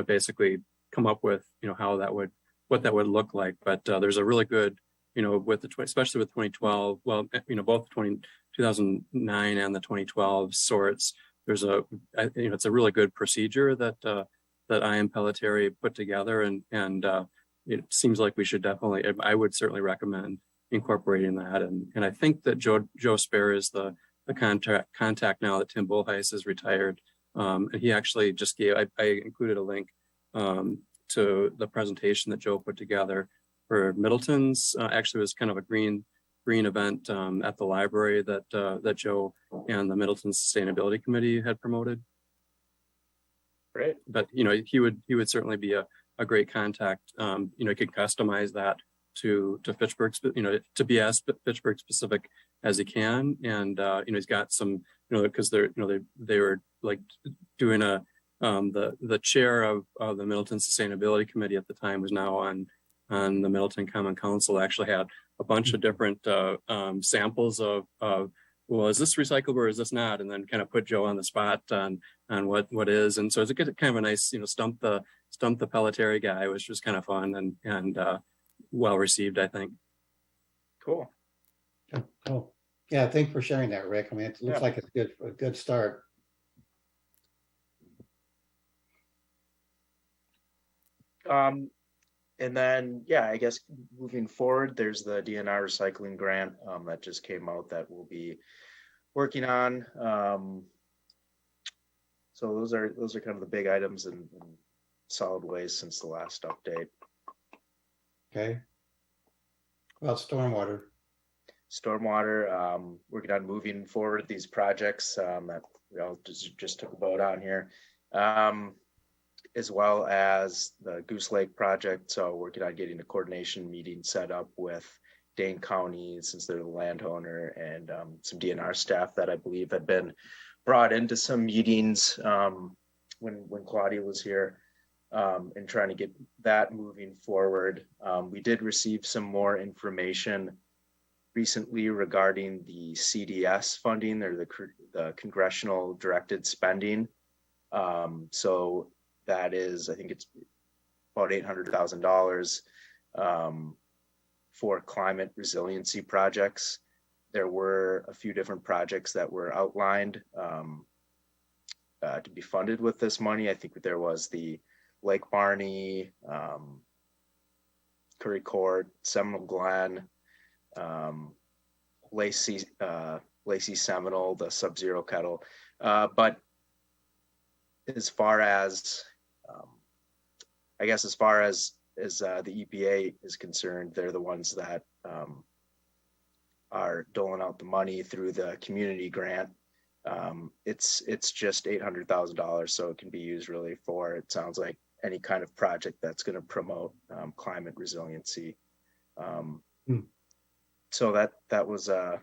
basically come up with, what that would look like. But there's a really good, with especially with 2012, well, both 2009 and the 2012 sorts, there's it's a really good procedure that I am Pelletary put together, and it seems like we should definitely, I would certainly recommend incorporating that. And I think that Joe Spare is the contact now that Tim Bullheis is retired. And he actually just gave, I included a link to the presentation that Joe put together for Middleton's. Actually, it was kind of a green event at the library that Joe and the Middleton Sustainability Committee had promoted. Great. But he would certainly be a great contact. He could customize that to Fitchburg, to be as Fitchburg specific as he can. And he's got some, because they were like doing the chair of the Middleton Sustainability Committee at the time was now on the Middleton Common Council. Actually had a bunch of different samples of well, is this recyclable or is this not? And then kind of put Joe on the spot on what is. And so it's kind of a nice, stump the Pelletary guy, which was kind of fun and well received, I think. Cool. Cool. Yeah, thanks for sharing that, Rick. I mean, it looks like it's a good start. And then, I guess moving forward, there's the DNR recycling grant that just came out that we'll be working on. So those are kind of the big items in solid waste since the last update. Okay. Well, stormwater. Working on moving forward these projects that we all just took a vote on here. As well as the Goose Lake project. So working on getting a coordination meeting set up with Dane County, since they're the landowner, and some DNR staff that I believe had been brought into some meetings when Claudia was here, and trying to get that moving forward. We did receive some more information recently regarding the CDS funding, or the congressional directed spending. So that is, I think it's about $800,000 for climate resiliency projects. There were a few different projects that were outlined to be funded with this money. I think there was the Lake Barney, Curry Court, Seminole Glen, Lacey Seminole, the Sub-Zero Kettle. But as far as as far as the EPA is concerned, they're the ones that are doling out the money through the community grant. It's just $800,000, so it can be used really for, it sounds like, any kind of project that's going to promote climate resiliency. So that was a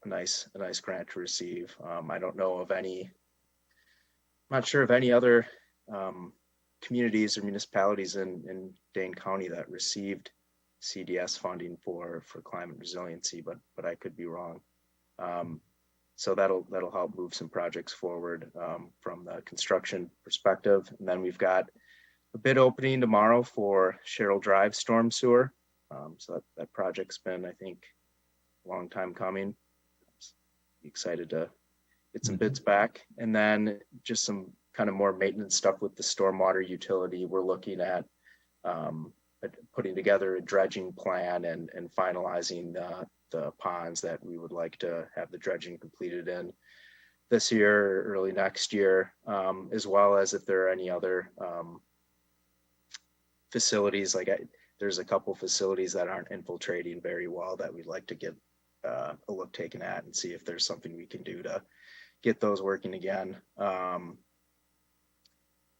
nice grant to receive. I don't know of any. I'm not sure of any other communities or municipalities in Dane County that received CDS funding for climate resiliency, but I could be wrong. So that'll help move some projects forward from the construction perspective. And then we've got a bid opening tomorrow for Sherrill Drive storm sewer. So that project's been, I think, a long time coming. Excited to get some bids back. And then just some kind of more maintenance stuff with the stormwater utility. We're looking at putting together a dredging plan and finalizing the ponds that we would like to have the dredging completed in this year or early next year, as well as if there are any other facilities. There's a couple facilities that aren't infiltrating very well that we'd like to get a look taken at and see if there's something we can do to get those working again.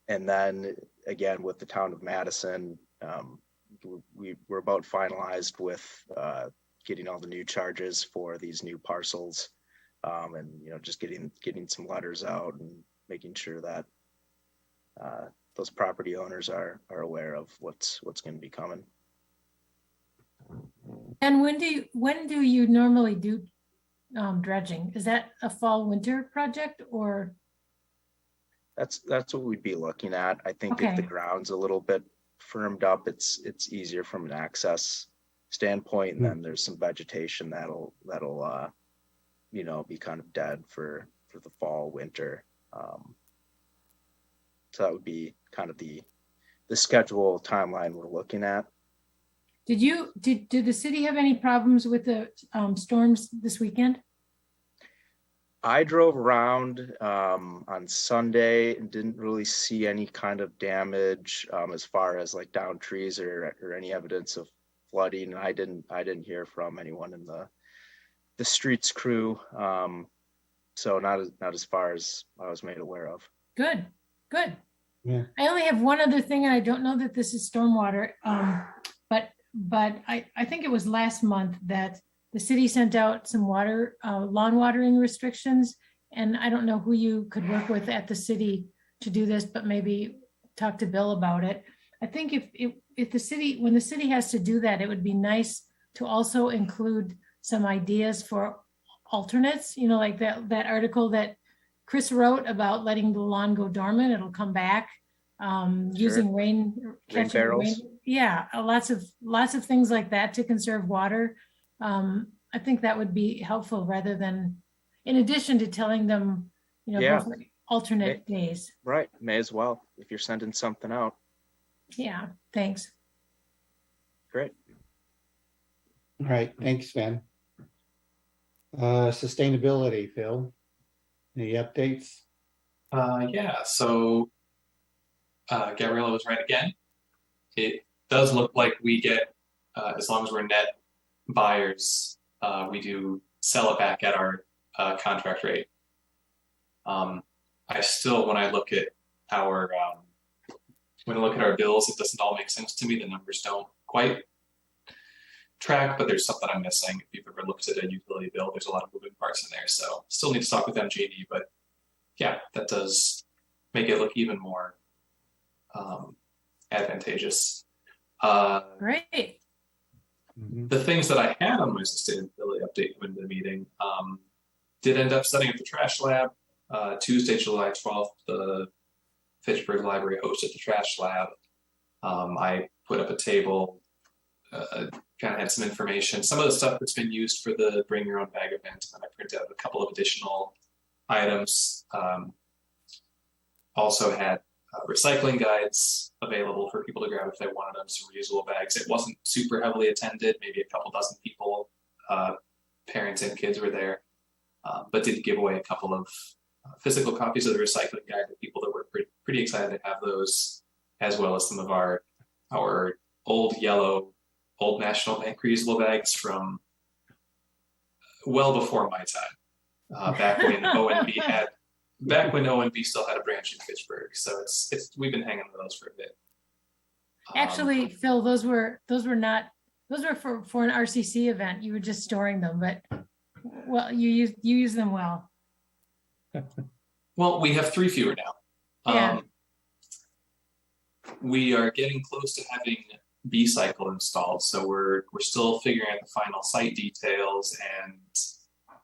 And then again, with the town of Madison, we're about finalized with getting all the new charges for these new parcels, and just getting some letters out and making sure that those property owners are aware of what's going to be coming. And when do you normally do dredging? Is that a fall winter project or? That's what we'd be looking at. I think if the Okay. ground's a little bit firmed up, it's easier from an access standpoint, and then there's some vegetation that'll be kind of dead for the fall, winter. So that would be kind of the schedule timeline we're looking at. Did the city have any problems with the storms this weekend? I drove around on Sunday and didn't really see any kind of damage as far as like downed trees or any evidence of flooding. I didn't hear from anyone in the streets crew. So not as far as I was made aware of. Good. Yeah. I only have one other thing, and I don't know that this is stormwater, but I think it was last month that the city sent out some lawn watering restrictions, and I don't know who you could work with at the city to do this, but maybe talk to Bill about it. I think if the city, when the city has to do that, it would be nice to also include some ideas for alternates, like that article that Chris wrote about letting the lawn go dormant. It'll come back. Using rain barrels. Yeah, lots of things like that to conserve water. I think that would be helpful rather than, in addition to telling them, Yeah. go for alternate days. Right. May as well if you're sending something out. Yeah, thanks. Great. All right, thanks, Ben. Sustainability, Phil. Any updates? Yeah, so Gabriella was right again. It does look like we get, as long as we're net buyers, we do sell it back at our contract rate. I still, when I look at our bills, it doesn't all make sense to me. The numbers don't quite track, but there's something I'm missing. If you've ever looked at a utility bill, there's a lot of moving parts in there. So still need to talk with MJD, but yeah, that does make it look even more advantageous. Great. The things that I had on my sustainability update in the meeting did end up setting up the trash lab. Tuesday, July 12th, the Fitchburg Library hosted the trash lab. I put up a table, kind of had some information, some of the stuff that's been used for the Bring Your Own Bag event, and I printed out a couple of additional items. Also had recycling guides available for people to grab if they wanted them, some reusable bags. It wasn't super heavily attended, maybe a couple dozen people, parents and kids were there, but did give away a couple of physical copies of the recycling guide to people that were pretty excited to have those, as well as some of our old yellow, old National Bank reusable bags from well before my time, back when ONB still had a branch in Fitchburg. So we've been hanging with those for a bit. Actually, Phil, those were for an RCC event. You were just storing them, but well, you use them well. Well, we have 3 fewer now. Yeah. We are getting close to having B-Cycle installed, so we're still figuring out the final site details and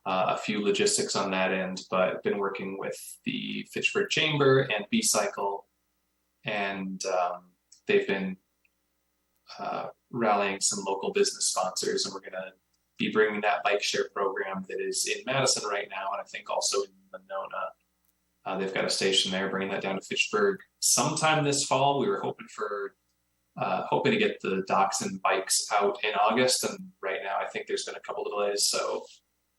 a few logistics on that end, but been working with the Fitchburg Chamber and B-Cycle, and they've been rallying some local business sponsors, and we're going to be bringing that bike share program that is in Madison right now, and I think also in Monona. They've got a station there, bringing that down to Fitchburg sometime this fall. We were hoping to get the docks and bikes out in August, and right now I think there's been a couple of delays, so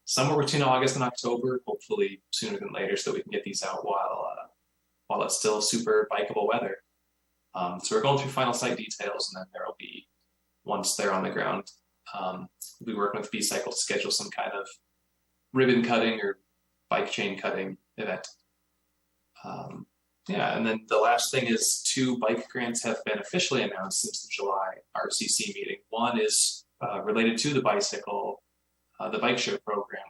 somewhere between August and October, hopefully sooner than later, so we can get these out while it's still super bikeable weather. So we're going through final site details, and then there will be, once they're on the ground, we'll be working with B-Cycle to schedule some kind of ribbon cutting or bike chain cutting event. And then the last thing is 2 bike grants have been officially announced since the July RCC meeting. One is related to the bike share program.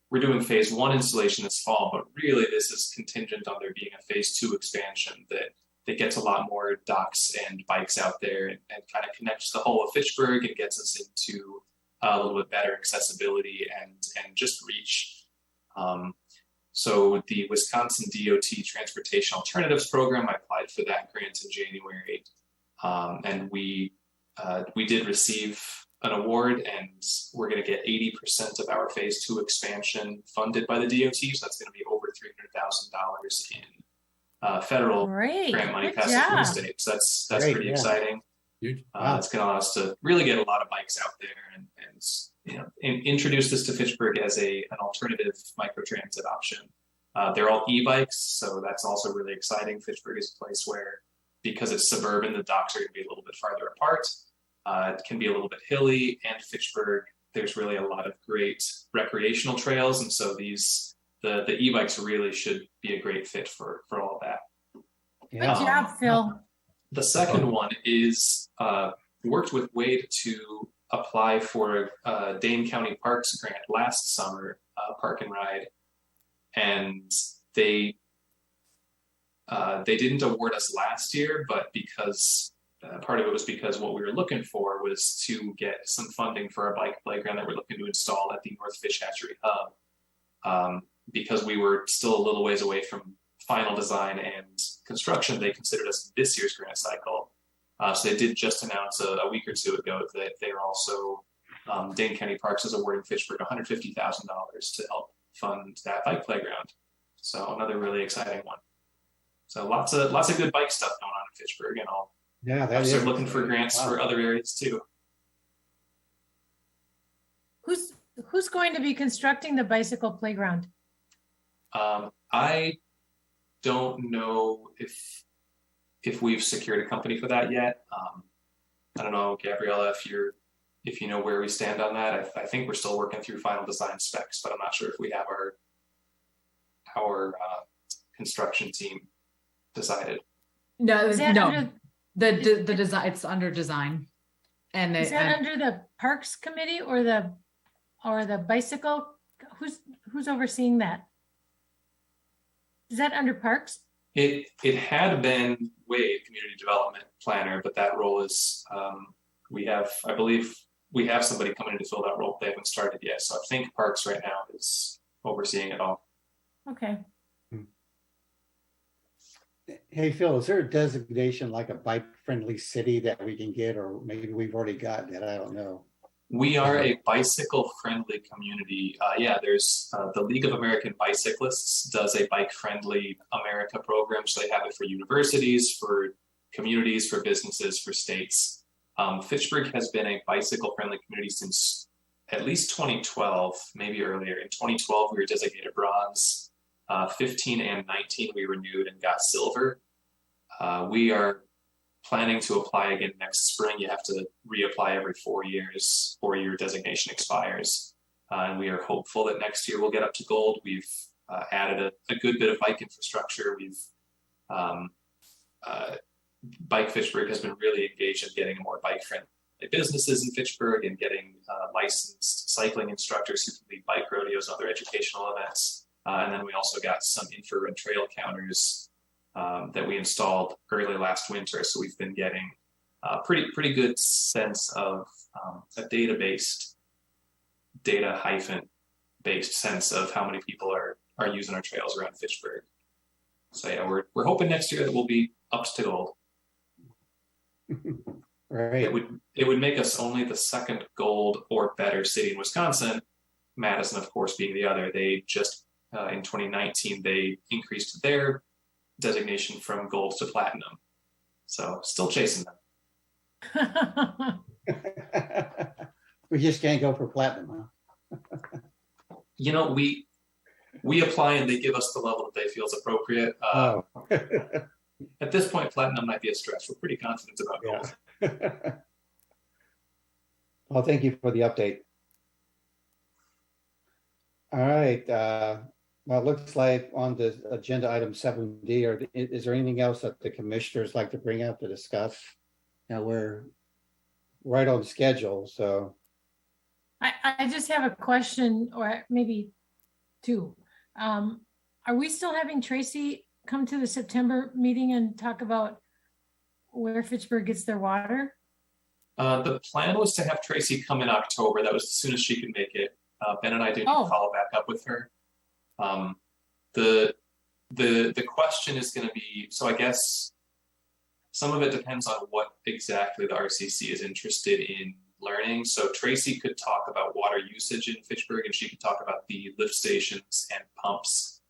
We're doing phase 1 installation this fall, but really this is contingent on there being a phase 2 expansion that gets a lot more docks and bikes out there and kind of connects the whole of Fitchburg and gets us into a little bit better accessibility and just reach. So the Wisconsin DOT Transportation Alternatives Program, I applied for that grant in January, and we did receive an award, and we're going to get 80% of our phase 2 expansion funded by the DOT. So that's going to be over $300,000 in federal grant money passed through the state. So that's Great, pretty yeah. exciting. Huge. It's going to allow us to really get a lot of bikes out there and introduce this to Fitchburg as an alternative microtransit option. They're all e-bikes, so that's also really exciting. Fitchburg is a place where, because it's suburban, the docks are going to be a little bit farther apart. It can be a little bit hilly, and Fitchburg, there's really a lot of great recreational trails, and so the e-bikes really should be a great fit for all of that. Good job, Phil. The second one is worked with Wade to apply for a Dane County Parks grant last summer, Park and Ride, and they didn't award us last year, but because part of it was because what we were looking for was to get some funding for our bike playground that we're looking to install at the North Fish Hatchery Hub. Because we were still a little ways away from final design and construction, they considered us this year's grant cycle. So they did just announce a week or two ago that they're also, Dane County Parks is awarding Fitchburg $150,000 to help fund that bike playground. So another really exciting one. So lots of good bike stuff going on in Fitchburg, and I'll start looking for grants for other areas too. Who's going to be constructing the bicycle playground? I don't know if we've secured a company for that yet. I don't know, Gabriella, if you know where we stand on that. I think we're still working through final design specs, but I'm not sure if we have our construction team decided. No, the design, it's under design. And is that under the Parks Committee or the bicycle? Who's overseeing that? Is that under Parks? It had been Wade, Community Development Planner, but that role is, I believe we have somebody coming in to fill that role. They haven't started yet. So I think Parks right now is overseeing it all. Okay. Hey, Phil, is there a designation like a bike-friendly city that we can get, or maybe we've already gotten it? I don't know. We are a bicycle-friendly community. There's the League of American Bicyclists does a bike-friendly America program. So they have it for universities, for communities, for businesses, for states. Fitchburg has been a bicycle-friendly community since at least 2012, maybe earlier. In 2012, we were designated bronze. 15 and 19, we renewed and got silver. We are planning to apply again next spring. You have to reapply every 4 years. 4-year designation expires. And we are hopeful that next year we'll get up to gold. We've added a good bit of bike infrastructure. Bike Fitchburg has been really engaged in getting more bike-friendly businesses in Fitchburg and getting licensed cycling instructors who can lead bike rodeos and other educational events. And then we also got some infrared trail counters that we installed early last winter. So we've been getting a pretty good sense of a data-based sense of how many people are using our trails around Fitchburg. So yeah, we're hoping next year that we'll be up to gold. Right. It would make us only the second gold or better city in Wisconsin. Madison, of course, being the other. They just in 2019 they increased their designation from gold to platinum. So still chasing them. We just can't go for platinum, huh? We apply and they give us the level that they feel is appropriate. At this point, platinum might be a stretch. We're pretty confident about gold. Well, thank you for the update. All right. Well, it looks like on the agenda item 7D, is there anything else that the commissioners like to bring up to discuss? Now we're right on schedule, so. I just have a question, or maybe two. Are we still having Tracy come to the September meeting and talk about where Fitchburg gets their water? The plan was to have Tracy come in October. That was as soon as she could make it. Ben and I didn't follow back up with her. The question is going to be, so I guess some of it depends on what exactly the RCC is interested in learning. So Tracy could talk about water usage in Fitchburg, and she could talk about the lift stations and pumps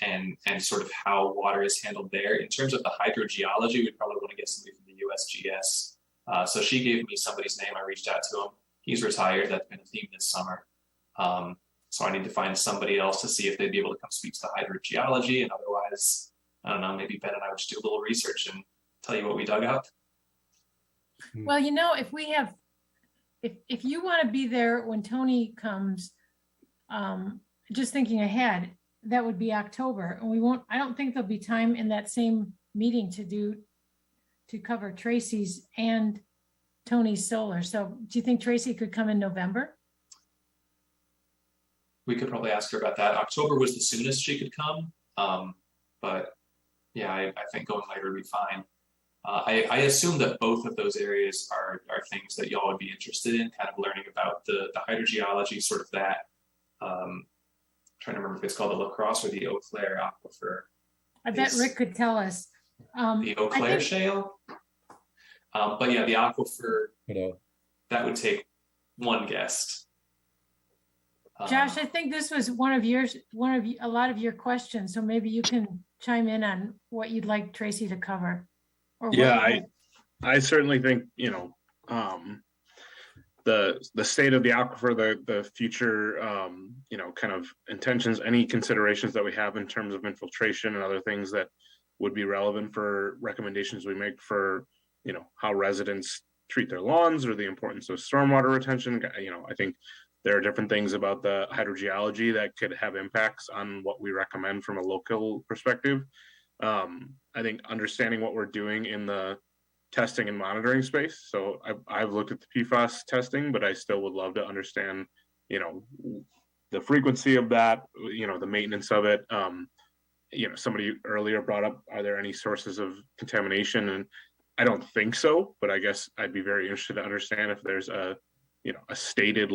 and sort of how water is handled there. In terms of the hydrogeology, we'd probably want to get somebody from the USGS. So she gave me somebody's name. I reached out to him. He's retired. That's been a theme this summer. So I need to find somebody else to see if they'd be able to come speak to the hydrogeology. And otherwise, I don't know, maybe Ben and I would just do a little research and tell you what we dug up. Well, you know, if you want to be there when Tony comes, just thinking ahead, that would be October. And I don't think there'll be time in that same meeting to cover Tracy's and Tony's solar. So do you think Tracy could come in November? We could probably ask her about that. October was the soonest she could come. But yeah, I think going later would be fine. I assume that both of those areas are things that y'all would be interested in, kind of learning about the hydrogeology, sort of that. I'm trying to remember if it's called the La Crosse or the Eau Claire aquifer. I bet Rick could tell us. The Eau Claire shale. But yeah, the aquifer, that would take one guest. Josh, I think this was a lot of your questions. So maybe you can chime in on what you'd like Tracy to cover. Yeah, I certainly think, you know, the state of the aquifer, the future, you know, kind of intentions, any considerations that we have in terms of infiltration and other things that would be relevant for recommendations we make for, you know, how residents treat their lawns or the importance of stormwater retention. You know, I think there are different things about the hydrogeology that could have impacts on what we recommend from a local perspective. I think understanding what we're doing in the testing and monitoring space. So I've looked at the PFAS testing, but I still would love to understand, you know, the frequency of that, you know, the maintenance of it. You know, somebody earlier brought up, are there any sources of contamination? And I don't think so, but I guess I'd be very interested to understand if there's a, you know, a stated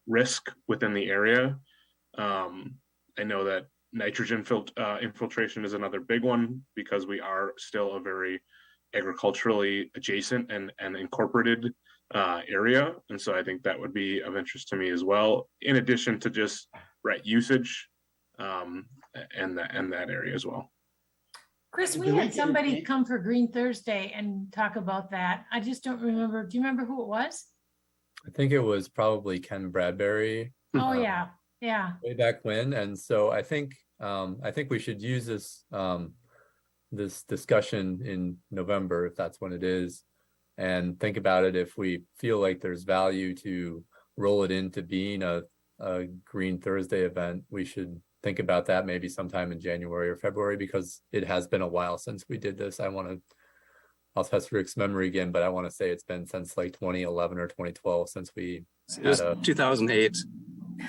risk within the area. I know that nitrogen infiltration is another big one because we are still a very agriculturally adjacent and incorporated area. And so I think that would be of interest to me as well, in addition to just usage and that area as well. Chris, we had somebody come for Green Thursday and talk about that. I just don't remember. Do you remember who it was? I think it was probably Ken Bradbury. Oh yeah. Yeah. Way back when. And so I think we should use this this discussion in November, if that's when it is, and think about it. If we feel like there's value to roll it into being a Green Thursday event, we should think about that maybe sometime in January or February, because it has been a while since we did this. I'll test Rick's memory again, but I want to say it's been since like 2011 or 2012 since we it was 2008.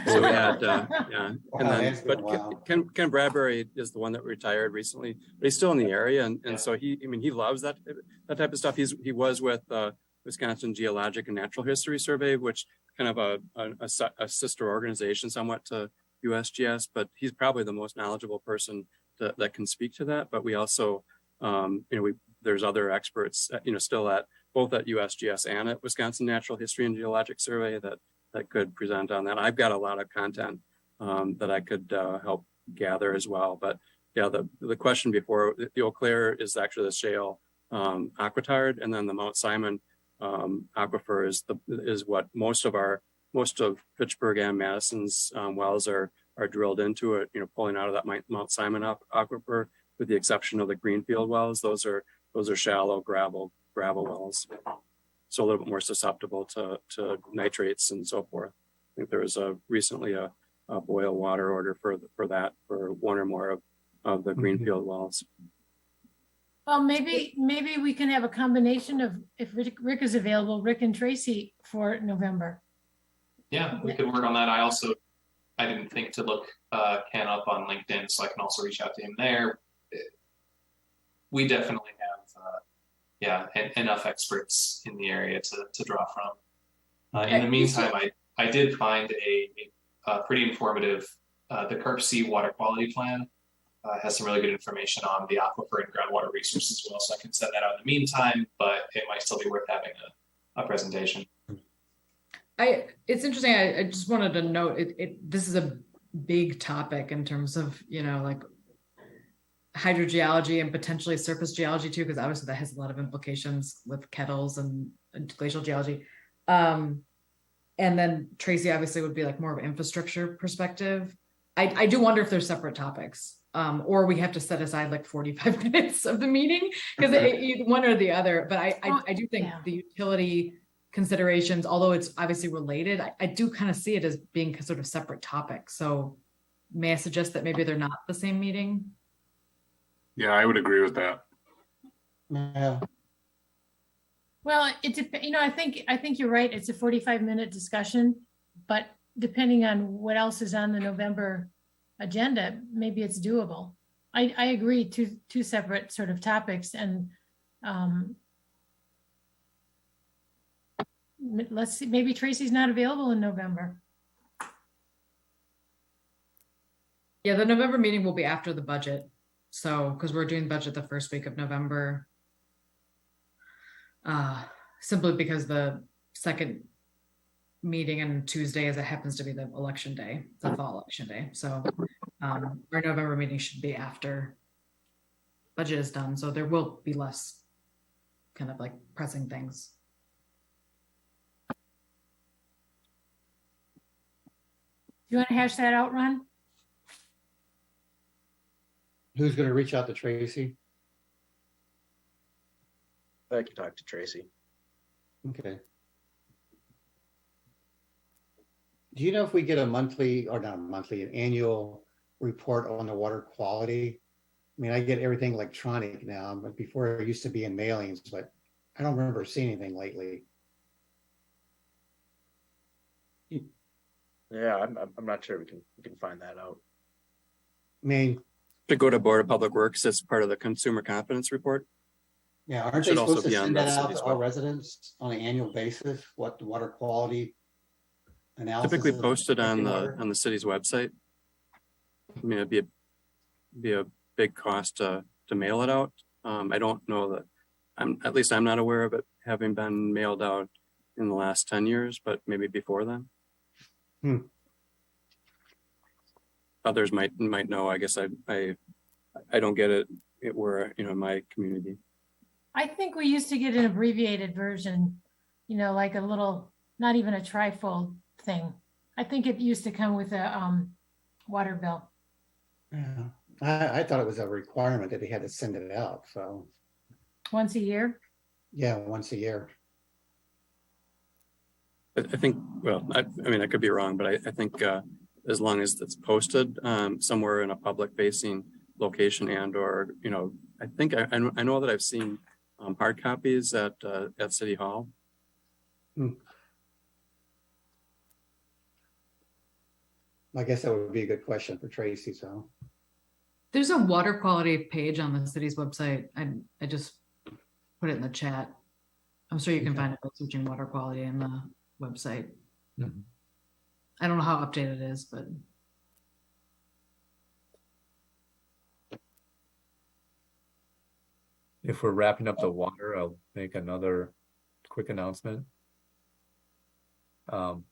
So we had, yeah. And then, but Ken Bradbury is the one that retired recently, but he's still in the area. And so he loves that type of stuff. He was with Wisconsin Geologic and Natural History Survey, which kind of a sister organization somewhat to USGS, but he's probably the most knowledgeable person that can speak to that. But we also, there's other experts, still both at USGS and at Wisconsin Natural History and Geologic Survey that could present on that. I've got a lot of content that I could help gather as well. But yeah, the question before, the Eau Claire is actually the shale aquitard, and then the Mount Simon aquifer is what most of Fitchburg and Madison's wells are drilled into it, pulling out of that Mount Simon aquifer, with the exception of the Greenfield wells. Those are shallow gravel wells, so a little bit more susceptible to nitrates and so forth. I think there was recently a boil water order for one or more of the Greenfield wells. Well, maybe we can have a combination of, if Rick is available, Rick and Tracy for November. Yeah, we could work on that. I didn't think to look Ken up on LinkedIn, so I can also reach out to him there. We definitely have and enough experts in the area to draw from. In the meantime, I did find a pretty informative, the Carp Sea water quality plan has some really good information on the aquifer and groundwater resources as well, so I can send that out in the meantime, but it might still be worth having a presentation. It's interesting. I just wanted to note this is a big topic in terms of, like hydrogeology and potentially surface geology too, because obviously that has a lot of implications with kettles and glacial geology. And then Tracy obviously would be like more of an infrastructure perspective. I do wonder if there's separate topics, or we have to set aside like 45 minutes of the meeting because one or the other. But I do think the utility considerations, although it's obviously related, I do kind of see it as being sort of separate topics. So may I suggest that maybe they're not the same meeting? Yeah, I would agree with that. Yeah. Well, I think you're right. It's a 45-minute discussion, but depending on what else is on the November agenda, maybe it's doable. I agree, two separate sort of topics, and let's see, maybe Tracy's not available in November. Yeah, the November meeting will be after the budget. So, because we're doing budget the first week of November, simply because the second meeting on Tuesday, as it happens to be the election day, the fall election day. So our November meeting should be after budget is done. So there will be less kind of like pressing things. Do you want to hash that out, Ron? Who's going to reach out to Tracy? I can talk to Tracy. Okay. Do you know if we get a monthly, or not monthly, an annual report on the water quality? I mean, I get everything electronic now, but before it used to be in mailings, but I don't remember seeing anything lately. Yeah, I'm not sure we can find that out. I mean, To go to Board of Public Works as part of the Consumer Confidence Report. yeah, aren't they Should also supposed to be on send the that out city's to all web. residents on an annual basis? What the water quality analysis? Typically of posted on drinking water? the city's website. I mean, it'd be a big cost to mail it out. I don't know that at least I'm not aware of it having been mailed out in the last 10 years, but maybe before then. Others might know. I guess I don't get it. It were in my community. I think we used to get an abbreviated version, like a little, not even a trifold thing. I think it used to come with a water bill. Yeah, I thought it was a requirement that they had to send it out. So Once a year? yeah, once a year. I think. Well, I mean, I could be wrong, but I think as long as it's posted somewhere in a public-facing location or I think I know that I've seen hard copies at City Hall. I guess that would be a good question for Tracy. So There's a water quality page on the city's website. I just put it in the chat. I'm sure you can find it by searching water quality in the website. Mhm. I don't know how updated it is, but If we're wrapping up the water, I'll make another quick announcement.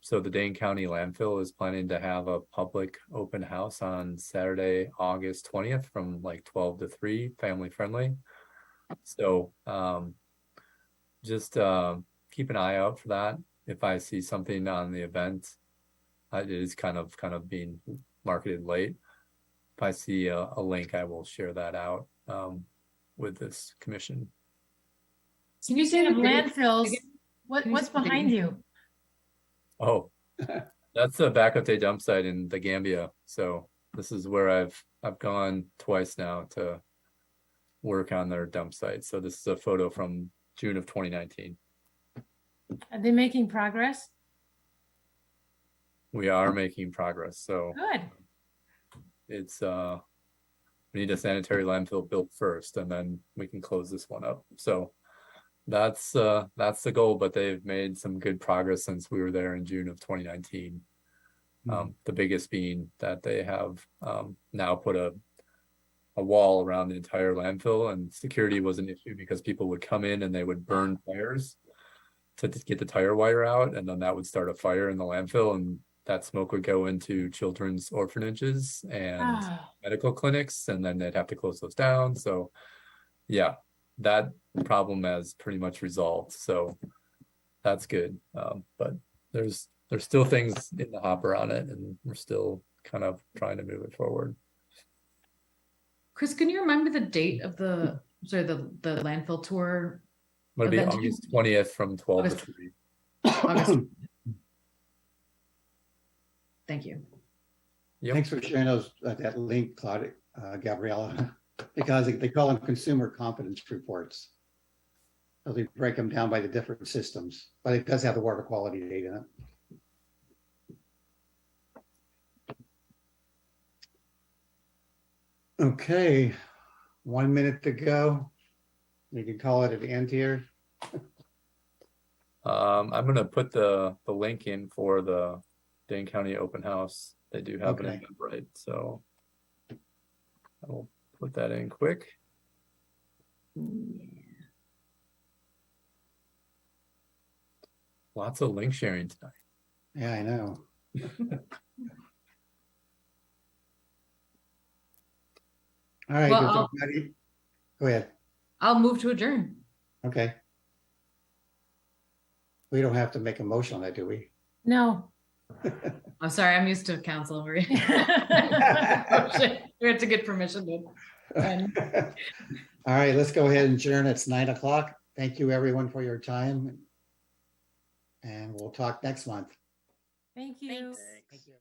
So the Dane County landfill is planning to have a public open house on Saturday, August 20th from 12 to 3, family friendly. So just keep an eye out for that. If I see something on the event, it is kind of being marketed late. If I see a link, I will share that out with this commission. can you say the Landfills, what's behind you? Oh, that's the Bacote dump site in the Gambia. So this is where I've gone twice now to work on their dump site. So this is a photo from June of 2019. Are they making progress? We are making progress. So Good. it's we need a sanitary landfill built first, and then we can close this one up. So that's the goal, but they've made some good progress since we were there in June of 2019. The biggest being that they have now put a wall around the entire landfill, and security was an issue because people would come in and they would burn tires to get the tire wire out, and then that would start a fire in the landfill, and that smoke would go into children's orphanages and medical clinics, and then they'd have to close those down. So yeah, that problem has pretty much resolved. So that's good. But there's still things in the hopper on it, and we're still kind of trying to move it forward. Chris, can you remember the date of the landfill tour? It'll be event? August 20th from 12 August- to 3. August. Thank you. Yep. Thanks for sharing that link, Claudia, Gabriella, because they call them consumer competence reports. So they break them down by the different systems, but it does have the water quality data in it. Okay, 1 minute to go. You can call it at the end here. I'm going to put the link in for the Dane County Open House. They do have an Okay. event, right? So I will put that in quick. Lots of link sharing tonight. Yeah, I know. All right, Well, does I'll- everybody- go ahead. I'll move to adjourn. Okay. We don't have to make a motion on that, do we? No. I'm sorry, I'm used to council. We have to get permission to. All right, let's go ahead and adjourn. It's 9:00. Thank you, everyone, for your time. And we'll talk next month. Thank you. Thanks. Thank you.